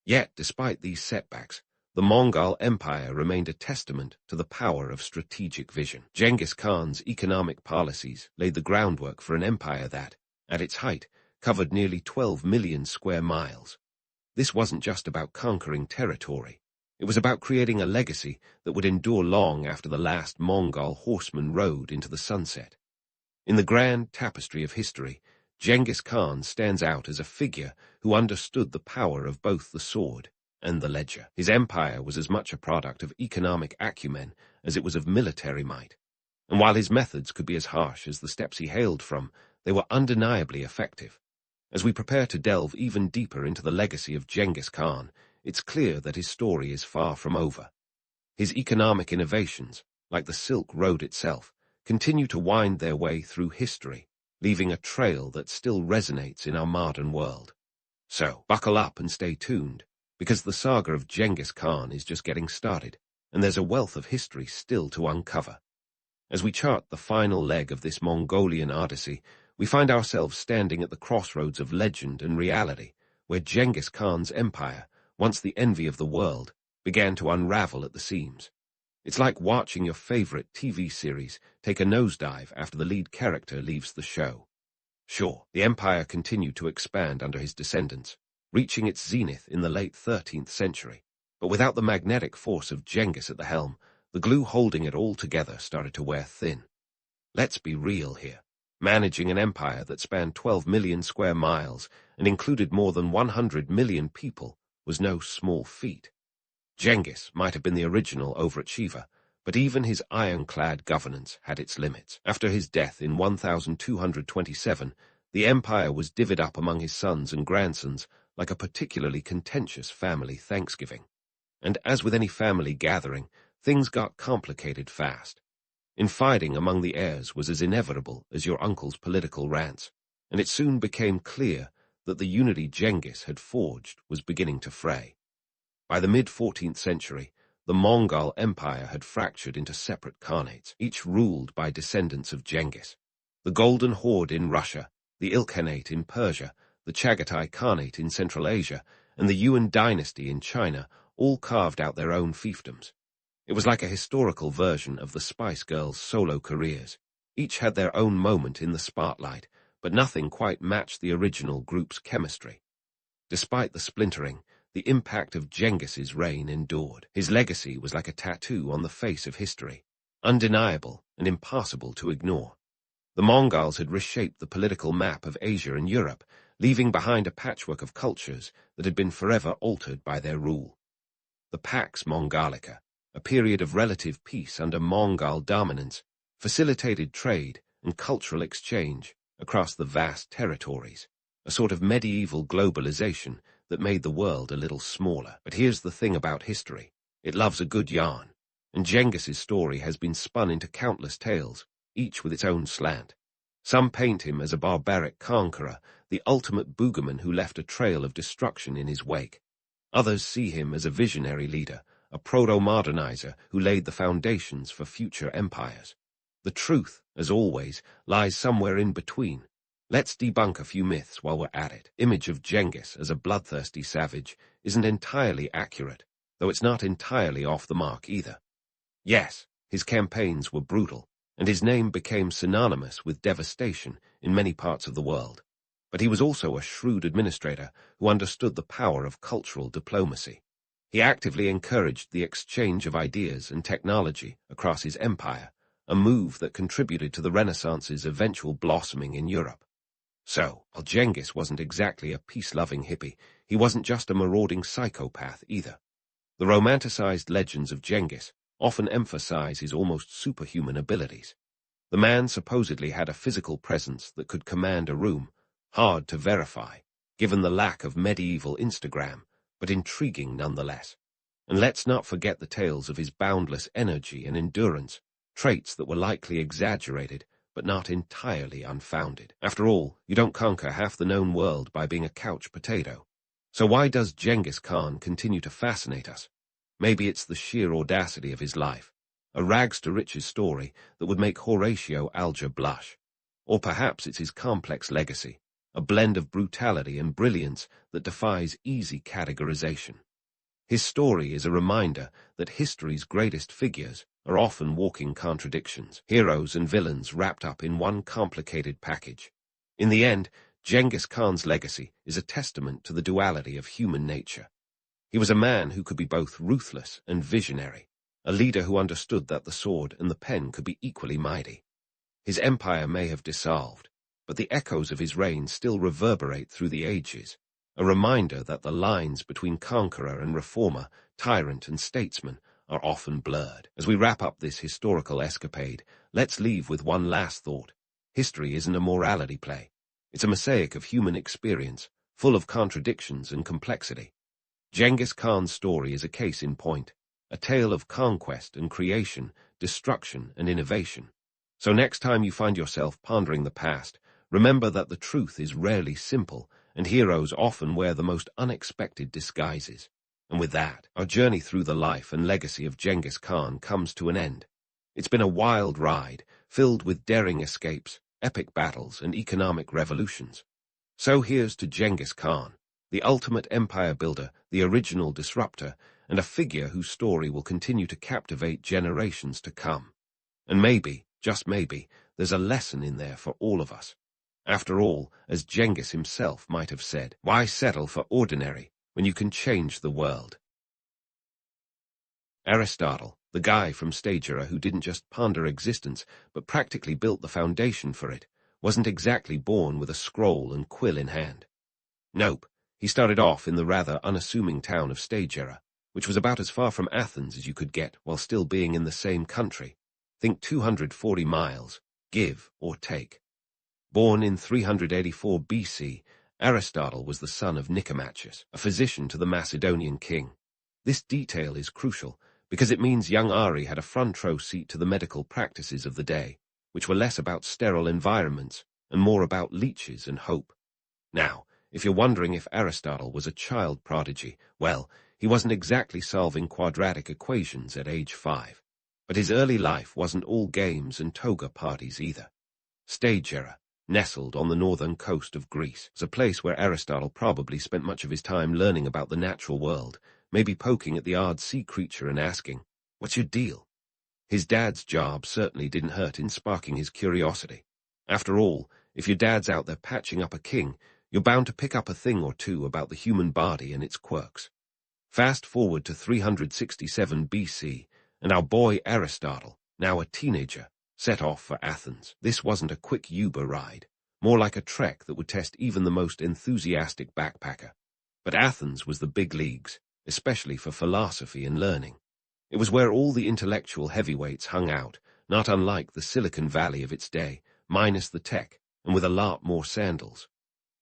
Yet, despite these setbacks, the Mongol Empire remained a testament to the power of strategic vision. Genghis Khan's economic policies laid the groundwork for an empire that, at its height, covered nearly 12 million square miles. This wasn't just about conquering territory. It was about creating a legacy that would endure long after the last Mongol horseman rode into the sunset. In the grand tapestry of history, Genghis Khan stands out as a figure who understood the power of both the sword and the ledger. His empire was as much a product of economic acumen as it was of military might. And while his methods could be as harsh as the steppes he hailed from, they were undeniably effective. As we prepare to delve even deeper into the legacy of Genghis Khan, it's clear that his story is far from over. His economic innovations, like the Silk Road itself, continue to wind their way through history, leaving a trail that still resonates in our modern world. So, buckle up and stay tuned, because the saga of Genghis Khan is just getting started, and there's a wealth of history still to uncover. As we chart the final leg of this Mongolian odyssey, we find ourselves standing at the crossroads of legend and reality, where Genghis Khan's empire, once the envy of the world, began to unravel at the seams. It's like watching your favorite TV series take a nosedive after the lead character leaves the show. Sure, the empire continued to expand under his descendants, reaching its zenith in the late 13th century. But without the magnetic force of Genghis at the helm, the glue holding it all together started to wear thin. Let's be real here. Managing an empire that spanned 12 million square miles and included more than 100 million people was no small feat. Genghis might have been the original overachiever, but even his ironclad governance had its limits. After his death in 1227, the empire was divvied up among his sons and grandsons like a particularly contentious family Thanksgiving. And as with any family gathering, things got complicated fast. Infighting among the heirs was as inevitable as your uncle's political rants, and it soon became clear that the unity Genghis had forged was beginning to fray. By the mid-14th century, the Mongol Empire had fractured into separate khanates, each ruled by descendants of Genghis. The Golden Horde in Russia, the Ilkhanate in Persia, the Chagatai Khanate in Central Asia, and the Yuan dynasty in China all carved out their own fiefdoms. It was like a historical version of the Spice Girls' solo careers. Each had their own moment in the spotlight, but nothing quite matched the original group's chemistry. Despite the splintering, the impact of Genghis's reign endured. His legacy was like a tattoo on the face of history, undeniable and impossible to ignore. The Mongols had reshaped the political map of Asia and Europe, leaving behind a patchwork of cultures that had been forever altered by their rule. The Pax Mongolica, a period of relative peace under Mongol dominance, facilitated trade and cultural exchange across the vast territories, a sort of medieval globalization that made the world a little smaller. But here's the thing about history. It loves a good yarn, and Genghis's story has been spun into countless tales, each with its own slant. Some paint him as a barbaric conqueror, the ultimate boogerman who left a trail of destruction in his wake. Others see him as a visionary leader, a proto-modernizer who laid the foundations for future empires. The truth, as always, lies somewhere in between. Let's debunk a few myths while we're at it. Image of Genghis as a bloodthirsty savage isn't entirely accurate, though it's not entirely off the mark either. Yes, his campaigns were brutal, and his name became synonymous with devastation in many parts of the world. But he was also a shrewd administrator who understood the power of cultural diplomacy. He actively encouraged the exchange of ideas and technology across his empire, a move that contributed to the Renaissance's eventual blossoming in Europe. So, while Genghis wasn't exactly a peace-loving hippie, he wasn't just a marauding psychopath either. The romanticized legends of Genghis often emphasize his almost superhuman abilities. The man supposedly had a physical presence that could command a room, hard to verify, given the lack of medieval Instagram, but intriguing nonetheless. And let's not forget the tales of his boundless energy and endurance, traits that were likely exaggerated, but not entirely unfounded. After all, you don't conquer half the known world by being a couch potato. So why does Genghis Khan continue to fascinate us? Maybe it's the sheer audacity of his life, a rags-to-riches story that would make Horatio Alger blush. Or perhaps it's his complex legacy, a blend of brutality and brilliance that defies easy categorization. His story is a reminder that history's greatest figures are often walking contradictions, heroes and villains wrapped up in one complicated package. In the end, Genghis Khan's legacy is a testament to the duality of human nature. He was a man who could be both ruthless and visionary, a leader who understood that the sword and the pen could be equally mighty. His empire may have dissolved, but the echoes of his reign still reverberate through the ages, a reminder that the lines between conqueror and reformer, tyrant and statesman, are often blurred. As we wrap up this historical escapade, let's leave with one last thought. History isn't a morality play. It's a mosaic of human experience, full of contradictions and complexity. Genghis Khan's story is a case in point, a tale of conquest and creation, destruction and innovation. So next time you find yourself pondering the past, remember that the truth is rarely simple, and heroes often wear the most unexpected disguises. And with that, our journey through the life and legacy of Genghis Khan comes to an end. It's been a wild ride, filled with daring escapes, epic battles, and economic revolutions. So here's to Genghis Khan, the ultimate empire builder, the original disruptor, and a figure whose story will continue to captivate generations to come. And maybe, just maybe, there's a lesson in there for all of us. After all, as Genghis himself might have said, why settle for ordinary when you can change the world? Aristotle, the guy from stage era who didn't just ponder existence, but practically built the foundation for it, wasn't exactly born with a scroll and quill in hand. Nope, he started off in the rather unassuming town of Stagera, which was about as far from Athens as you could get while still being in the same country. Think 240 miles, give or take. Born in 384 BC, Aristotle was the son of Nicomachus, a physician to the Macedonian king. This detail is crucial because it means young Ari had a front-row seat to the medical practices of the day, which were less about sterile environments and more about leeches and hope. Now, if you're wondering if Aristotle was a child prodigy, well, he wasn't exactly solving quadratic equations at age 5. But his early life wasn't all games and toga parties either. Stagera, nestled on the northern coast of Greece, was a place where Aristotle probably spent much of his time learning about the natural world, maybe poking at the odd sea creature and asking, "What's your deal?" His dad's job certainly didn't hurt in sparking his curiosity. After all, if your dad's out there patching up a king, you're bound to pick up a thing or two about the human body and its quirks. Fast forward to 367 BC, and our boy Aristotle, now a teenager, set off for Athens. This wasn't a quick Uber ride, more like a trek that would test even the most enthusiastic backpacker. But Athens was the big leagues, especially for philosophy and learning. It was where all the intellectual heavyweights hung out, not unlike the Silicon Valley of its day, minus the tech, and with a lot more sandals.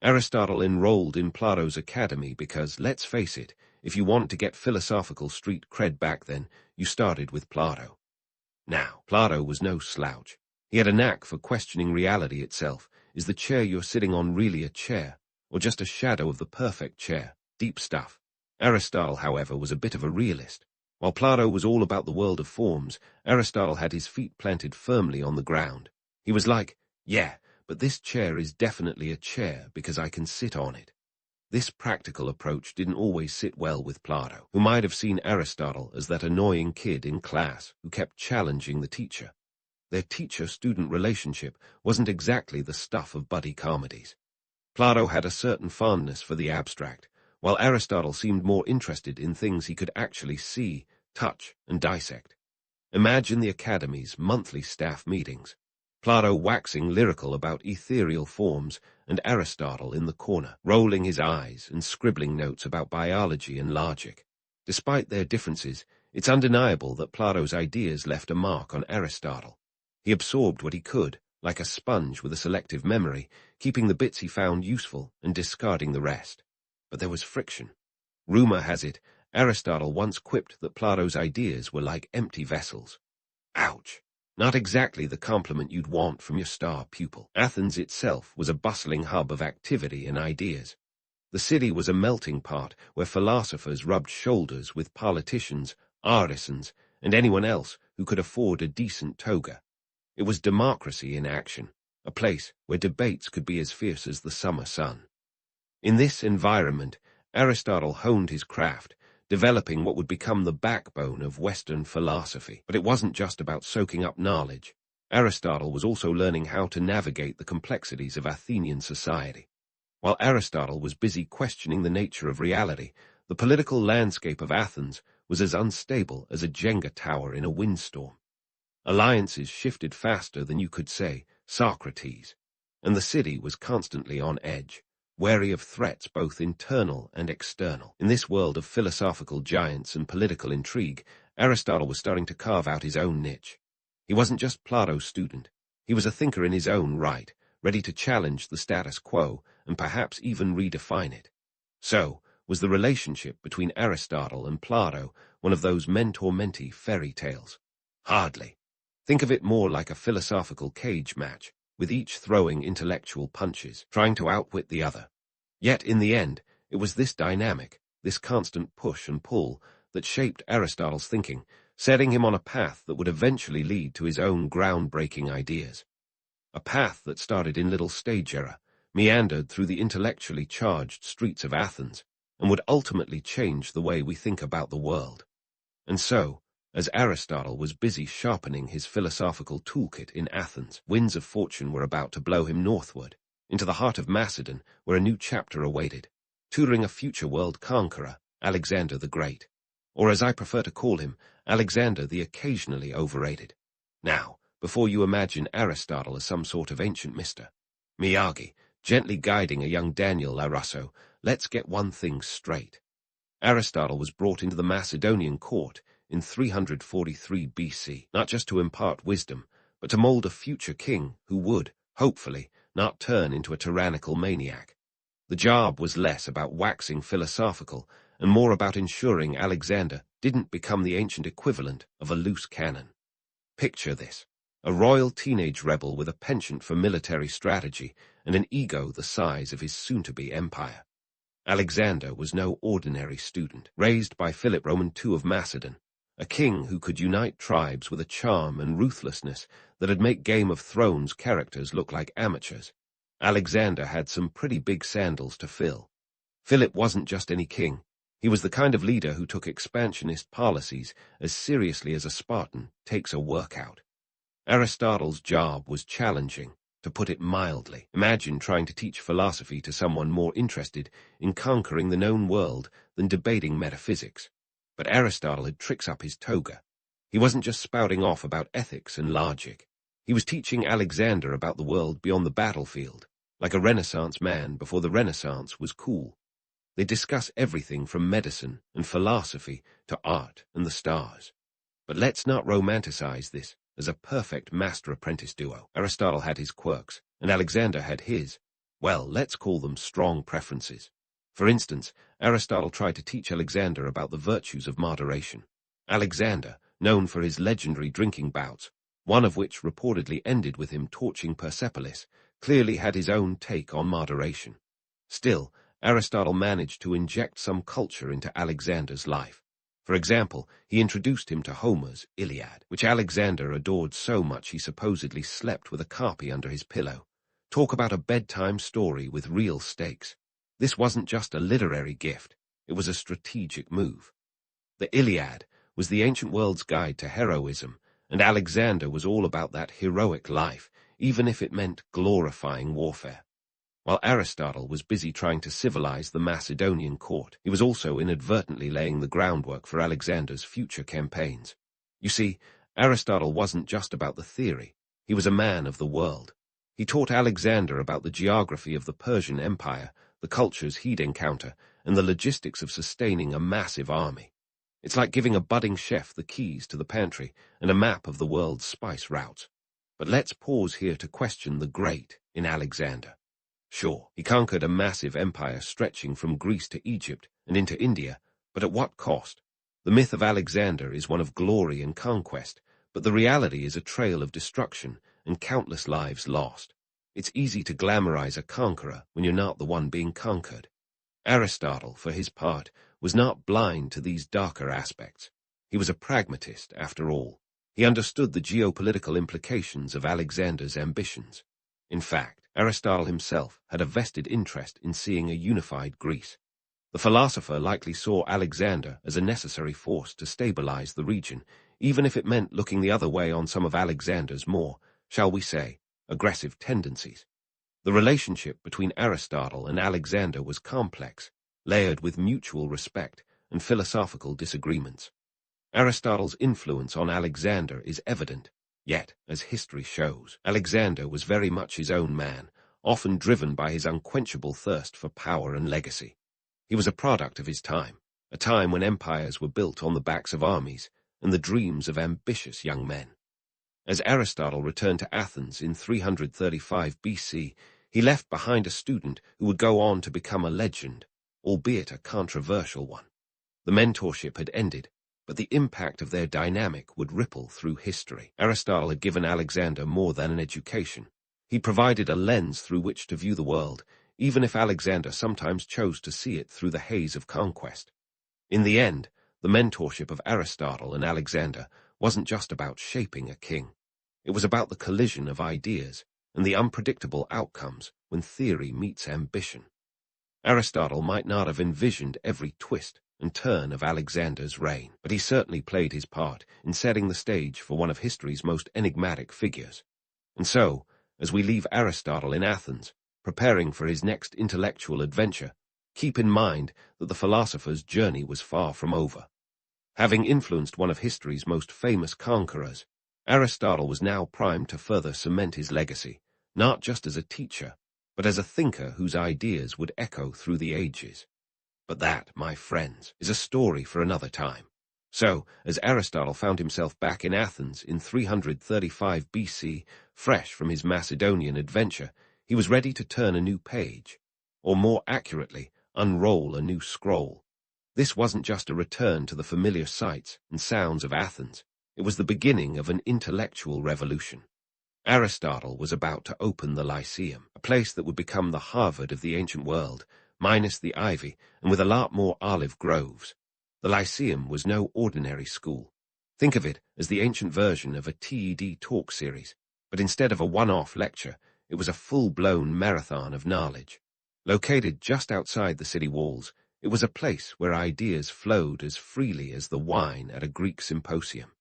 Aristotle enrolled in Plato's academy because, let's face it, if you wanted to get philosophical street cred back then, you started with Plato. Now, Plato was no slouch. He had a knack for questioning reality itself. Is the chair you're sitting on really a chair, or just a shadow of the perfect chair? Deep stuff. Aristotle, however, was a bit of a realist. While Plato was all about the world of forms, Aristotle had his feet planted firmly on the ground. He was like, yeah, but this chair is definitely a chair because I can sit on it. This practical approach didn't always sit well with Plato, who might have seen Aristotle as that annoying kid in class who kept challenging the teacher. Their teacher-student relationship wasn't exactly the stuff of buddy comedies. Plato had a certain fondness for the abstract, while Aristotle seemed more interested in things he could actually see, touch, and dissect. Imagine the Academy's monthly staff meetings. Plato waxing lyrical about ethereal forms, and Aristotle in the corner, rolling his eyes and scribbling notes about biology and logic. Despite their differences, it's undeniable that Plato's ideas left a mark on Aristotle. He absorbed what he could, like a sponge with a selective memory, keeping the bits he found useful and discarding the rest. But there was friction. Rumor has it, Aristotle once quipped that Plato's ideas were like empty vessels. Ouch! Not exactly the compliment you'd want from your star pupil. Athens itself was a bustling hub of activity and ideas. The city was a melting pot where philosophers rubbed shoulders with politicians, artisans, and anyone else who could afford a decent toga. It was democracy in action, a place where debates could be as fierce as the summer sun. In this environment, Aristotle honed his craft, developing what would become the backbone of Western philosophy. But it wasn't just about soaking up knowledge. Aristotle was also learning how to navigate the complexities of Athenian society. While Aristotle was busy questioning the nature of reality, the political landscape of Athens was as unstable as a Jenga tower in a windstorm. Alliances shifted faster than you could say, Socrates, and the city was constantly on edge, wary of threats both internal and external. In this world of philosophical giants and political intrigue, Aristotle was starting to carve out his own niche. He wasn't just Plato's student. He was a thinker in his own right, ready to challenge the status quo and perhaps even redefine it. So, was the relationship between Aristotle and Plato one of those mentor-mentee fairy tales? Hardly. Think of it more like a philosophical cage match, with each throwing intellectual punches, trying to outwit the other. Yet, in the end, it was this dynamic, this constant push and pull, that shaped Aristotle's thinking, setting him on a path that would eventually lead to his own groundbreaking ideas. A path that started in little stage error, meandered through the intellectually charged streets of Athens, and would ultimately change the way we think about the world. And so, as Aristotle was busy sharpening his philosophical toolkit in Athens, winds of fortune were about to blow him northward, into the heart of Macedon, where a new chapter awaited, tutoring a future world conqueror, Alexander the Great. Or as I prefer to call him, Alexander the occasionally overrated. Now, before you imagine Aristotle as some sort of ancient Mr. Miyagi, gently guiding a young Daniel LaRusso, let's get one thing straight. Aristotle was brought into the Macedonian court in 343 BC, not just to impart wisdom, but to mold a future king who would, hopefully, not turn into a tyrannical maniac. The job was less about waxing philosophical and more about ensuring Alexander didn't become the ancient equivalent of a loose cannon. Picture this: a royal teenage rebel with a penchant for military strategy and an ego the size of his soon-to-be empire. Alexander was no ordinary student, raised by Philip Roman II of Macedon, a king who could unite tribes with a charm and ruthlessness that'd make Game of Thrones characters look like amateurs. Alexander had some pretty big sandals to fill. Philip wasn't just any king. He was the kind of leader who took expansionist policies as seriously as a Spartan takes a workout. Aristotle's job was challenging, to put it mildly. Imagine trying to teach philosophy to someone more interested in conquering the known world than debating metaphysics. But Aristotle had tricks up his toga. He wasn't just spouting off about ethics and logic. He was teaching Alexander about the world beyond the battlefield, like a Renaissance man before the Renaissance was cool. They discuss everything from medicine and philosophy to art and the stars. But let's not romanticize this as a perfect master-apprentice duo. Aristotle had his quirks, and Alexander had his, well, let's call them strong preferences. For instance, Aristotle tried to teach Alexander about the virtues of moderation. Alexander, known for his legendary drinking bouts, one of which reportedly ended with him torching Persepolis, clearly had his own take on moderation. Still, Aristotle managed to inject some culture into Alexander's life. For example, he introduced him to Homer's Iliad, which Alexander adored so much he supposedly slept with a carpy under his pillow. Talk about a bedtime story with real stakes. This wasn't just a literary gift, it was a strategic move. The Iliad was the ancient world's guide to heroism, and Alexander was all about that heroic life, even if it meant glorifying warfare. While Aristotle was busy trying to civilize the Macedonian court, he was also inadvertently laying the groundwork for Alexander's future campaigns. You see, Aristotle wasn't just about the theory, he was a man of the world. He taught Alexander about the geography of the Persian Empire, the cultures he'd encounter, and the logistics of sustaining a massive army. It's like giving a budding chef the keys to the pantry and a map of the world's spice routes. But let's pause here to question the great in Alexander. Sure, he conquered a massive empire stretching from Greece to Egypt and into India, but at what cost? The myth of Alexander is one of glory and conquest, but the reality is a trail of destruction and countless lives lost. It's easy to glamorize a conqueror when you're not the one being conquered. Aristotle, for his part, was not blind to these darker aspects. He was a pragmatist, after all. He understood the geopolitical implications of Alexander's ambitions. In fact, Aristotle himself had a vested interest in seeing a unified Greece. The philosopher likely saw Alexander as a necessary force to stabilize the region, even if it meant looking the other way on some of Alexander's more, shall we say, aggressive tendencies. The relationship between Aristotle and Alexander was complex, layered with mutual respect and philosophical disagreements. Aristotle's influence on Alexander is evident. Yet, as history shows, Alexander was very much his own man, often driven by his unquenchable thirst for power and legacy. He was a product of his time, a time when empires were built on the backs of armies and the dreams of ambitious young men. As Aristotle returned to Athens in 335 BC, he left behind a student who would go on to become a legend, albeit a controversial one. The mentorship had ended, but the impact of their dynamic would ripple through history. Aristotle had given Alexander more than an education. He provided a lens through which to view the world, even if Alexander sometimes chose to see it through the haze of conquest. In the end, the mentorship of Aristotle and Alexander wasn't just about shaping a king. It was about the collision of ideas and the unpredictable outcomes when theory meets ambition. Aristotle might not have envisioned every twist and turn of Alexander's reign, but he certainly played his part in setting the stage for one of history's most enigmatic figures. And so, as we leave Aristotle in Athens, preparing for his next intellectual adventure, keep in mind that the philosopher's journey was far from over. Having influenced one of history's most famous conquerors, Aristotle was now primed to further cement his legacy, not just as a teacher, but as a thinker whose ideas would echo through the ages. But that, my friends, is a story for another time. So, as Aristotle found himself back in Athens in 335 BC, fresh from his Macedonian adventure, he was ready to turn a new page, or more accurately, unroll a new scroll. This wasn't just a return to the familiar sights and sounds of Athens. It was the beginning of an intellectual revolution. Aristotle was about to open the Lyceum, a place that would become the Harvard of the ancient world, minus the ivy, and with a lot more olive groves. The Lyceum was no ordinary school. Think of it as the ancient version of a TED talk series, but instead of a one-off lecture, it was a full-blown marathon of knowledge. Located just outside the city walls, it was a place where ideas flowed as freely as the wine at a Greek symposium.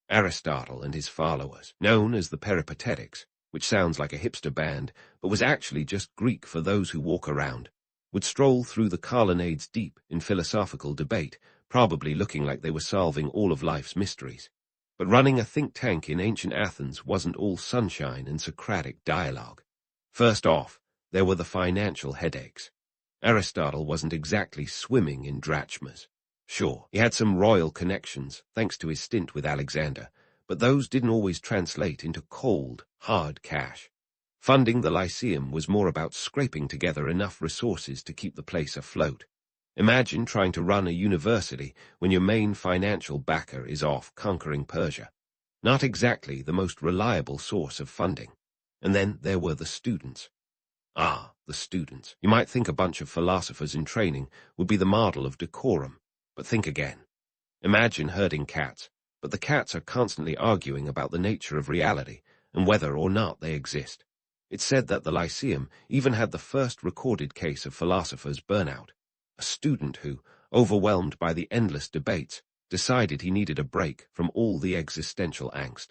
Aristotle and his followers, known as the Peripatetics, which sounds like a hipster band, but was actually just Greek for those who walk around, would stroll through the colonnades deep in philosophical debate, probably looking like they were solving all of life's mysteries. But running a think tank in ancient Athens wasn't all sunshine and Socratic dialogue. First off, there were the financial headaches. Aristotle wasn't exactly swimming in drachmas. Sure, he had some royal connections, thanks to his stint with Alexander, but those didn't always translate into cold, hard cash. Funding the Lyceum was more about scraping together enough resources to keep the place afloat. Imagine trying to run a university when your main financial backer is off conquering Persia. Not exactly the most reliable source of funding. And then there were the students. Ah, the students. You might think a bunch of philosophers in training would be the model of decorum, but think again. Imagine herding cats, but the cats are constantly arguing about the nature of reality and whether or not they exist. It's said that the Lyceum even had the first recorded case of philosophers' burnout. A student who, overwhelmed by the endless debates, decided he needed a break from all the existential angst.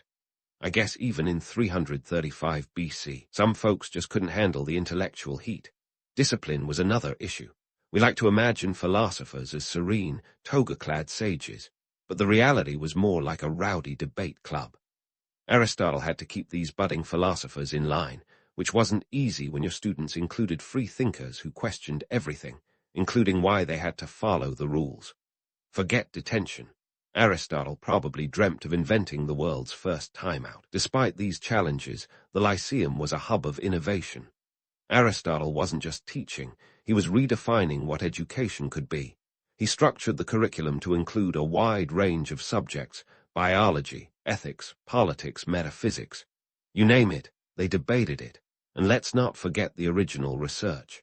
I guess even in 335 BC, some folks just couldn't handle the intellectual heat. Discipline was another issue. We like to imagine philosophers as serene, toga-clad sages, but the reality was more like a rowdy debate club. Aristotle had to keep these budding philosophers in line, which wasn't easy when your students included free thinkers who questioned everything, including why they had to follow the rules. Forget detention. Aristotle probably dreamt of inventing the world's first timeout. Despite these challenges, the Lyceum was a hub of innovation. Aristotle wasn't just teaching, he was redefining what education could be. He structured the curriculum to include a wide range of subjects: biology, ethics, politics, metaphysics. You name it, they debated it. And let's not forget the original research.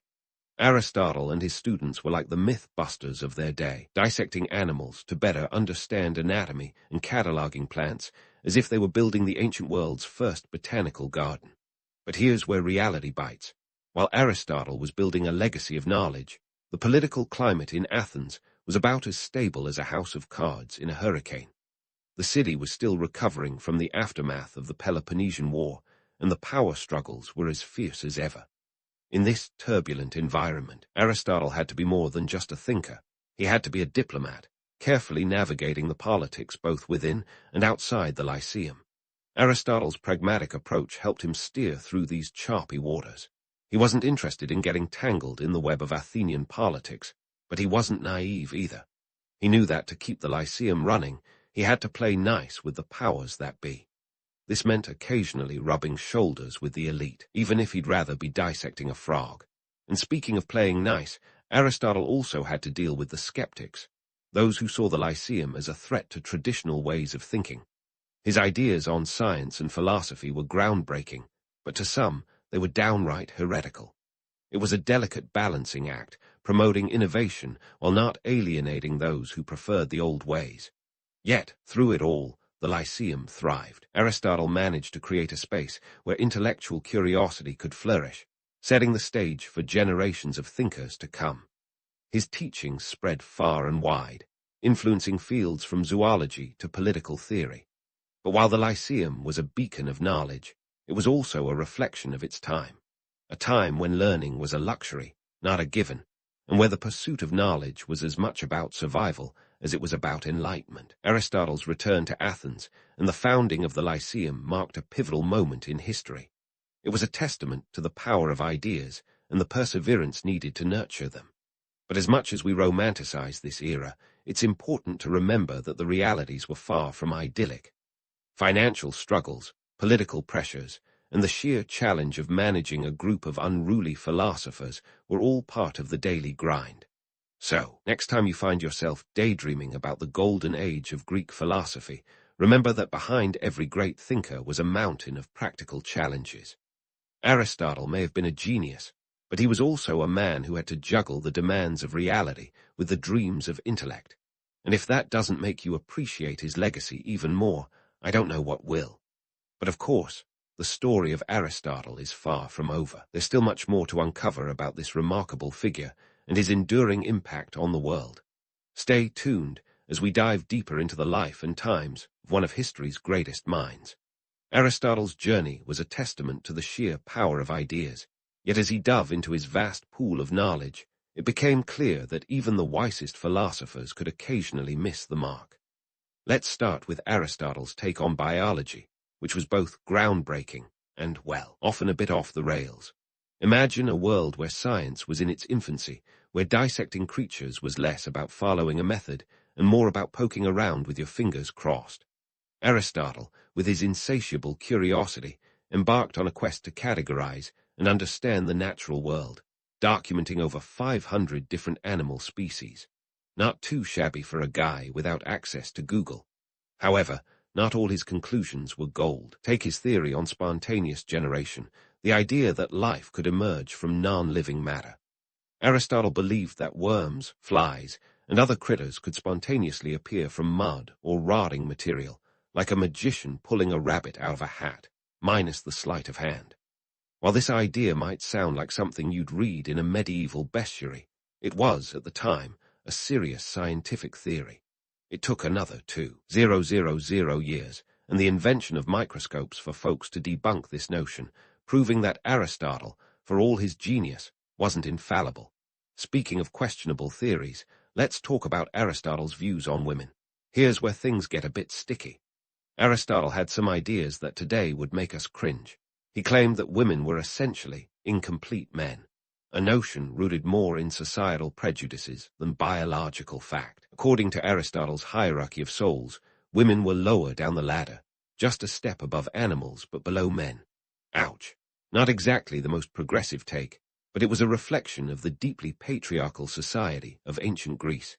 Aristotle and his students were like the myth-busters of their day, dissecting animals to better understand anatomy and cataloging plants as if they were building the ancient world's first botanical garden. But here's where reality bites. While Aristotle was building a legacy of knowledge, the political climate in Athens was about as stable as a house of cards in a hurricane. The city was still recovering from the aftermath of the Peloponnesian War, and the power struggles were as fierce as ever. In this turbulent environment, Aristotle had to be more than just a thinker. He had to be a diplomat, carefully navigating the politics both within and outside the Lyceum. Aristotle's pragmatic approach helped him steer through these choppy waters. He wasn't interested in getting tangled in the web of Athenian politics, but he wasn't naive either. He knew that to keep the Lyceum running, he had to play nice with the powers that be. This meant occasionally rubbing shoulders with the elite, even if he'd rather be dissecting a frog. And speaking of playing nice, Aristotle also had to deal with the skeptics, those who saw the Lyceum as a threat to traditional ways of thinking. His ideas on science and philosophy were groundbreaking, but to some, they were downright heretical. It was a delicate balancing act, promoting innovation while not alienating those who preferred the old ways. Yet, through it all, the Lyceum thrived. Aristotle managed to create a space where intellectual curiosity could flourish, setting the stage for generations of thinkers to come. His teachings spread far and wide, influencing fields from zoology to political theory. But while the Lyceum was a beacon of knowledge, it was also a reflection of its time, a time when learning was a luxury, not a given, and where the pursuit of knowledge was as much about survival as it was about enlightenment. Aristotle's return to Athens and the founding of the Lyceum marked a pivotal moment in history. It was a testament to the power of ideas and the perseverance needed to nurture them. But as much as we romanticize this era, it's important to remember that the realities were far from idyllic. Financial struggles, political pressures, and the sheer challenge of managing a group of unruly philosophers were all part of the daily grind. So, next time you find yourself daydreaming about the golden age of Greek philosophy, remember that behind every great thinker was a mountain of practical challenges. Aristotle may have been a genius, but he was also a man who had to juggle the demands of reality with the dreams of intellect. And if that doesn't make you appreciate his legacy even more, I don't know what will. But of course, the story of Aristotle is far from over. There's still much more to uncover about this remarkable figure and his enduring impact on the world. Stay tuned as we dive deeper into the life and times of one of history's greatest minds. Aristotle's journey was a testament to the sheer power of ideas, yet as he dove into his vast pool of knowledge, it became clear that even the wisest philosophers could occasionally miss the mark. Let's start with Aristotle's take on biology, which was both groundbreaking and, well, often a bit off the rails. Imagine a world where science was in its infancy, where dissecting creatures was less about following a method and more about poking around with your fingers crossed. Aristotle, with his insatiable curiosity, embarked on a quest to categorize and understand the natural world, documenting over 500 different animal species. Not too shabby for a guy without access to Google. However, not all his conclusions were gold. Take his theory on spontaneous generation, the idea that life could emerge from non-living matter. Aristotle believed that worms, flies, and other critters could spontaneously appear from mud or rotting material, like a magician pulling a rabbit out of a hat, minus the sleight of hand. While this idea might sound like something you'd read in a medieval bestiary, it was, at the time, a serious scientific theory. It took another 2,000 years and the invention of microscopes for folks to debunk this notion, proving that Aristotle, for all his genius, wasn't infallible. Speaking of questionable theories, let's talk about Aristotle's views on women. Here's where things get a bit sticky. Aristotle had some ideas that today would make us cringe. He claimed that women were essentially incomplete men, a notion rooted more in societal prejudices than biological fact. According to Aristotle's hierarchy of souls, women were lower down the ladder, just a step above animals but below men. Ouch. Not exactly the most progressive take, but it was a reflection of the deeply patriarchal society of ancient Greece.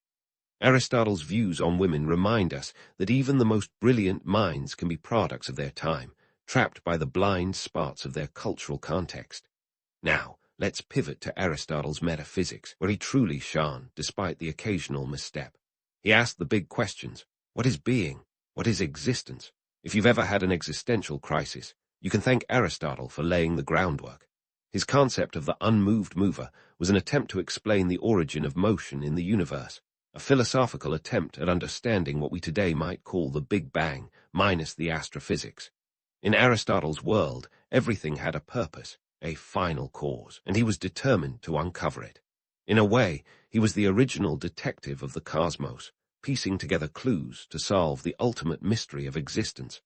Aristotle's views on women remind us that even the most brilliant minds can be products of their time, trapped by the blind spots of their cultural context. Now, let's pivot to Aristotle's metaphysics, where he truly shone, despite the occasional misstep. He asked the big questions. What is being? What is existence? If you've ever had an existential crisis, you can thank Aristotle for laying the groundwork. His concept of the unmoved mover was an attempt to explain the origin of motion in the universe, a philosophical attempt at understanding what we today might call the Big Bang, minus the astrophysics. In Aristotle's world, everything had a purpose, a final cause, and he was determined to uncover it. In a way, he was the original detective of the cosmos, piecing together clues to solve the ultimate mystery of existence.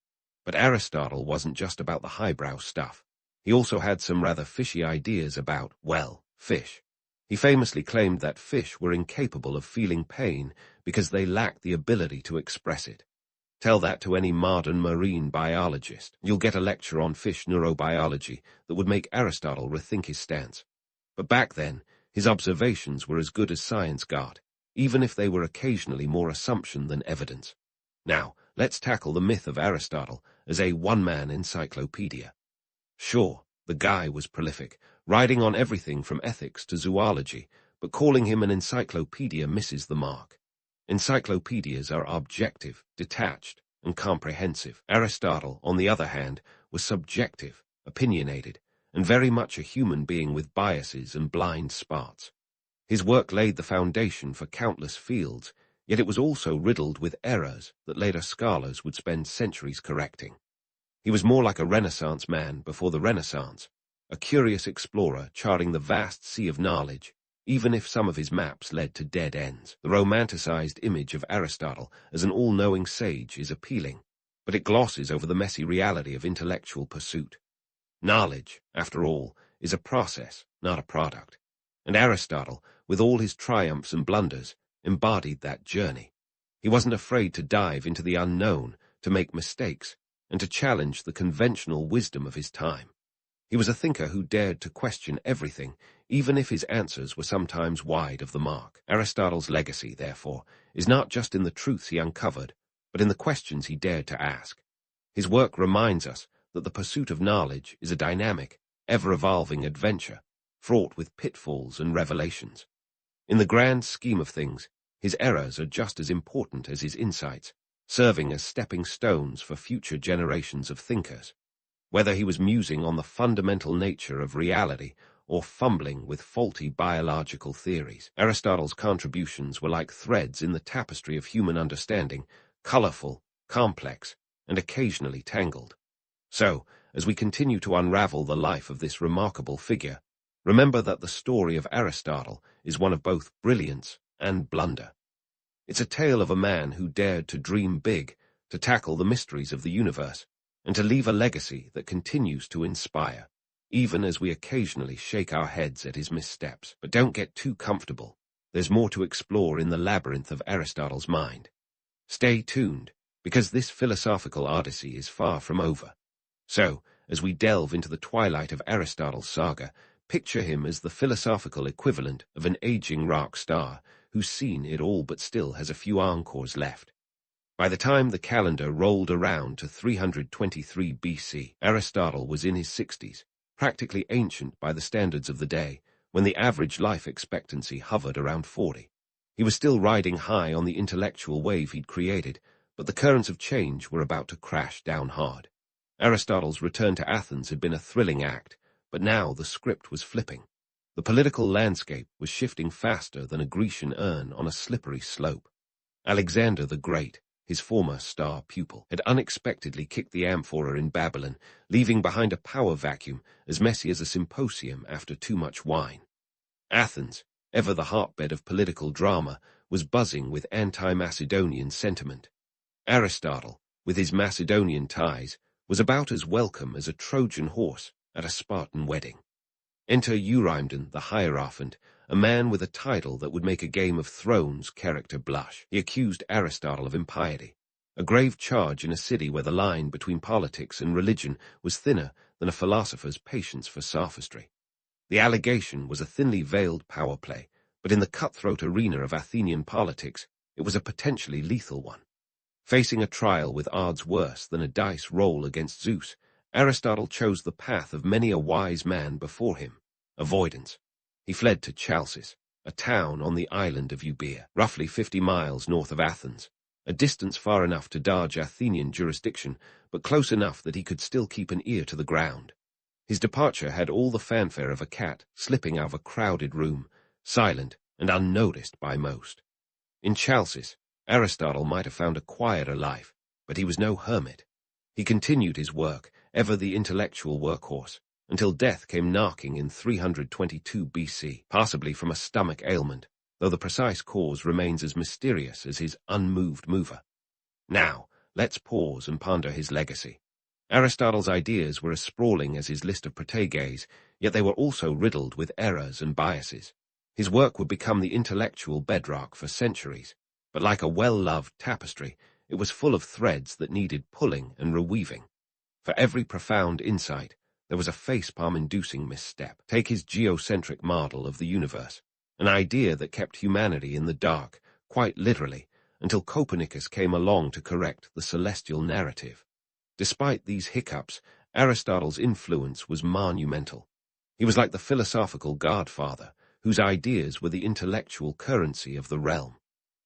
But Aristotle wasn't just about the highbrow stuff. He also had some rather fishy ideas about, well, fish. He famously claimed that fish were incapable of feeling pain because they lacked the ability to express it. Tell that to any modern marine biologist. You'll get a lecture on fish neurobiology that would make Aristotle rethink his stance. But back then, his observations were as good as science got, even if they were occasionally more assumption than evidence. Now, let's tackle the myth of Aristotle as a one-man encyclopedia. Sure, the guy was prolific, writing on everything from ethics to zoology, but calling him an encyclopedia misses the mark. Encyclopedias are objective, detached, and comprehensive. Aristotle, on the other hand, was subjective, opinionated, and very much a human being with biases and blind spots. His work laid the foundation for countless fields, yet it was also riddled with errors that later scholars would spend centuries correcting. He was more like a Renaissance man before the Renaissance, a curious explorer charting the vast sea of knowledge, even if some of his maps led to dead ends. The romanticized image of Aristotle as an all-knowing sage is appealing, but it glosses over the messy reality of intellectual pursuit. Knowledge, after all, is a process, not a product. And Aristotle, with all his triumphs and blunders, embodied that journey. He wasn't afraid to dive into the unknown, to make mistakes, and to challenge the conventional wisdom of his time. He was a thinker who dared to question everything, even if his answers were sometimes wide of the mark. Aristotle's legacy, therefore, is not just in the truths he uncovered, but in the questions he dared to ask. His work reminds us that the pursuit of knowledge is a dynamic, ever-evolving adventure, fraught with pitfalls and revelations. In the grand scheme of things, his errors are just as important as his insights, serving as stepping stones for future generations of thinkers. Whether he was musing on the fundamental nature of reality or fumbling with faulty biological theories, Aristotle's contributions were like threads in the tapestry of human understanding, colorful, complex, and occasionally tangled. So, as we continue to unravel the life of this remarkable figure, remember that the story of Aristotle is one of both brilliance and blunder. It's a tale of a man who dared to dream big, to tackle the mysteries of the universe, and to leave a legacy that continues to inspire, even as we occasionally shake our heads at his missteps. But don't get too comfortable. There's more to explore in the labyrinth of Aristotle's mind. Stay tuned, because this philosophical odyssey is far from over. So, as we delve into the twilight of Aristotle's saga, picture him as the philosophical equivalent of an aging rock star who's seen it all but still has a few encores left. By the time the calendar rolled around to 323 BC, Aristotle was in his 60s, practically ancient by the standards of the day, when the average life expectancy hovered around 40. He was still riding high on the intellectual wave he'd created, but the currents of change were about to crash down hard. Aristotle's return to Athens had been a thrilling act, but now the script was flipping. The political landscape was shifting faster than a Grecian urn on a slippery slope. Alexander the Great, his former star pupil, had unexpectedly kicked the amphora in Babylon, leaving behind a power vacuum as messy as a symposium after too much wine. Athens, ever the hotbed of political drama, was buzzing with anti-Macedonian sentiment. Aristotle, with his Macedonian ties, was about as welcome as a Trojan horse at a Spartan wedding. Enter Eurymedon the Hierophant, a man with a title that would make a Game of Thrones character blush. He accused Aristotle of impiety, a grave charge in a city where the line between politics and religion was thinner than a philosopher's patience for sophistry. The allegation was a thinly veiled power play, but in the cutthroat arena of Athenian politics, it was a potentially lethal one. Facing a trial with odds worse than a dice roll against Zeus, Aristotle chose the path of many a wise man before him: avoidance. He fled to Chalcis, a town on the island of Euboea, roughly 50 miles north of Athens, a distance far enough to dodge Athenian jurisdiction, but close enough that he could still keep an ear to the ground. His departure had all the fanfare of a cat slipping out of a crowded room, silent and unnoticed by most. In Chalcis, Aristotle might have found a quieter life, but he was no hermit. He continued his work, ever the intellectual workhorse, until death came knocking in 322 BC, possibly from a stomach ailment, though the precise cause remains as mysterious as his unmoved mover. Now, let's pause and ponder his legacy. Aristotle's ideas were as sprawling as his list of proteges, yet they were also riddled with errors and biases. His work would become the intellectual bedrock for centuries, but like a well-loved tapestry, it was full of threads that needed pulling and reweaving. For every profound insight, there was a facepalm-inducing misstep. Take his geocentric model of the universe, an idea that kept humanity in the dark, quite literally, until Copernicus came along to correct the celestial narrative. Despite these hiccups, Aristotle's influence was monumental. He was like the philosophical godfather, whose ideas were the intellectual currency of the realm.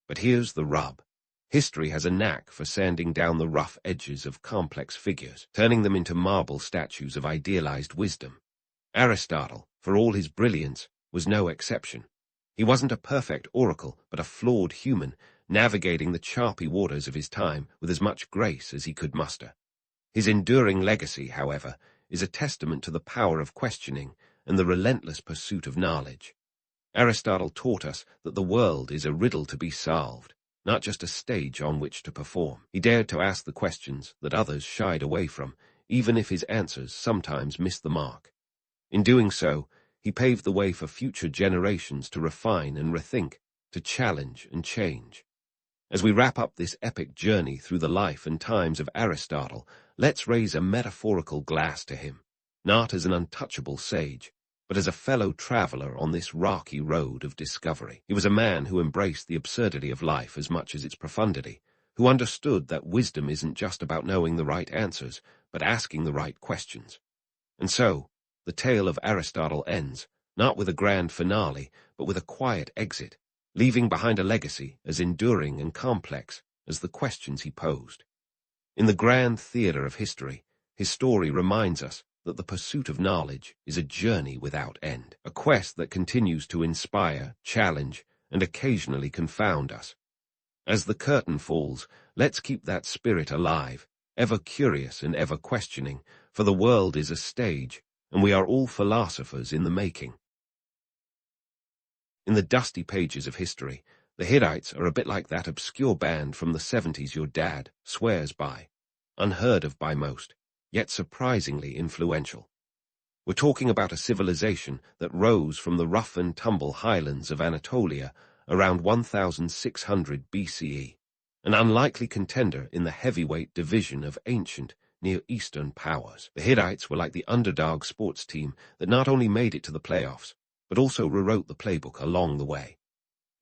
But here's the rub. History has a knack for sanding down the rough edges of complex figures, turning them into marble statues of idealized wisdom. Aristotle, for all his brilliance, was no exception. He wasn't a perfect oracle, but a flawed human, navigating the choppy waters of his time with as much grace as he could muster. His enduring legacy, however, is a testament to the power of questioning and the relentless pursuit of knowledge. Aristotle taught us that the world is a riddle to be solved, not just a stage on which to perform. He dared to ask the questions that others shied away from, even if his answers sometimes missed the mark. In doing so, he paved the way for future generations to refine and rethink, to challenge and change. As we wrap up this epic journey through the life and times of Aristotle, let's raise a metaphorical glass to him, not as an untouchable sage, but as a fellow traveler on this rocky road of discovery. He was a man who embraced the absurdity of life as much as its profundity, who understood that wisdom isn't just about knowing the right answers, but asking the right questions. And so, the tale of Aristotle ends, not with a grand finale, but with a quiet exit, leaving behind a legacy as enduring and complex as the questions he posed. In the grand theater of history, his story reminds us that the pursuit of knowledge is a journey without end, a quest that continues to inspire, challenge, and occasionally confound us. As the curtain falls, let's keep that spirit alive, ever curious and ever questioning, for the world is a stage, and we are all philosophers in the making. In the dusty pages of history, the Hittites are a bit like that obscure band from the 70s your dad swears by, unheard of by most, yet surprisingly influential. We're talking about a civilization that rose from the rough-and-tumble highlands of Anatolia around 1600 BCE, an unlikely contender in the heavyweight division of ancient Near Eastern powers. The Hittites were like the underdog sports team that not only made it to the playoffs, but also rewrote the playbook along the way.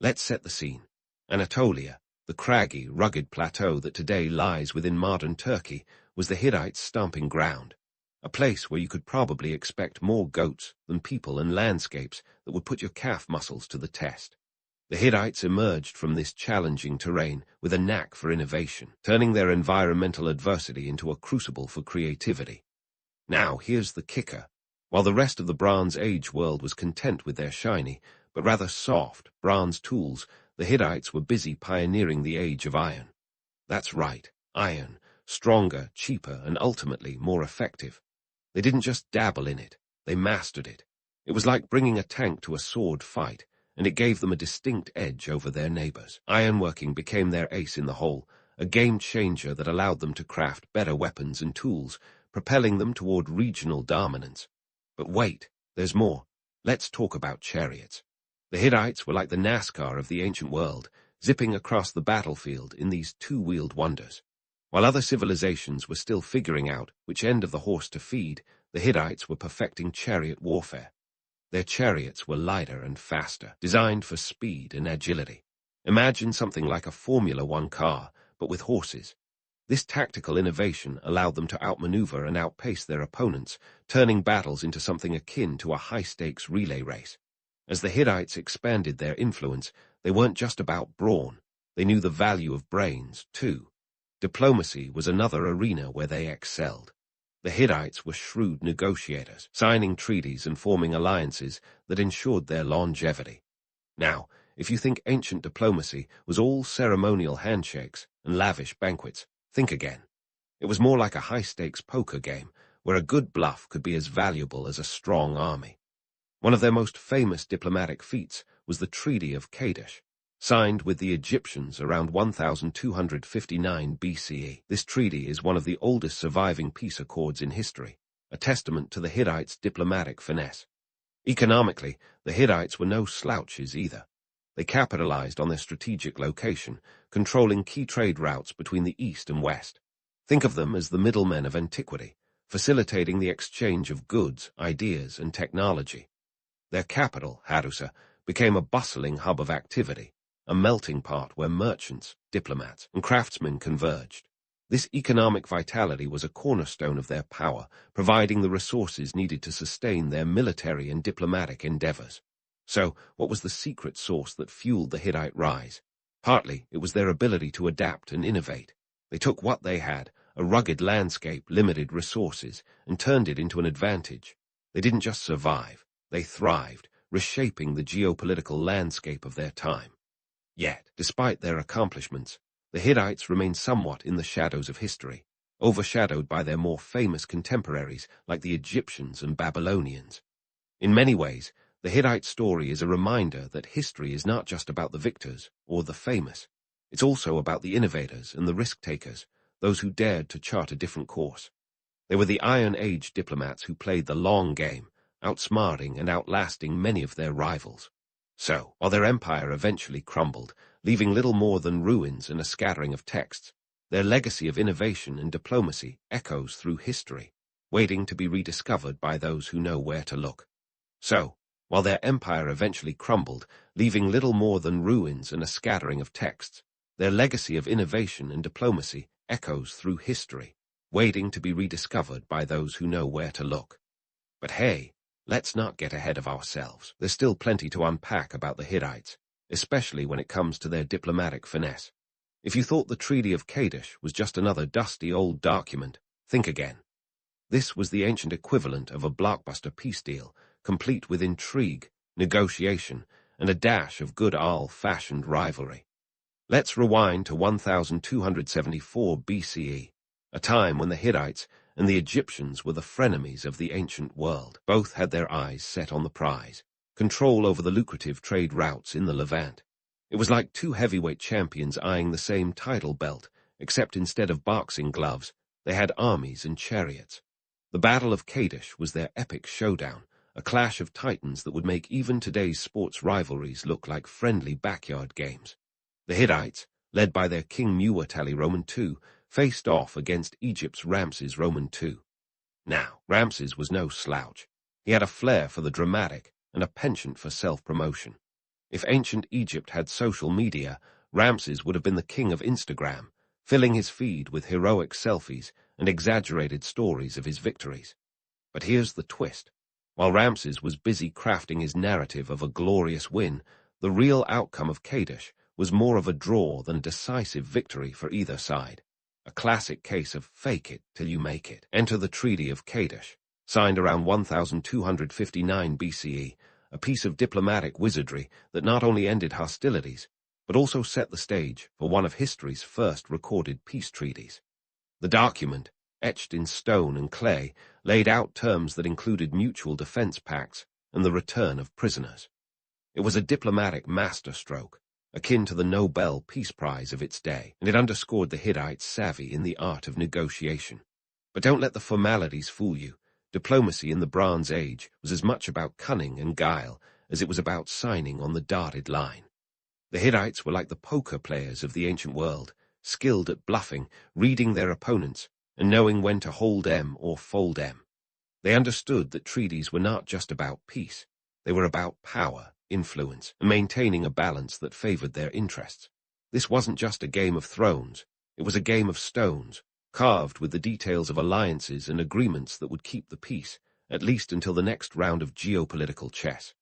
Let's set the scene. Anatolia, the craggy, rugged plateau that today lies within modern Turkey, was the Hittites' stomping ground, a place where you could probably expect more goats than people and landscapes that would put your calf muscles to the test. The Hittites emerged from this challenging terrain with a knack for innovation, turning their environmental adversity into a crucible for creativity. Now, here's the kicker. While the rest of the Bronze Age world was content with their shiny, but rather soft, bronze tools, the Hittites were busy pioneering the age of iron. That's right, iron, stronger, cheaper, and ultimately more effective. They didn't just dabble in it, they mastered it. It was like bringing a tank to a sword fight, and it gave them a distinct edge over their neighbors. Ironworking became their ace in the hole, a game-changer that allowed them to craft better weapons and tools, propelling them toward regional dominance. But wait, there's more. Let's talk about chariots. The Hittites were like the NASCAR of the ancient world, zipping across the battlefield in these two-wheeled wonders. While other civilizations were still figuring out which end of the horse to feed, the Hittites were perfecting chariot warfare. Their chariots were lighter and faster, designed for speed and agility. Imagine something like a Formula One car, but with horses. This tactical innovation allowed them to outmaneuver and outpace their opponents, turning battles into something akin to a high-stakes relay race. As the Hittites expanded their influence, they weren't just about brawn. They knew the value of brains, too. Diplomacy was another arena where they excelled. The Hittites were shrewd negotiators, signing treaties and forming alliances that ensured their longevity. Now, if you think ancient diplomacy was all ceremonial handshakes and lavish banquets, think again. It was more like a high-stakes poker game, where a good bluff could be as valuable as a strong army. One of their most famous diplomatic feats was the Treaty of Kadesh, signed with the Egyptians around 1259 BCE. This treaty is one of the oldest surviving peace accords in history, a testament to the Hittites' diplomatic finesse. Economically, the Hittites were no slouches either. They capitalized on their strategic location, controlling key trade routes between the east and west. Think of them as the middlemen of antiquity, facilitating the exchange of goods, ideas, and technology. Their capital, Harusa, became a bustling hub of activity, a melting pot where merchants, diplomats, and craftsmen converged. This economic vitality was a cornerstone of their power, providing the resources needed to sustain their military and diplomatic endeavors. So, what was the secret sauce that fueled the Hittite rise? Partly, it was their ability to adapt and innovate. They took what they had, a rugged landscape, limited resources, and turned it into an advantage. They didn't just survive, they thrived, reshaping the geopolitical landscape of their time. Yet, despite their accomplishments, the Hittites remain somewhat in the shadows of history, overshadowed by their more famous contemporaries like the Egyptians and Babylonians. In many ways, the Hittite story is a reminder that history is not just about the victors or the famous. It's also about the innovators and the risk-takers, those who dared to chart a different course. They were the Iron Age diplomats who played the long game, outsmarting and outlasting many of their rivals. So, while their empire eventually crumbled, leaving little more than ruins and a scattering of texts, their legacy of innovation and diplomacy echoes through history, waiting to be rediscovered by those who know where to look. So, while their empire eventually crumbled, leaving little more than ruins and a scattering of texts, their legacy of innovation and diplomacy echoes through history, waiting to be rediscovered by those who know where to look. But hey, let's not get ahead of ourselves. There's still plenty to unpack about the Hittites, especially when it comes to their diplomatic finesse. If you thought the Treaty of Kadesh was just another dusty old document, think again. This was the ancient equivalent of a blockbuster peace deal, complete with intrigue, negotiation, and a dash of good old-fashioned rivalry. Let's rewind to 1274 BCE, a time when the Hittites and the Egyptians were the frenemies of the ancient world. Both had their eyes set on the prize, control over the lucrative trade routes in the Levant. It was like two heavyweight champions eyeing the same title belt, except instead of boxing gloves, they had armies and chariots. The Battle of Kadesh was their epic showdown, a clash of titans that would make even today's sports rivalries look like friendly backyard games. The Hittites, led by their king Muwatalli Roman II, faced off against Egypt's Ramses Roman II. Now, Ramses was no slouch. He had a flair for the dramatic and a penchant for self-promotion. If ancient Egypt had social media, Ramses would have been the king of Instagram, filling his feed with heroic selfies and exaggerated stories of his victories. But here's the twist. While Ramses was busy crafting his narrative of a glorious win, the real outcome of Kadesh was more of a draw than decisive victory for either side. A classic case of fake it till you make it. Enter the Treaty of Kadesh, signed around 1259 BCE, a piece of diplomatic wizardry that not only ended hostilities, but also set the stage for one of history's first recorded peace treaties. The document, etched in stone and clay, laid out terms that included mutual defense pacts and the return of prisoners. It was a diplomatic masterstroke, akin to the Nobel Peace Prize of its day, and it underscored the Hittites' savvy in the art of negotiation. But don't let the formalities fool you. Diplomacy in the Bronze Age was as much about cunning and guile as it was about signing on the dotted line. The Hittites were like the poker players of the ancient world, skilled at bluffing, reading their opponents, and knowing when to hold em or fold em. They understood that treaties were not just about peace. They were about power, influence, and maintaining a balance that favored their interests. This wasn't just a game of thrones. It was a game of stones, carved with the details of alliances and agreements that would keep the peace, at least until the next round of geopolitical chess.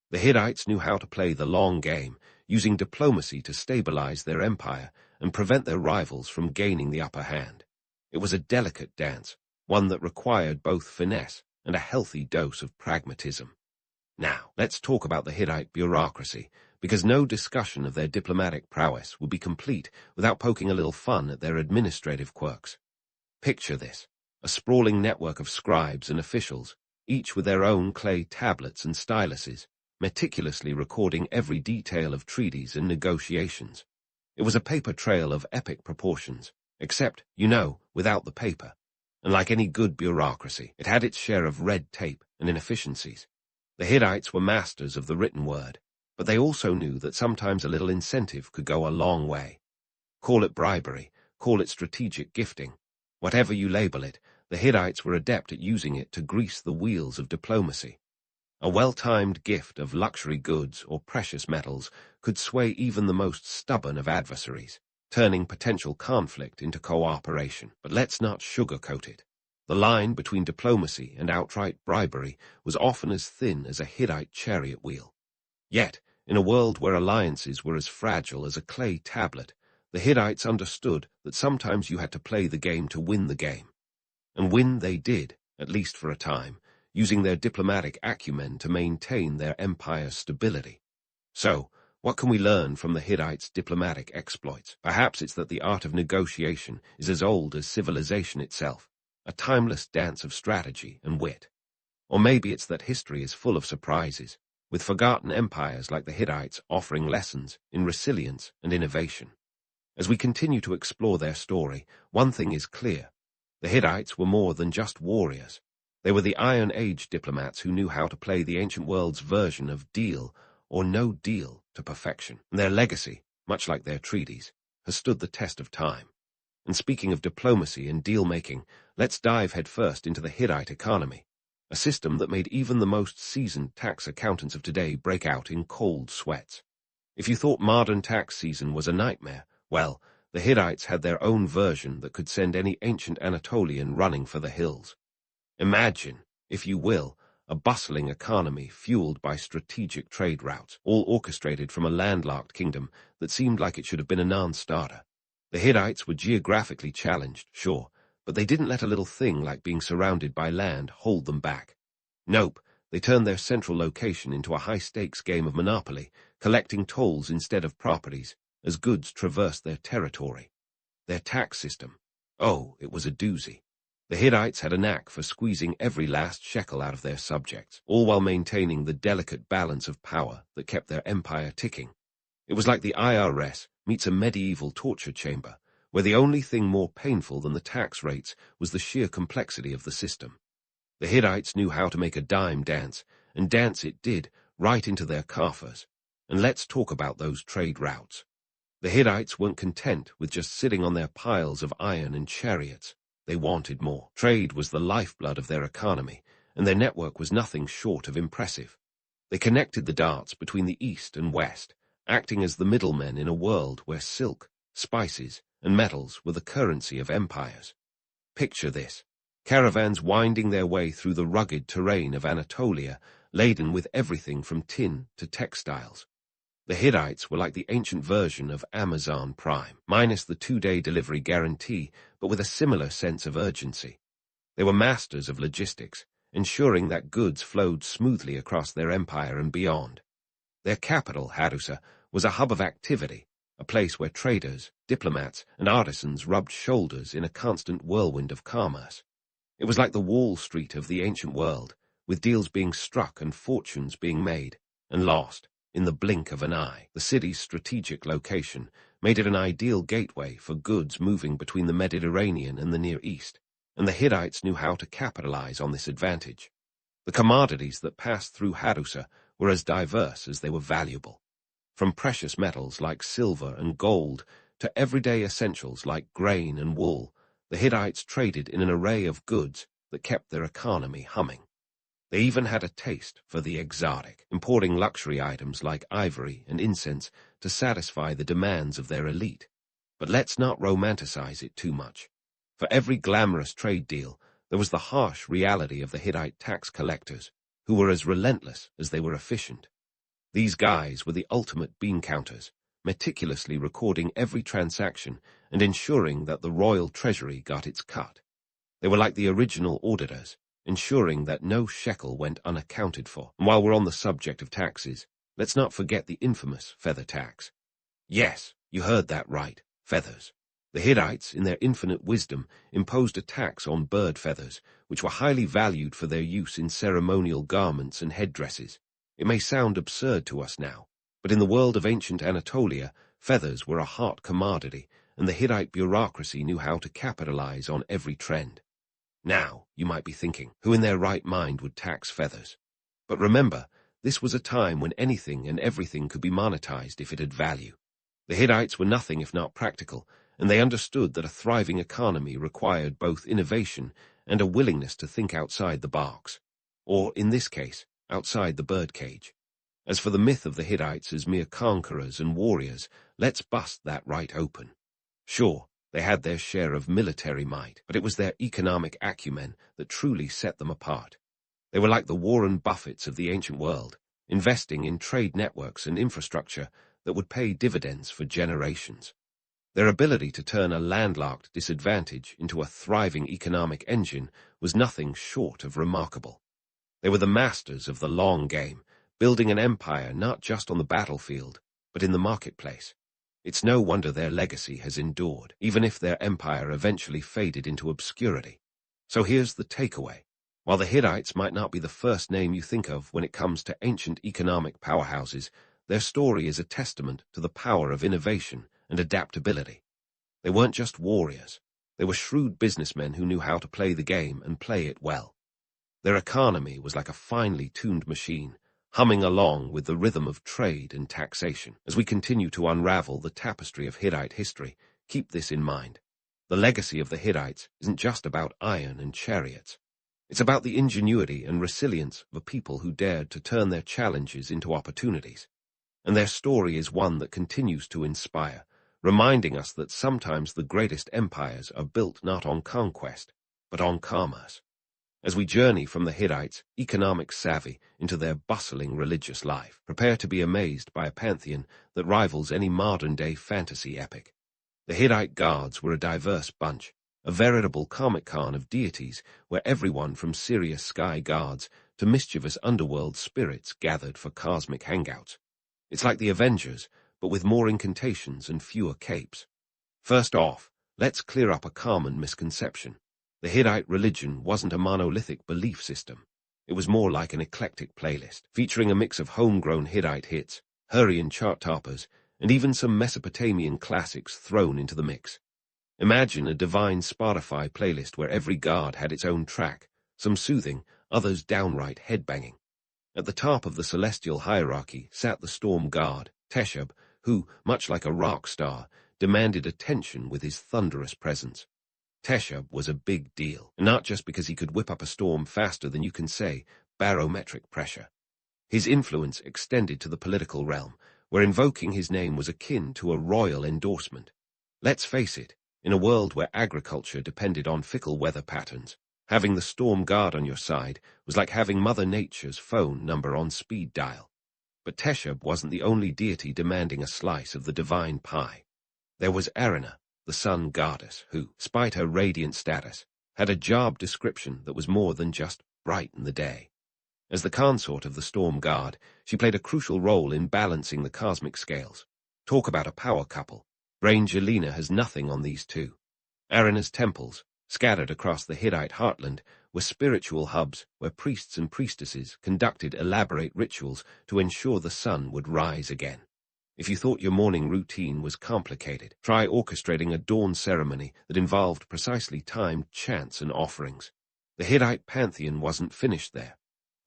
The Hittites knew how to play the long game, using diplomacy to stabilize their empire and prevent their rivals from gaining the upper hand. It was a delicate dance, one that required both finesse and a healthy dose of pragmatism. Now, let's talk about the Hittite bureaucracy, because no discussion of their diplomatic prowess would be complete without poking a little fun at their administrative quirks. Picture this, a sprawling network of scribes and officials, each with their own clay tablets and styluses, meticulously recording every detail of treaties and negotiations. It was a paper trail of epic proportions, except, without the paper. And like any good bureaucracy, it had its share of red tape and inefficiencies. The Hittites were masters of the written word, but they also knew that sometimes a little incentive could go a long way. Call it bribery, call it strategic gifting. Whatever you label it, the Hittites were adept at using it to grease the wheels of diplomacy. A well-timed gift of luxury goods or precious metals could sway even the most stubborn of adversaries, turning potential conflict into cooperation. But let's not sugarcoat it. The line between diplomacy and outright bribery was often as thin as a Hittite chariot wheel. Yet, in a world where alliances were as fragile as a clay tablet, the Hittites understood that sometimes you had to play the game to win the game. And win they did, at least for a time, using their diplomatic acumen to maintain their empire's stability. So, what can we learn from the Hittites' diplomatic exploits? Perhaps it's that the art of negotiation is as old as civilization itself, a timeless dance of strategy and wit. Or maybe it's that history is full of surprises, with forgotten empires like the Hittites offering lessons in resilience and innovation. As we continue to explore their story, one thing is clear. The Hittites were more than just warriors. They were the Iron Age diplomats who knew how to play the ancient world's version of deal or no deal to perfection. And their legacy, much like their treaties, has stood the test of time. And speaking of diplomacy and deal-making, let's dive headfirst into the Hittite economy, a system that made even the most seasoned tax accountants of today break out in cold sweats. If you thought modern tax season was a nightmare, well, the Hittites had their own version that could send any ancient Anatolian running for the hills. Imagine, if you will, a bustling economy fueled by strategic trade routes, all orchestrated from a landlocked kingdom that seemed like it should have been a non-starter. The Hittites were geographically challenged, sure, but they didn't let a little thing like being surrounded by land hold them back. Nope, they turned their central location into a high-stakes game of Monopoly, collecting tolls instead of properties, as goods traversed their territory. Their tax system, Oh, it was a doozy. The Hittites had a knack for squeezing every last shekel out of their subjects, all while maintaining the delicate balance of power that kept their empire ticking. It was like the IRS meets a medieval torture chamber, where the only thing more painful than the tax rates was the sheer complexity of the system. The Hittites knew how to make a dime dance, and dance it did, right into their coffers. And let's talk about those trade routes. The Hittites weren't content with just sitting on their piles of iron and chariots. They wanted more. Trade was the lifeblood of their economy, and their network was nothing short of impressive. They connected the darts between the East and West, acting as the middlemen in a world where silk, spices, and metals were the currency of empires. Picture this: caravans winding their way through the rugged terrain of Anatolia, laden with everything from tin to textiles. The Hittites were like the ancient version of Amazon Prime, minus the 2-day delivery guarantee, but with a similar sense of urgency. They were masters of logistics, ensuring that goods flowed smoothly across their empire and beyond. Their capital, Hadusa, was a hub of activity, a place where traders, diplomats, and artisans rubbed shoulders in a constant whirlwind of commerce. It was like the Wall Street of the ancient world, with deals being struck and fortunes being made and lost in the blink of an eye. The city's strategic location made it an ideal gateway for goods moving between the Mediterranean and the Near East, and the Hittites knew how to capitalize on this advantage. The commodities that passed through Hadusa were as diverse as they were valuable. From precious metals like silver and gold to everyday essentials like grain and wool, the Hittites traded in an array of goods that kept their economy humming. They even had a taste for the exotic, importing luxury items like ivory and incense to satisfy the demands of their elite. But let's not romanticize it too much. For every glamorous trade deal, there was the harsh reality of the Hittite tax collectors, who were as relentless as they were efficient. These guys were the ultimate bean counters, meticulously recording every transaction and ensuring that the royal treasury got its cut. They were like the original auditors, ensuring that no shekel went unaccounted for. And while we're on the subject of taxes, let's not forget the infamous feather tax. Yes, you heard that right, feathers. The Hittites, in their infinite wisdom, imposed a tax on bird feathers, which were highly valued for their use in ceremonial garments and headdresses. It may sound absurd to us now, but in the world of ancient Anatolia, feathers were a hot commodity, and the Hittite bureaucracy knew how to capitalize on every trend. Now, you might be thinking, who in their right mind would tax feathers? But remember, this was a time when anything and everything could be monetized if it had value. The Hittites were nothing if not practical, and they understood that a thriving economy required both innovation and a willingness to think outside the box, or, in this case, outside the birdcage. As for the myth of the Hittites as mere conquerors and warriors, let's bust that right open. Sure, they had their share of military might, but it was their economic acumen that truly set them apart. They were like the Warren Buffetts of the ancient world, investing in trade networks and infrastructure that would pay dividends for generations. Their ability to turn a landlocked disadvantage into a thriving economic engine was nothing short of remarkable. They were the masters of the long game, building an empire not just on the battlefield, but in the marketplace. It's no wonder their legacy has endured, even if their empire eventually faded into obscurity. So here's the takeaway. While the Hittites might not be the first name you think of when it comes to ancient economic powerhouses, their story is a testament to the power of innovation and adaptability. They weren't just warriors. They were shrewd businessmen who knew how to play the game and play it well. Their economy was like a finely tuned machine, humming along with the rhythm of trade and taxation. As we continue to unravel the tapestry of Hittite history, keep this in mind. The legacy of the Hittites isn't just about iron and chariots. It's about the ingenuity and resilience of a people who dared to turn their challenges into opportunities. And their story is one that continues to inspire, reminding us that sometimes the greatest empires are built not on conquest, but on commerce. As we journey from the Hittites' economic savvy into their bustling religious life, prepare to be amazed by a pantheon that rivals any modern-day fantasy epic. The Hittite gods were a diverse bunch, a veritable Comic-Con of deities where everyone from serious sky gods to mischievous underworld spirits gathered for cosmic hangouts. It's like the Avengers, but with more incantations and fewer capes. First off, Let's clear up a common misconception. The Hittite religion wasn't a monolithic belief system. It was more like an eclectic playlist, featuring a mix of homegrown Hittite hits, Hurrian chart toppers, and even some Mesopotamian classics thrown into the mix. Imagine a divine Spotify playlist where every god had its own track, some soothing, others downright headbanging. At the top of the celestial hierarchy sat the storm god, Teshub, who, much like a rock star, demanded attention with his thunderous presence. Teshub was a big deal, and not just because he could whip up a storm faster than you can say barometric pressure. His influence extended to the political realm, where invoking his name was akin to a royal endorsement. Let's face it, in a world where agriculture depended on fickle weather patterns, having the storm god on your side was like having Mother Nature's phone number on speed dial. But Teshub wasn't the only deity demanding a slice of the divine pie. There was Arena, the sun goddess, who, despite her radiant status, had a job description that was more than just brighten the day. As the consort of the storm god, she played a crucial role in balancing the cosmic scales. Talk about a power couple. Brangelina has nothing on these two. Arena's temples, scattered across the Hittite heartland, were spiritual hubs where priests and priestesses conducted elaborate rituals to ensure the sun would rise again. If you thought your morning routine was complicated, try orchestrating a dawn ceremony that involved precisely timed chants and offerings. The Hittite pantheon wasn't finished there.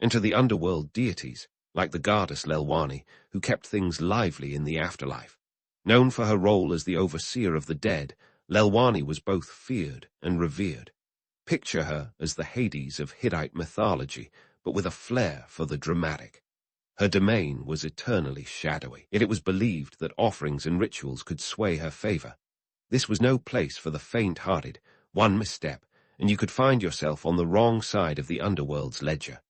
Enter the underworld deities, like the goddess Lelwani, who kept things lively in the afterlife. Known for her role as the overseer of the dead, Lelwani was both feared and revered. Picture her as the Hades of Hittite mythology, but with a flair for the dramatic. Her domain was eternally shadowy, yet it was believed that offerings and rituals could sway her favor. This was no place for the faint-hearted. One misstep, and you could find yourself on the wrong side of the underworld's ledger.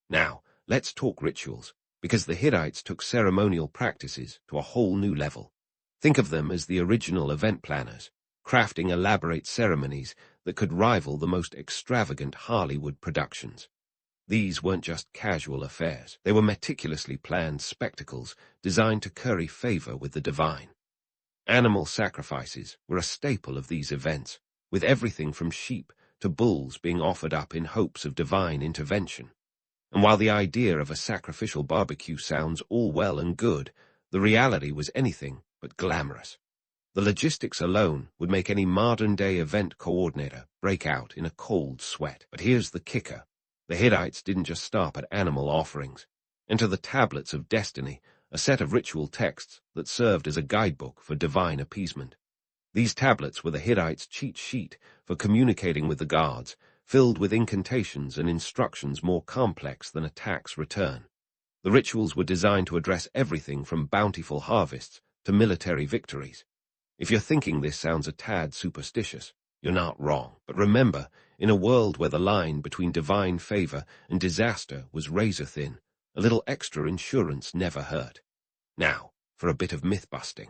Now, let's talk rituals, because the Hittites took ceremonial practices to a whole new level. Think of them as the original event planners, crafting elaborate ceremonies that could rival the most extravagant Hollywood productions. These weren't just casual affairs. They were meticulously planned spectacles designed to curry favor with the divine. Animal sacrifices were a staple of these events, with everything from sheep to bulls being offered up in hopes of divine intervention. And while the idea of a sacrificial barbecue sounds all well and good, the reality was anything but glamorous. The logistics alone would make any modern-day event coordinator break out in a cold sweat. But here's the kicker. The Hittites didn't just stop at animal offerings. Enter the Tablets of Destiny, a set of ritual texts that served as a guidebook for divine appeasement. These tablets were the Hittites' cheat sheet for communicating with the gods, filled with incantations and instructions more complex than a tax return. The rituals were designed to address everything from bountiful harvests to military victories. If you're thinking this sounds a tad superstitious, you're not wrong. But remember, in a world where the line between divine favor and disaster was razor-thin, a little extra insurance never hurt. Now, for a bit of myth-busting.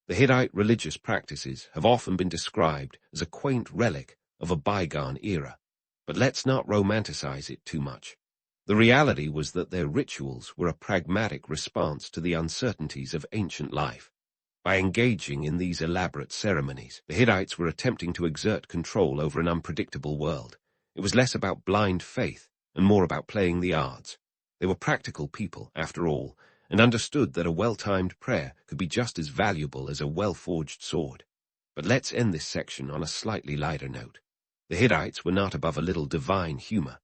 The Hittite religious practices have often been described as a quaint relic of a bygone era. But let's not romanticize it too much. The reality was that their rituals were a pragmatic response to the uncertainties of ancient life. By engaging in these elaborate ceremonies, the Hittites were attempting to exert control over an unpredictable world. It was less about blind faith and more about playing the odds. They were practical people, after all, and understood that a well-timed prayer could be just as valuable as a well-forged sword. But let's end this section on a slightly lighter note. The Hittites were not above a little divine humor.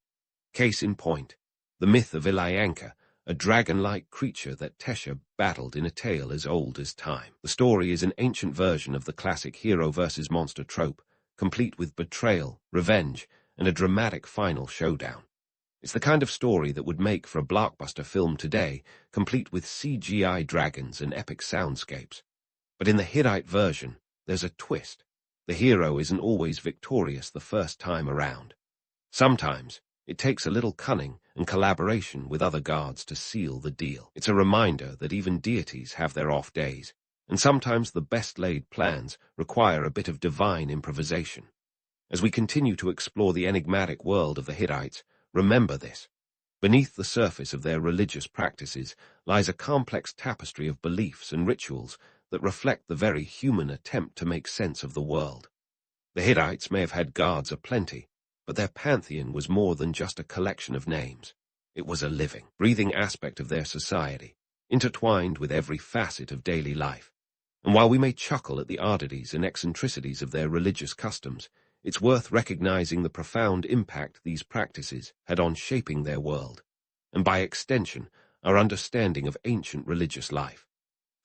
Case in point, the myth of Ilianka, a dragon-like creature that Teshub battled in a tale as old as time. The story is an ancient version of the classic hero versus monster trope, complete with betrayal, revenge, and a dramatic final showdown. It's the kind of story that would make for a blockbuster film today, complete with CGI dragons and epic soundscapes. But in the Hittite version, there's a twist. The hero isn't always victorious the first time around. Sometimes, it takes a little cunning and collaboration with other gods to seal the deal. It's a reminder that even deities have their off days, and sometimes the best-laid plans require a bit of divine improvisation. As we continue to explore the enigmatic world of the Hittites, remember this. Beneath the surface of their religious practices lies a complex tapestry of beliefs and rituals that reflect the very human attempt to make sense of the world. The Hittites may have had gods aplenty, but their pantheon was more than just a collection of names. It was a living, breathing aspect of their society, intertwined with every facet of daily life. And while we may chuckle at the oddities and eccentricities of their religious customs, it's worth recognizing the profound impact these practices had on shaping their world, and by extension, our understanding of ancient religious life.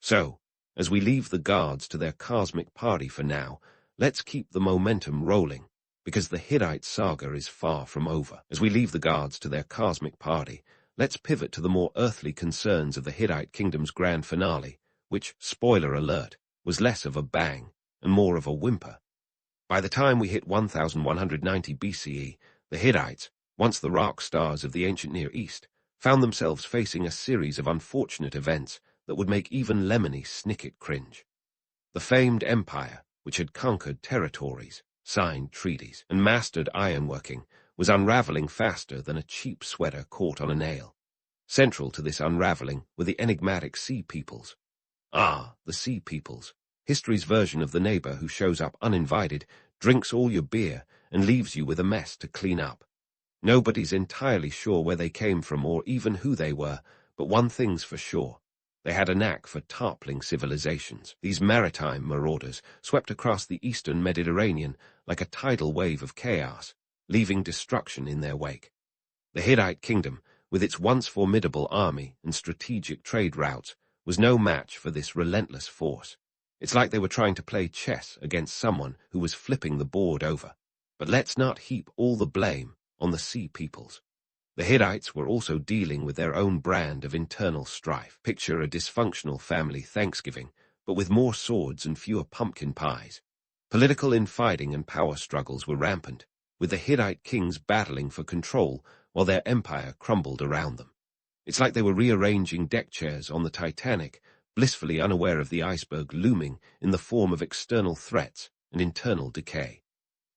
So, as we leave the gods to their cosmic party for now, let's keep the momentum rolling, because the Hittite saga is far from over. As we leave the gods to their cosmic party, let's pivot to the more earthly concerns of the Hittite kingdom's grand finale, which, spoiler alert, was less of a bang and more of a whimper. By the time we hit 1190 BCE, the Hittites, once the rock stars of the ancient Near East, found themselves facing a series of unfortunate events that would make even Lemony Snicket cringe. The famed empire, which had conquered territories, signed treaties, and mastered ironworking, was unraveling faster than a cheap sweater caught on a nail. Central to this unraveling were the enigmatic Sea Peoples. Ah, the Sea Peoples, history's version of the neighbor who shows up uninvited, drinks all your beer, and leaves you with a mess to clean up. Nobody's entirely sure where they came from or even who they were, but one thing's for sure. They had a knack for toppling civilizations. These maritime marauders swept across the eastern Mediterranean like a tidal wave of chaos, leaving destruction in their wake. The Hittite kingdom, with its once formidable army and strategic trade routes, was no match for this relentless force. It's like they were trying to play chess against someone who was flipping the board over. But let's not heap all the blame on the Sea Peoples. The Hittites were also dealing with their own brand of internal strife. Picture a dysfunctional family Thanksgiving, but with more swords and fewer pumpkin pies. Political infighting and power struggles were rampant, with the Hittite kings battling for control while their empire crumbled around them. It's like they were rearranging deck chairs on the Titanic, blissfully unaware of the iceberg looming in the form of external threats and internal decay.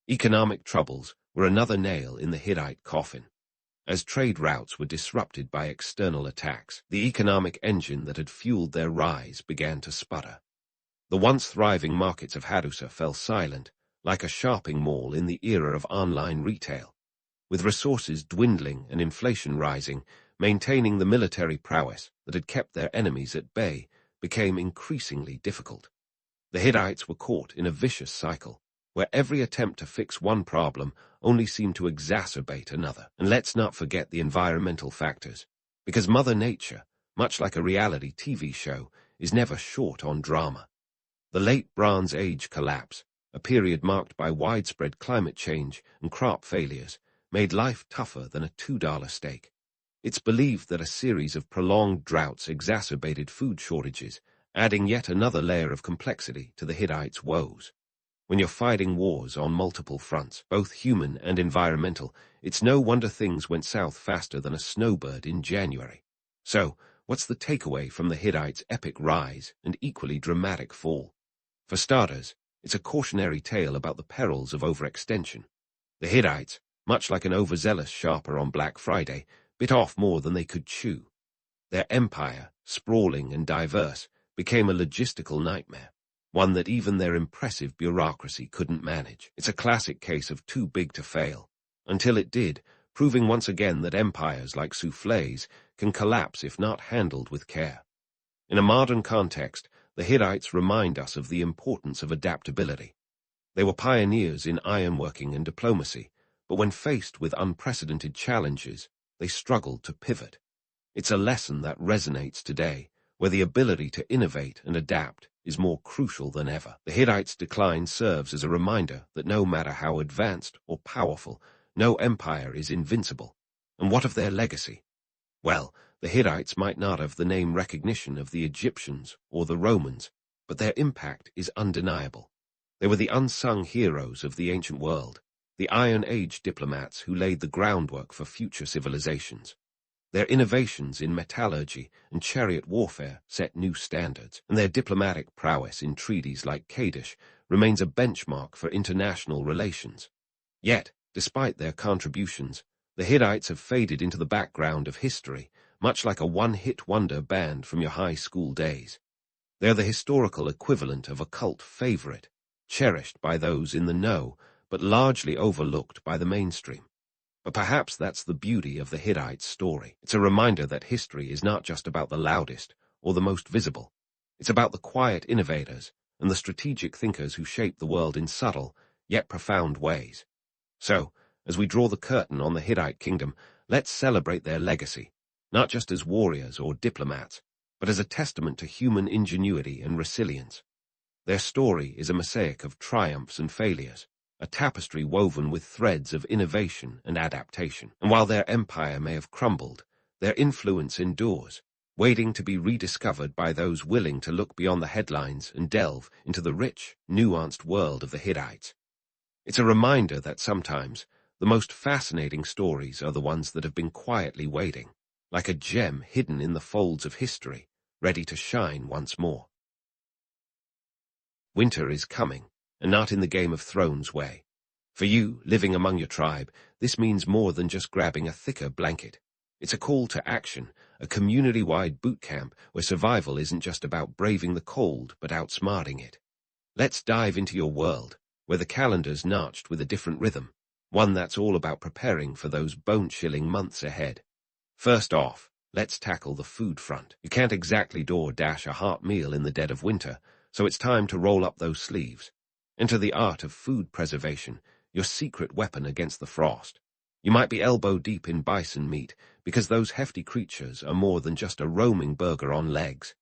Economic troubles were another nail in the Hittite coffin. As trade routes were disrupted by external attacks, the economic engine that had fueled their rise began to sputter. The once thriving markets of Hadusa fell silent, like a shopping mall in the era of online retail. With resources dwindling and inflation rising, maintaining the military prowess that had kept their enemies at bay became increasingly difficult. The Hittites were caught in a vicious cycle, where every attempt to fix one problem only seemed to exacerbate another. And let's not forget the environmental factors, because Mother Nature, much like a reality TV show, is never short on drama. The late Bronze Age collapse, a period marked by widespread climate change and crop failures, made life tougher than a $2 steak. It's believed that a series of prolonged droughts exacerbated food shortages, adding yet another layer of complexity to the Hittites' woes. When you're fighting wars on multiple fronts, both human and environmental, it's no wonder things went south faster than a snowbird in January. So, what's the takeaway from the Hittites' epic rise and equally dramatic fall? For starters, it's a cautionary tale about the perils of overextension. The Hittites, much like an overzealous shopper on Black Friday, bit off more than they could chew. Their empire, sprawling and diverse, became a logistical nightmare, one that even their impressive bureaucracy couldn't manage. It's a classic case of too big to fail, until it did, proving once again that empires like soufflés can collapse if not handled with care. In a modern context, the Hittites remind us of the importance of adaptability. They were pioneers in ironworking and diplomacy, but when faced with unprecedented challenges, they struggled to pivot. It's a lesson that resonates today, where the ability to innovate and adapt is more crucial than ever. The Hittites' decline serves as a reminder that no matter how advanced or powerful, no empire is invincible. And what of their legacy? Well, the Hittites might not have the name recognition of the Egyptians or the Romans, but their impact is undeniable. They were the unsung heroes of the ancient world, the Iron Age diplomats who laid the groundwork for future civilizations. Their innovations in metallurgy and chariot warfare set new standards, and their diplomatic prowess in treaties like Kadesh remains a benchmark for international relations. Yet, despite their contributions, the Hittites have faded into the background of history, much like a one-hit wonder band from your high school days. They're the historical equivalent of a cult favorite, cherished by those in the know, but largely overlooked by the mainstream. But perhaps that's the beauty of the Hittites' story. It's a reminder that history is not just about the loudest or the most visible. It's about the quiet innovators and the strategic thinkers who shape the world in subtle, yet profound ways. So, as we draw the curtain on the Hittite kingdom, let's celebrate their legacy, not just as warriors or diplomats, but as a testament to human ingenuity and resilience. Their story is a mosaic of triumphs and failures, a tapestry woven with threads of innovation and adaptation. And while their empire may have crumbled, their influence endures, waiting to be rediscovered by those willing to look beyond the headlines and delve into the rich, nuanced world of the Hittites. It's a reminder that sometimes the most fascinating stories are the ones that have been quietly waiting, like a gem hidden in the folds of history, ready to shine once more. Winter is coming, and not in the Game of Thrones way. For you, living among your tribe, this means more than just grabbing a thicker blanket. It's a call to action, a community-wide boot camp where survival isn't just about braving the cold but outsmarting it. Let's dive into your world, where the calendar's notched with a different rhythm, one that's all about preparing for those bone-chilling months ahead. First off, let's tackle the food front. You can't exactly DoorDash a heart meal in the dead of winter, so it's time to roll up those sleeves. Enter the art of food preservation, your secret weapon against the frost. You might be elbow-deep in bison meat, because those hefty creatures are more than just a roaming burger on legs.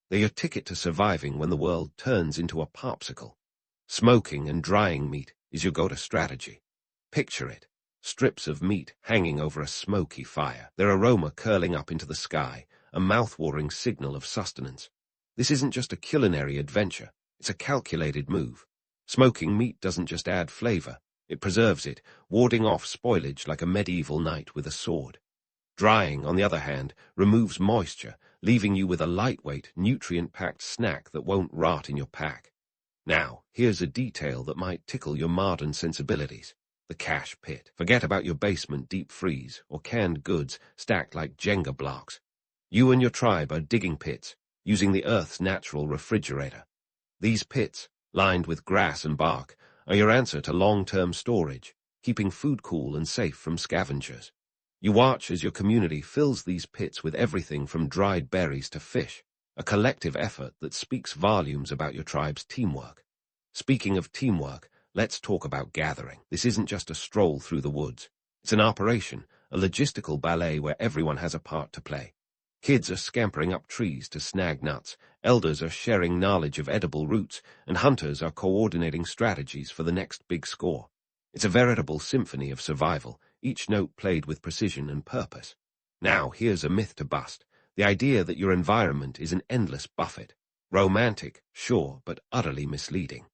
They're your ticket to surviving when the world turns into a popsicle. Smoking and drying meat is your go-to strategy. Picture it, strips of meat hanging over a smoky fire, their aroma curling up into the sky, a mouth-watering signal of sustenance. This isn't just a culinary adventure, it's a calculated move. Smoking meat doesn't just add flavor, it preserves it, warding off spoilage like a medieval knight with a sword. Drying, on the other hand, removes moisture, leaving you with a lightweight, nutrient-packed snack that won't rot in your pack. Now, here's a detail that might tickle your modern sensibilities: the cache pit. Forget about your basement deep freeze or canned goods stacked like Jenga blocks. You and your tribe are digging pits, using the Earth's natural refrigerator. These pits, lined with grass and bark, are your answer to long-term storage, keeping food cool and safe from scavengers. You watch as your community fills these pits with everything from dried berries to fish, a collective effort that speaks volumes about your tribe's teamwork. Speaking of teamwork, let's talk about gathering. This isn't just a stroll through the woods. It's an operation, a logistical ballet where everyone has a part to play. Kids are scampering up trees to snag nuts, elders are sharing knowledge of edible roots, and hunters are coordinating strategies for the next big score. It's a veritable symphony of survival, each note played with precision and purpose. Now, here's a myth to bust: the idea that your environment is an endless buffet. Romantic, sure, but utterly misleading.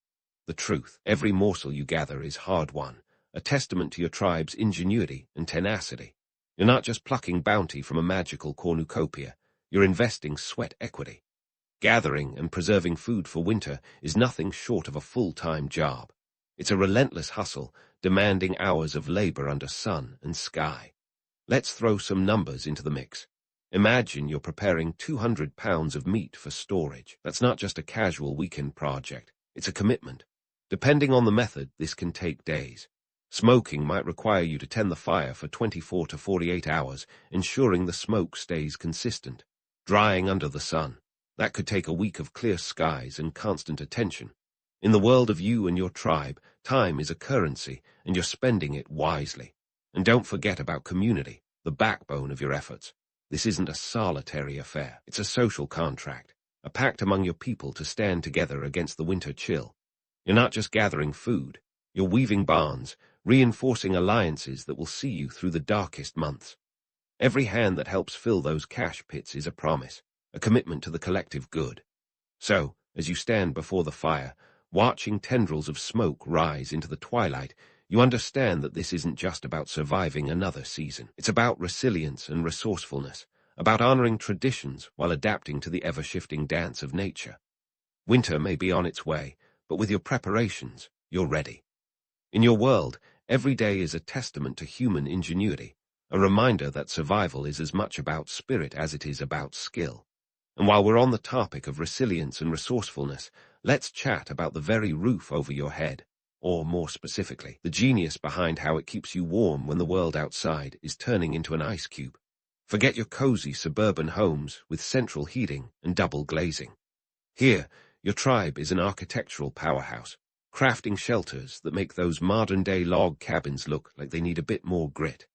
The truth: every morsel you gather is hard-won, a testament to your tribe's ingenuity and tenacity. You're not just plucking bounty from a magical cornucopia, you're investing sweat equity. Gathering and preserving food for winter is nothing short of a full-time job. It's a relentless hustle, demanding hours of labor under sun and sky. Let's throw some numbers into the mix. Imagine you're preparing 200 pounds of meat for storage. That's not just a casual weekend project, it's a commitment. Depending on the method, this can take days. Smoking might require you to tend the fire for 24 to 48 hours, ensuring the smoke stays consistent. Drying under the sun, that could take a week of clear skies and constant attention. In the world of you and your tribe, time is a currency, and you're spending it wisely. And don't forget about community, the backbone of your efforts. This isn't a solitary affair, it's a social contract, a pact among your people to stand together against the winter chill. You're not just gathering food, you're weaving bonds, reinforcing alliances that will see you through the darkest months. Every hand that helps fill those cache pits is a promise, a commitment to the collective good. So, as you stand before the fire, watching tendrils of smoke rise into the twilight, you understand that this isn't just about surviving another season. It's about resilience and resourcefulness, about honoring traditions while adapting to the ever-shifting dance of nature. Winter may be on its way, but with your preparations, you're ready. In your world, every day is a testament to human ingenuity, a reminder that survival is as much about spirit as it is about skill. And while we're on the topic of resilience and resourcefulness, let's chat about the very roof over your head, or more specifically, the genius behind how it keeps you warm when the world outside is turning into an ice cube. Forget your cozy suburban homes with central heating and double glazing. Here, your tribe is an architectural powerhouse, crafting shelters that make those modern-day log cabins look like they need a bit more grit.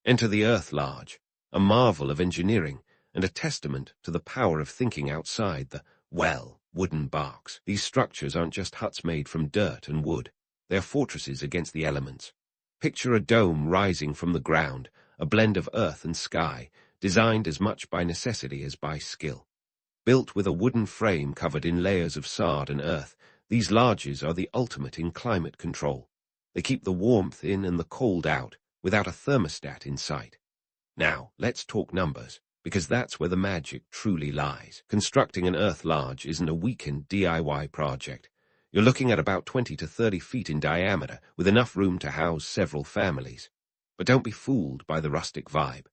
Enter the Earth Large, a marvel of engineering and a testament to the power of thinking outside the, well, wooden barks. These structures aren't just huts made from dirt and wood. They are fortresses against the elements. Picture a dome rising from the ground, a blend of earth and sky, designed as much by necessity as by skill. Built with a wooden frame covered in layers of sod and earth, these lodges are the ultimate in climate control. They keep the warmth in and the cold out, without a thermostat in sight. Now, let's talk numbers, because that's where the magic truly lies. Constructing an earth lodge isn't a weekend DIY project. You're looking at about 20 to 30 feet in diameter, with enough room to house several families. But don't be fooled by the rustic vibe.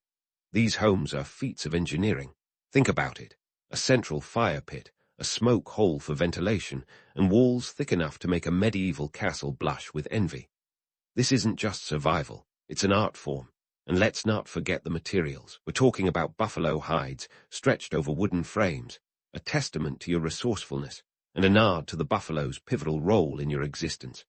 These homes are feats of engineering. Think about it. A central fire pit, a smoke hole for ventilation, and walls thick enough to make a medieval castle blush with envy. This isn't just survival, it's an art form. And let's not forget the materials. We're talking about buffalo hides stretched over wooden frames, a testament to your resourcefulness, and a nod to the buffalo's pivotal role in your existence.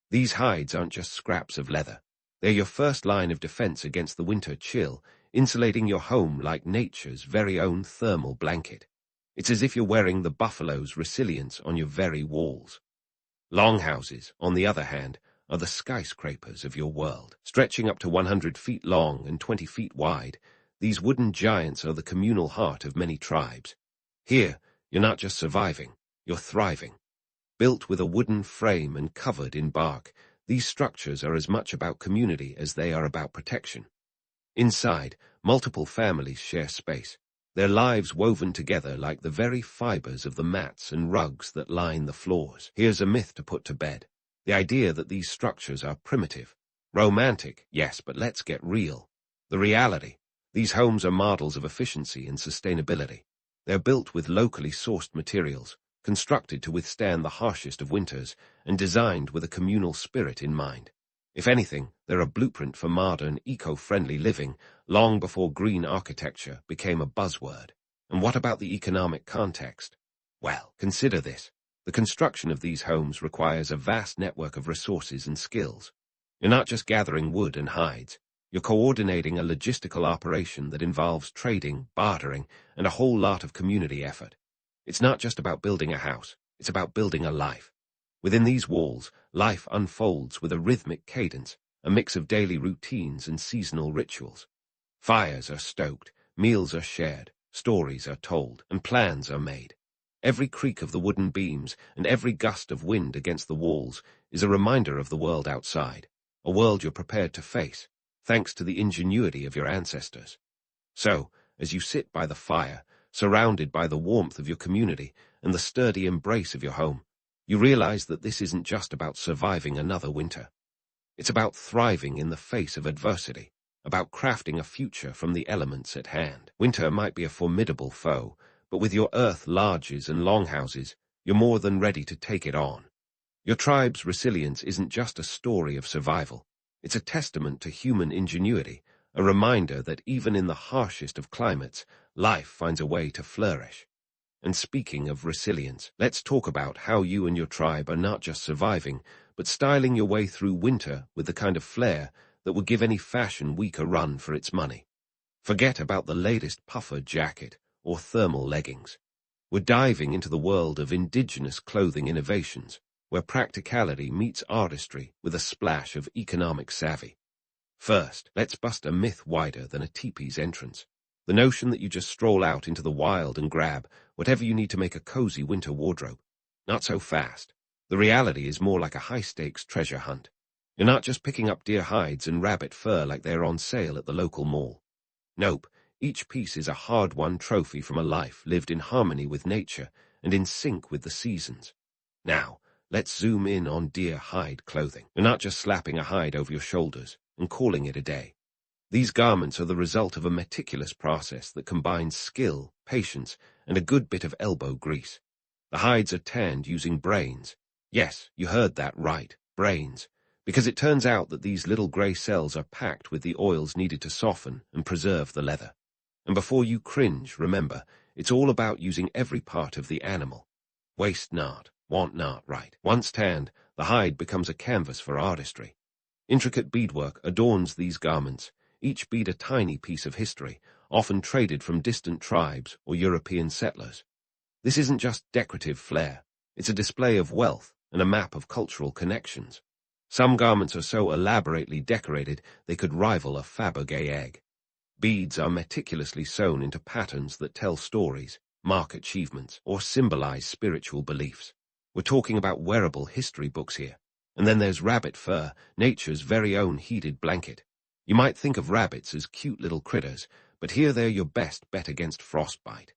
These hides aren't just scraps of leather. They're your first line of defense against the winter chill, insulating your home like nature's very own thermal blanket. It's as if you're wearing the buffalo's resilience on your very walls. Longhouses, on the other hand, are the skyscrapers of your world. Stretching up to 100 feet long and 20 feet wide, these wooden giants are the communal heart of many tribes. Here, you're not just surviving, you're thriving. Built with a wooden frame and covered in bark, these structures are as much about community as they are about protection. Inside, multiple families share space, their lives woven together like the very fibers of the mats and rugs that line the floors. Here's a myth to put to bed. The idea that these structures are primitive. Romantic, yes, but let's get real. The reality. These homes are models of efficiency and sustainability. They're built with locally sourced materials, constructed to withstand the harshest of winters, and designed with a communal spirit in mind. If anything, they're a blueprint for modern, eco-friendly living, long before green architecture became a buzzword. And what about the economic context? Well, consider this. The construction of these homes requires a vast network of resources and skills. You're not just gathering wood and hides. You're coordinating a logistical operation that involves trading, bartering, and a whole lot of community effort. It's not just about building a house. It's about building a life. Within these walls, life unfolds with a rhythmic cadence, a mix of daily routines and seasonal rituals. Fires are stoked, meals are shared, stories are told, and plans are made. Every creak of the wooden beams and every gust of wind against the walls is a reminder of the world outside, a world you're prepared to face, thanks to the ingenuity of your ancestors. So, as you sit by the fire, surrounded by the warmth of your community and the sturdy embrace of your home, you realize that this isn't just about surviving another winter. It's about thriving in the face of adversity, about crafting a future from the elements at hand. Winter might be a formidable foe, but with your earth lodges and longhouses, you're more than ready to take it on. Your tribe's resilience isn't just a story of survival. It's a testament to human ingenuity, a reminder that even in the harshest of climates, life finds a way to flourish. And speaking of resilience, let's talk about how you and your tribe are not just surviving, but styling your way through winter with the kind of flair that would give any fashion week a run for its money. Forget about the latest puffer jacket or thermal leggings. We're diving into the world of indigenous clothing innovations, where practicality meets artistry with a splash of economic savvy. First, let's bust a myth wider than a teepee's entrance. The notion that you just stroll out into the wild and grab whatever you need to make a cozy winter wardrobe. Not so fast. The reality is more like a high-stakes treasure hunt. You're not just picking up deer hides and rabbit fur like they're on sale at the local mall. Nope. Each piece is a hard-won trophy from a life lived in harmony with nature and in sync with the seasons. Now, let's zoom in on deer hide clothing. You're not just slapping a hide over your shoulders and calling it a day. These garments are the result of a meticulous process that combines skill, patience, and a good bit of elbow grease. The hides are tanned using brains. Yes, you heard that right, brains. Because it turns out that these little grey cells are packed with the oils needed to soften and preserve the leather. And before you cringe, remember, it's all about using every part of the animal. Waste not, want not, right. Once tanned, the hide becomes a canvas for artistry. Intricate beadwork adorns these garments, each bead a tiny piece of history, often traded from distant tribes or European settlers. This isn't just decorative flair, it's a display of wealth and a map of cultural connections. Some garments are so elaborately decorated they could rival a Fabergé egg. Beads are meticulously sewn into patterns that tell stories, mark achievements, or symbolize spiritual beliefs. We're talking about wearable history books here. And then there's rabbit fur, nature's very own heated blanket. You might think of rabbits as cute little critters, but here they're your best bet against frostbite.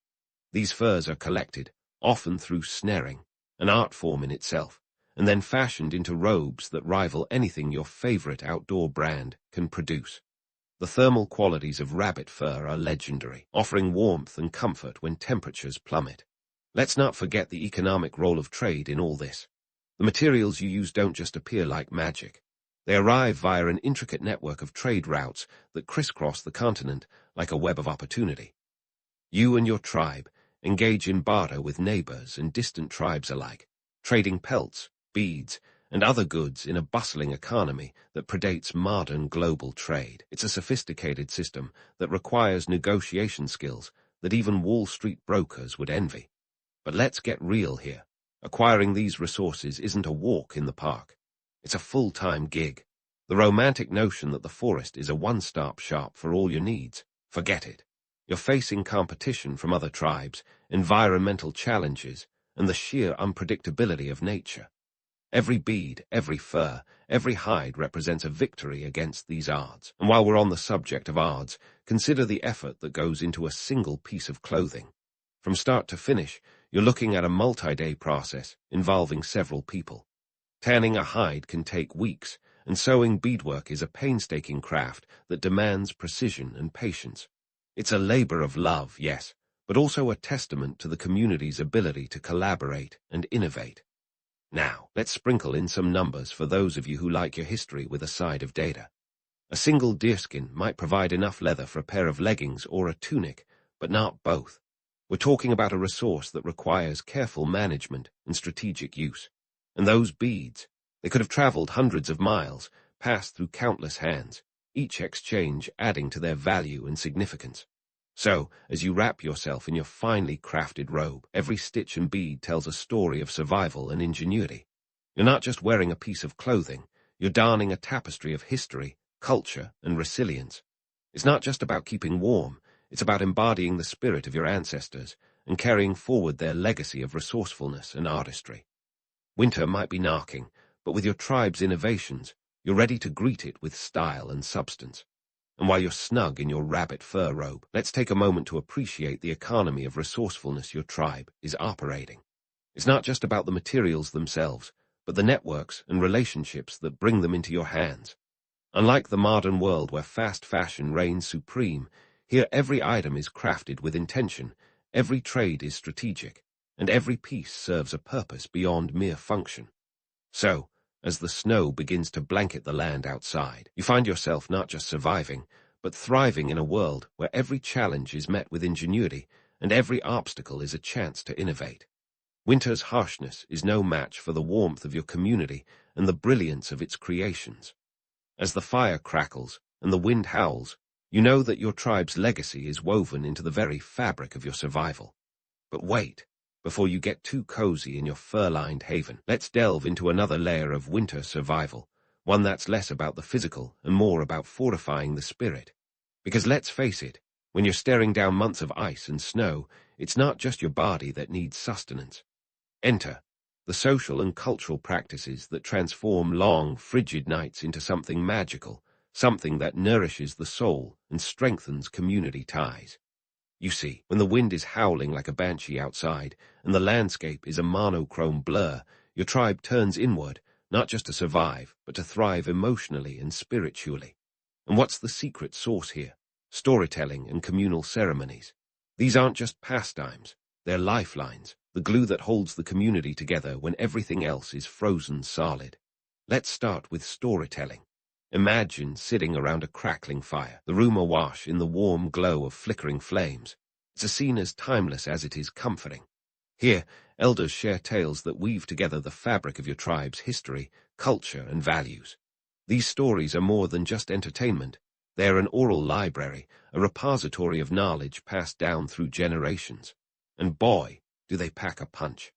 These furs are collected, often through snaring, an art form in itself, and then fashioned into robes that rival anything your favorite outdoor brand can produce. The thermal qualities of rabbit fur are legendary, offering warmth and comfort when temperatures plummet. Let's not forget the economic role of trade in all this. The materials you use don't just appear like magic. They arrive via an intricate network of trade routes that crisscross the continent like a web of opportunity. You and your tribe engage in barter with neighbors and distant tribes alike, trading pelts, beads, and other goods in a bustling economy that predates modern global trade. It's a sophisticated system that requires negotiation skills that even Wall Street brokers would envy. But let's get real here. Acquiring these resources isn't a walk in the park. It's a full-time gig. The romantic notion that the forest is a one-stop shop for all your needs, forget it. You're facing competition from other tribes, environmental challenges, and the sheer unpredictability of nature. Every bead, every fur, every hide represents a victory against these odds. And while we're on the subject of odds, consider the effort that goes into a single piece of clothing. From start to finish, you're looking at a multi-day process involving several people. Tanning a hide can take weeks, and sewing beadwork is a painstaking craft that demands precision and patience. It's a labor of love, yes, but also a testament to the community's ability to collaborate and innovate. Now, let's sprinkle in some numbers for those of you who like your history with a side of data. A single deerskin might provide enough leather for a pair of leggings or a tunic, but not both. We're talking about a resource that requires careful management and strategic use. And those beads, they could have traveled hundreds of miles, passed through countless hands, each exchange adding to their value and significance. So, as you wrap yourself in your finely crafted robe, every stitch and bead tells a story of survival and ingenuity. You're not just wearing a piece of clothing, you're darning a tapestry of history, culture, and resilience. It's not just about keeping warm, it's about embodying the spirit of your ancestors and carrying forward their legacy of resourcefulness and artistry. Winter might be knocking, but with your tribe's innovations, you're ready to greet it with style and substance. And while you're snug in your rabbit fur robe, let's take a moment to appreciate the economy of resourcefulness your tribe is operating. It's not just about the materials themselves, but the networks and relationships that bring them into your hands. Unlike the modern world where fast fashion reigns supreme, here every item is crafted with intention, every trade is strategic, and every piece serves a purpose beyond mere function. So, as the snow begins to blanket the land outside, you find yourself not just surviving, but thriving in a world where every challenge is met with ingenuity and every obstacle is a chance to innovate. Winter's harshness is no match for the warmth of your community and the brilliance of its creations. As the fire crackles and the wind howls, you know that your tribe's legacy is woven into the very fabric of your survival. But wait, before you get too cozy in your fur-lined haven, let's delve into another layer of winter survival, one that's less about the physical and more about fortifying the spirit. Because let's face it, when you're staring down months of ice and snow, it's not just your body that needs sustenance. Enter the social and cultural practices that transform long, frigid nights into something magical, something that nourishes the soul and strengthens community ties. You see, when the wind is howling like a banshee outside and the landscape is a monochrome blur, your tribe turns inward, not just to survive, but to thrive emotionally and spiritually. And what's the secret sauce here? Storytelling and communal ceremonies. These aren't just pastimes, they're lifelines, the glue that holds the community together when everything else is frozen solid. Let's start with storytelling. Imagine sitting around a crackling fire, the room awash in the warm glow of flickering flames. It's a scene as timeless as it is comforting. Here, elders share tales that weave together the fabric of your tribe's history, culture, and values. These stories are more than just entertainment. They are an oral library, a repository of knowledge passed down through generations. And boy, do they pack a punch.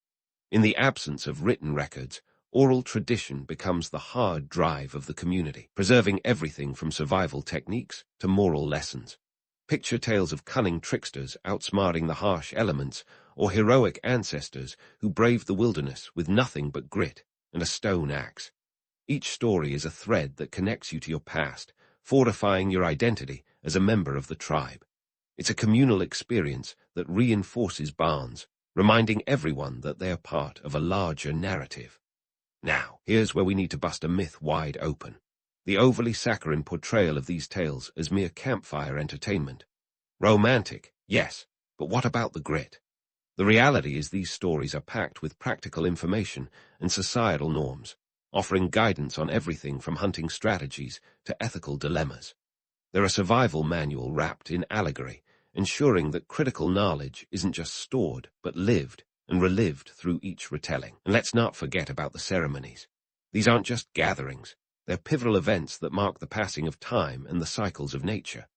In the absence of written records, oral tradition becomes the hard drive of the community, preserving everything from survival techniques to moral lessons. Picture tales of cunning tricksters outsmarting the harsh elements, or heroic ancestors who braved the wilderness with nothing but grit and a stone axe. Each story is a thread that connects you to your past, fortifying your identity as a member of the tribe. It's a communal experience that reinforces bonds, reminding everyone that they are part of a larger narrative. Now, here's where we need to bust a myth wide open. The overly saccharine portrayal of these tales as mere campfire entertainment. Romantic, yes, but what about the grit? The reality is these stories are packed with practical information and societal norms, offering guidance on everything from hunting strategies to ethical dilemmas. They're a survival manual wrapped in allegory, ensuring that critical knowledge isn't just stored, but lived and relived through each retelling. And let's not forget about the ceremonies. These aren't just gatherings. They're pivotal events that mark the passing of time and the cycles of nature.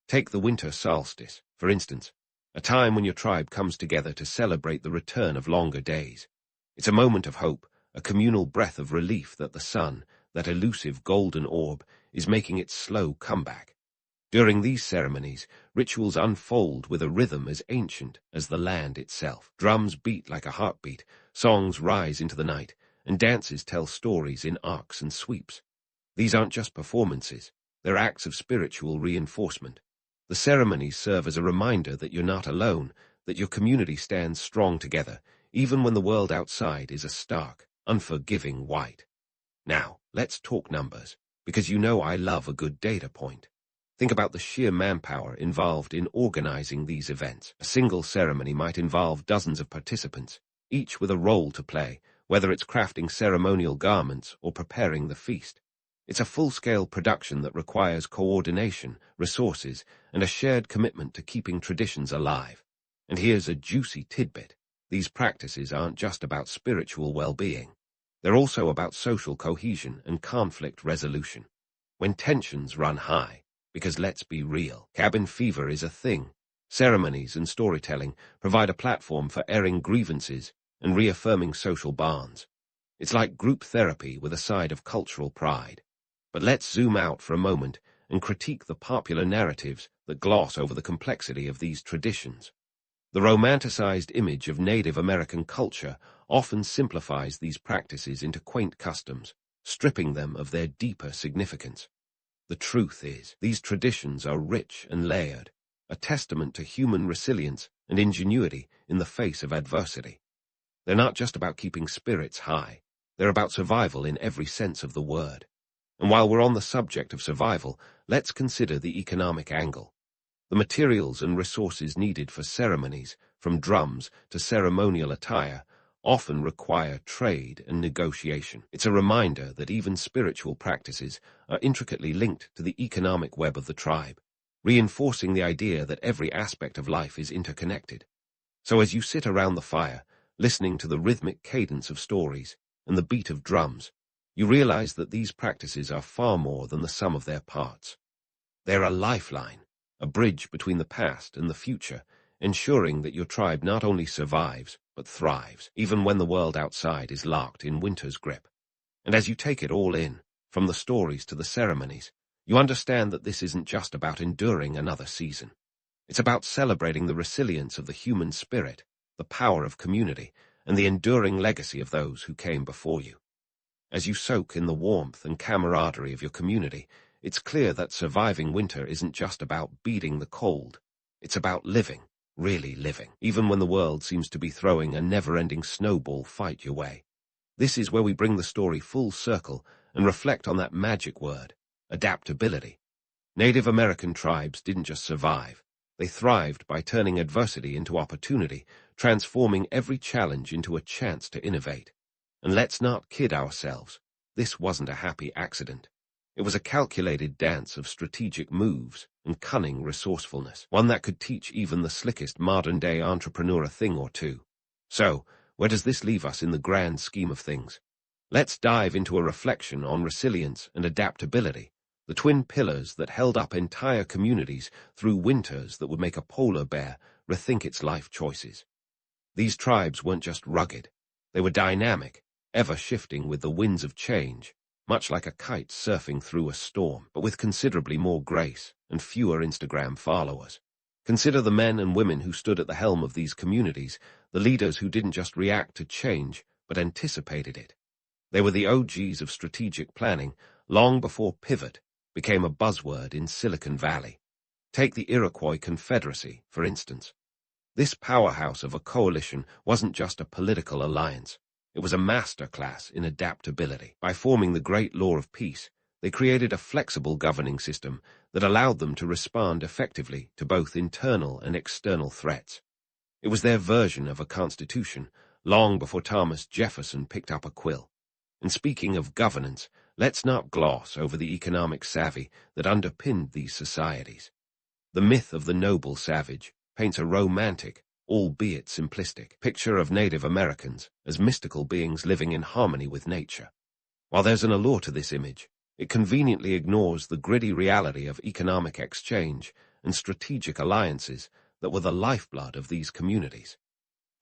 Take the winter solstice, for instance, a time when your tribe comes together to celebrate the return of longer days. It's a moment of hope, a communal breath of relief that the sun, that elusive golden orb, is making its slow comeback. During these ceremonies, rituals unfold with a rhythm as ancient as the land itself. Drums beat like a heartbeat, songs rise into the night, and dances tell stories in arcs and sweeps. These aren't just performances, they're acts of spiritual reinforcement. The ceremonies serve as a reminder that you're not alone, that your community stands strong together, even when the world outside is a stark, unforgiving white. Now, let's talk numbers, because you know I love a good data point. Think about the sheer manpower involved in organizing these events. A single ceremony might involve dozens of participants, each with a role to play, whether it's crafting ceremonial garments or preparing the feast. It's a full-scale production that requires coordination, resources, and a shared commitment to keeping traditions alive. And here's a juicy tidbit. These practices aren't just about spiritual well-being. They're also about social cohesion and conflict resolution. When tensions run high, because let's be real, cabin fever is a thing. Ceremonies and storytelling provide a platform for airing grievances and reaffirming social bonds. It's like group therapy with a side of cultural pride. But let's zoom out for a moment and critique the popular narratives that gloss over the complexity of these traditions. The romanticized image of Native American culture often simplifies these practices into quaint customs, stripping them of their deeper significance. The truth is, these traditions are rich and layered, a testament to human resilience and ingenuity in the face of adversity. They're not just about keeping spirits high, they're about survival in every sense of the word. And while we're on the subject of survival, let's consider the economic angle. The materials and resources needed for ceremonies, from drums to ceremonial attire, often require trade and negotiation. It's a reminder that even spiritual practices are intricately linked to the economic web of the tribe, reinforcing the idea that every aspect of life is interconnected. So as you sit around the fire, listening to the rhythmic cadence of stories and the beat of drums, you realize that these practices are far more than the sum of their parts. They're a lifeline, a bridge between the past and the future, ensuring that your tribe not only survives, but thrives, even when the world outside is locked in winter's grip. And as you take it all in, from the stories to the ceremonies, you understand that this isn't just about enduring another season. It's about celebrating the resilience of the human spirit, the power of community, and the enduring legacy of those who came before you. As you soak in the warmth and camaraderie of your community, it's clear that surviving winter isn't just about beating the cold. It's about living, really living, even when the world seems to be throwing a never-ending snowball fight your way. This is where we bring the story full circle and reflect on that magic word, adaptability. Native American tribes didn't just survive. They thrived by turning adversity into opportunity, transforming every challenge into a chance to innovate. And let's not kid ourselves, this wasn't a happy accident. It was a calculated dance of strategic moves and cunning resourcefulness, one that could teach even the slickest modern-day entrepreneur a thing or two. So, where does this leave us in the grand scheme of things? Let's dive into a reflection on resilience and adaptability, the twin pillars that held up entire communities through winters that would make a polar bear rethink its life choices. These tribes weren't just rugged, they were dynamic, ever-shifting with the winds of change, much like a kite surfing through a storm, but with considerably more grace and fewer Instagram followers. Consider the men and women who stood at the helm of these communities, the leaders who didn't just react to change, but anticipated it. They were the OGs of strategic planning, long before pivot became a buzzword in Silicon Valley. Take the Iroquois Confederacy, for instance. This powerhouse of a coalition wasn't just a political alliance. It was a masterclass in adaptability. By forming the Great Law of Peace, they created a flexible governing system that allowed them to respond effectively to both internal and external threats. It was their version of a constitution, long before Thomas Jefferson picked up a quill. And speaking of governance, let's not gloss over the economic savvy that underpinned these societies. The myth of the noble savage paints a romantic, albeit simplistic, picture of Native Americans as mystical beings living in harmony with nature. While there's an allure to this image, it conveniently ignores the gritty reality of economic exchange and strategic alliances that were the lifeblood of these communities.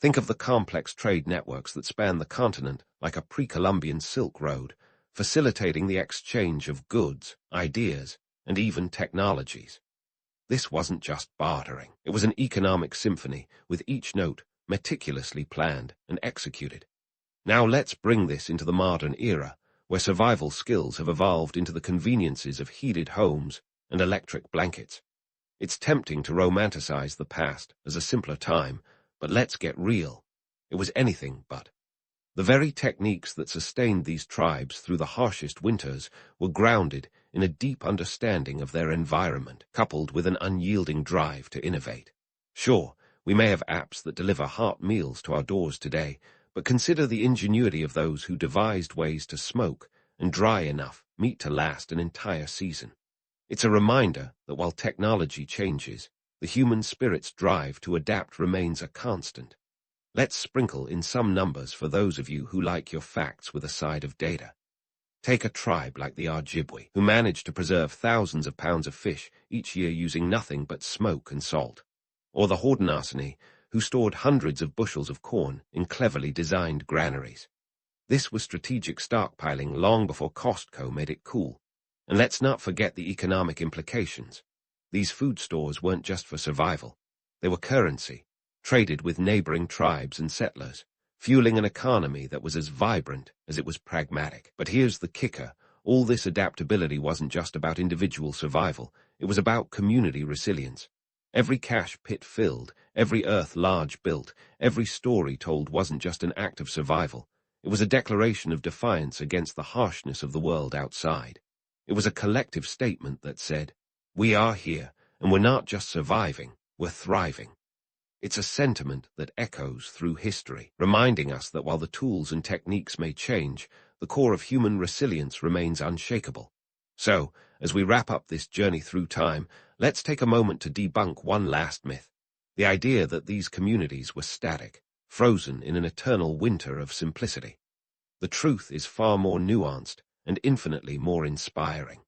Think of the complex trade networks that span the continent like a pre-Columbian Silk Road, facilitating the exchange of goods, ideas, and even technologies. This wasn't just bartering. It was an economic symphony, with each note meticulously planned and executed. Now let's bring this into the modern era, where survival skills have evolved into the conveniences of heated homes and electric blankets. It's tempting to romanticize the past as a simpler time, but let's get real. It was anything but. The very techniques that sustained these tribes through the harshest winters were grounded in a deep understanding of their environment, coupled with an unyielding drive to innovate. Sure, we may have apps that deliver hot meals to our doors today, but consider the ingenuity of those who devised ways to smoke and dry enough meat to last an entire season. It's a reminder that while technology changes, the human spirit's drive to adapt remains a constant. Let's sprinkle in some numbers for those of you who like your facts with a side of data. Take a tribe like the Ojibwe, who managed to preserve thousands of pounds of fish each year using nothing but smoke and salt. Or the Haudenosaunee, who stored hundreds of bushels of corn in cleverly designed granaries. This was strategic stockpiling long before Costco made it cool. And let's not forget the economic implications. These food stores weren't just for survival. They were currency, traded with neighboring tribes and settlers, fueling an economy that was as vibrant as it was pragmatic. But here's the kicker. All this adaptability wasn't just about individual survival. It was about community resilience. Every cache pit filled, every earth large built, every story told wasn't just an act of survival. It was a declaration of defiance against the harshness of the world outside. It was a collective statement that said, "We are here, and we're not just surviving, we're thriving." It's a sentiment that echoes through history, reminding us that while the tools and techniques may change, the core of human resilience remains unshakable. So, as we wrap up this journey through time, let's take a moment to debunk one last myth: the idea that these communities were static, frozen in an eternal winter of simplicity. The truth is far more nuanced and infinitely more inspiring.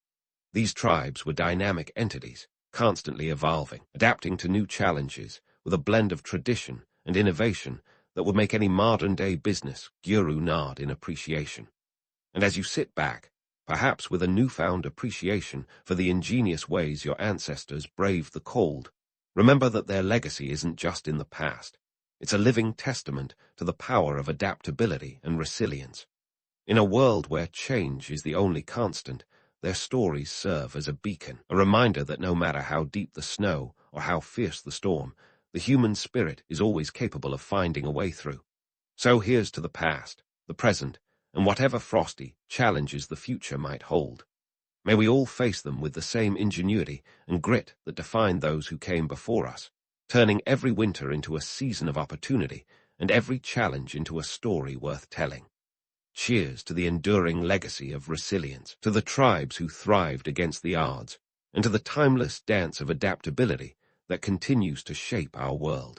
These tribes were dynamic entities, constantly evolving, adapting to new challenges, with a blend of tradition and innovation that would make any modern-day business guru nod in appreciation. And as you sit back, perhaps with a newfound appreciation for the ingenious ways your ancestors braved the cold, remember that their legacy isn't just in the past. It's a living testament to the power of adaptability and resilience. In a world where change is the only constant, their stories serve as a beacon, a reminder that no matter how deep the snow or how fierce the storm, the human spirit is always capable of finding a way through. So here's to the past, the present, and whatever frosty challenges the future might hold. May we all face them with the same ingenuity and grit that defined those who came before us. turning every winter into a season of opportunity and every challenge into a story worth telling. Cheers to the enduring legacy of resilience, to the tribes who thrived against the odds, and to the timeless dance of adaptability that continues to shape our world.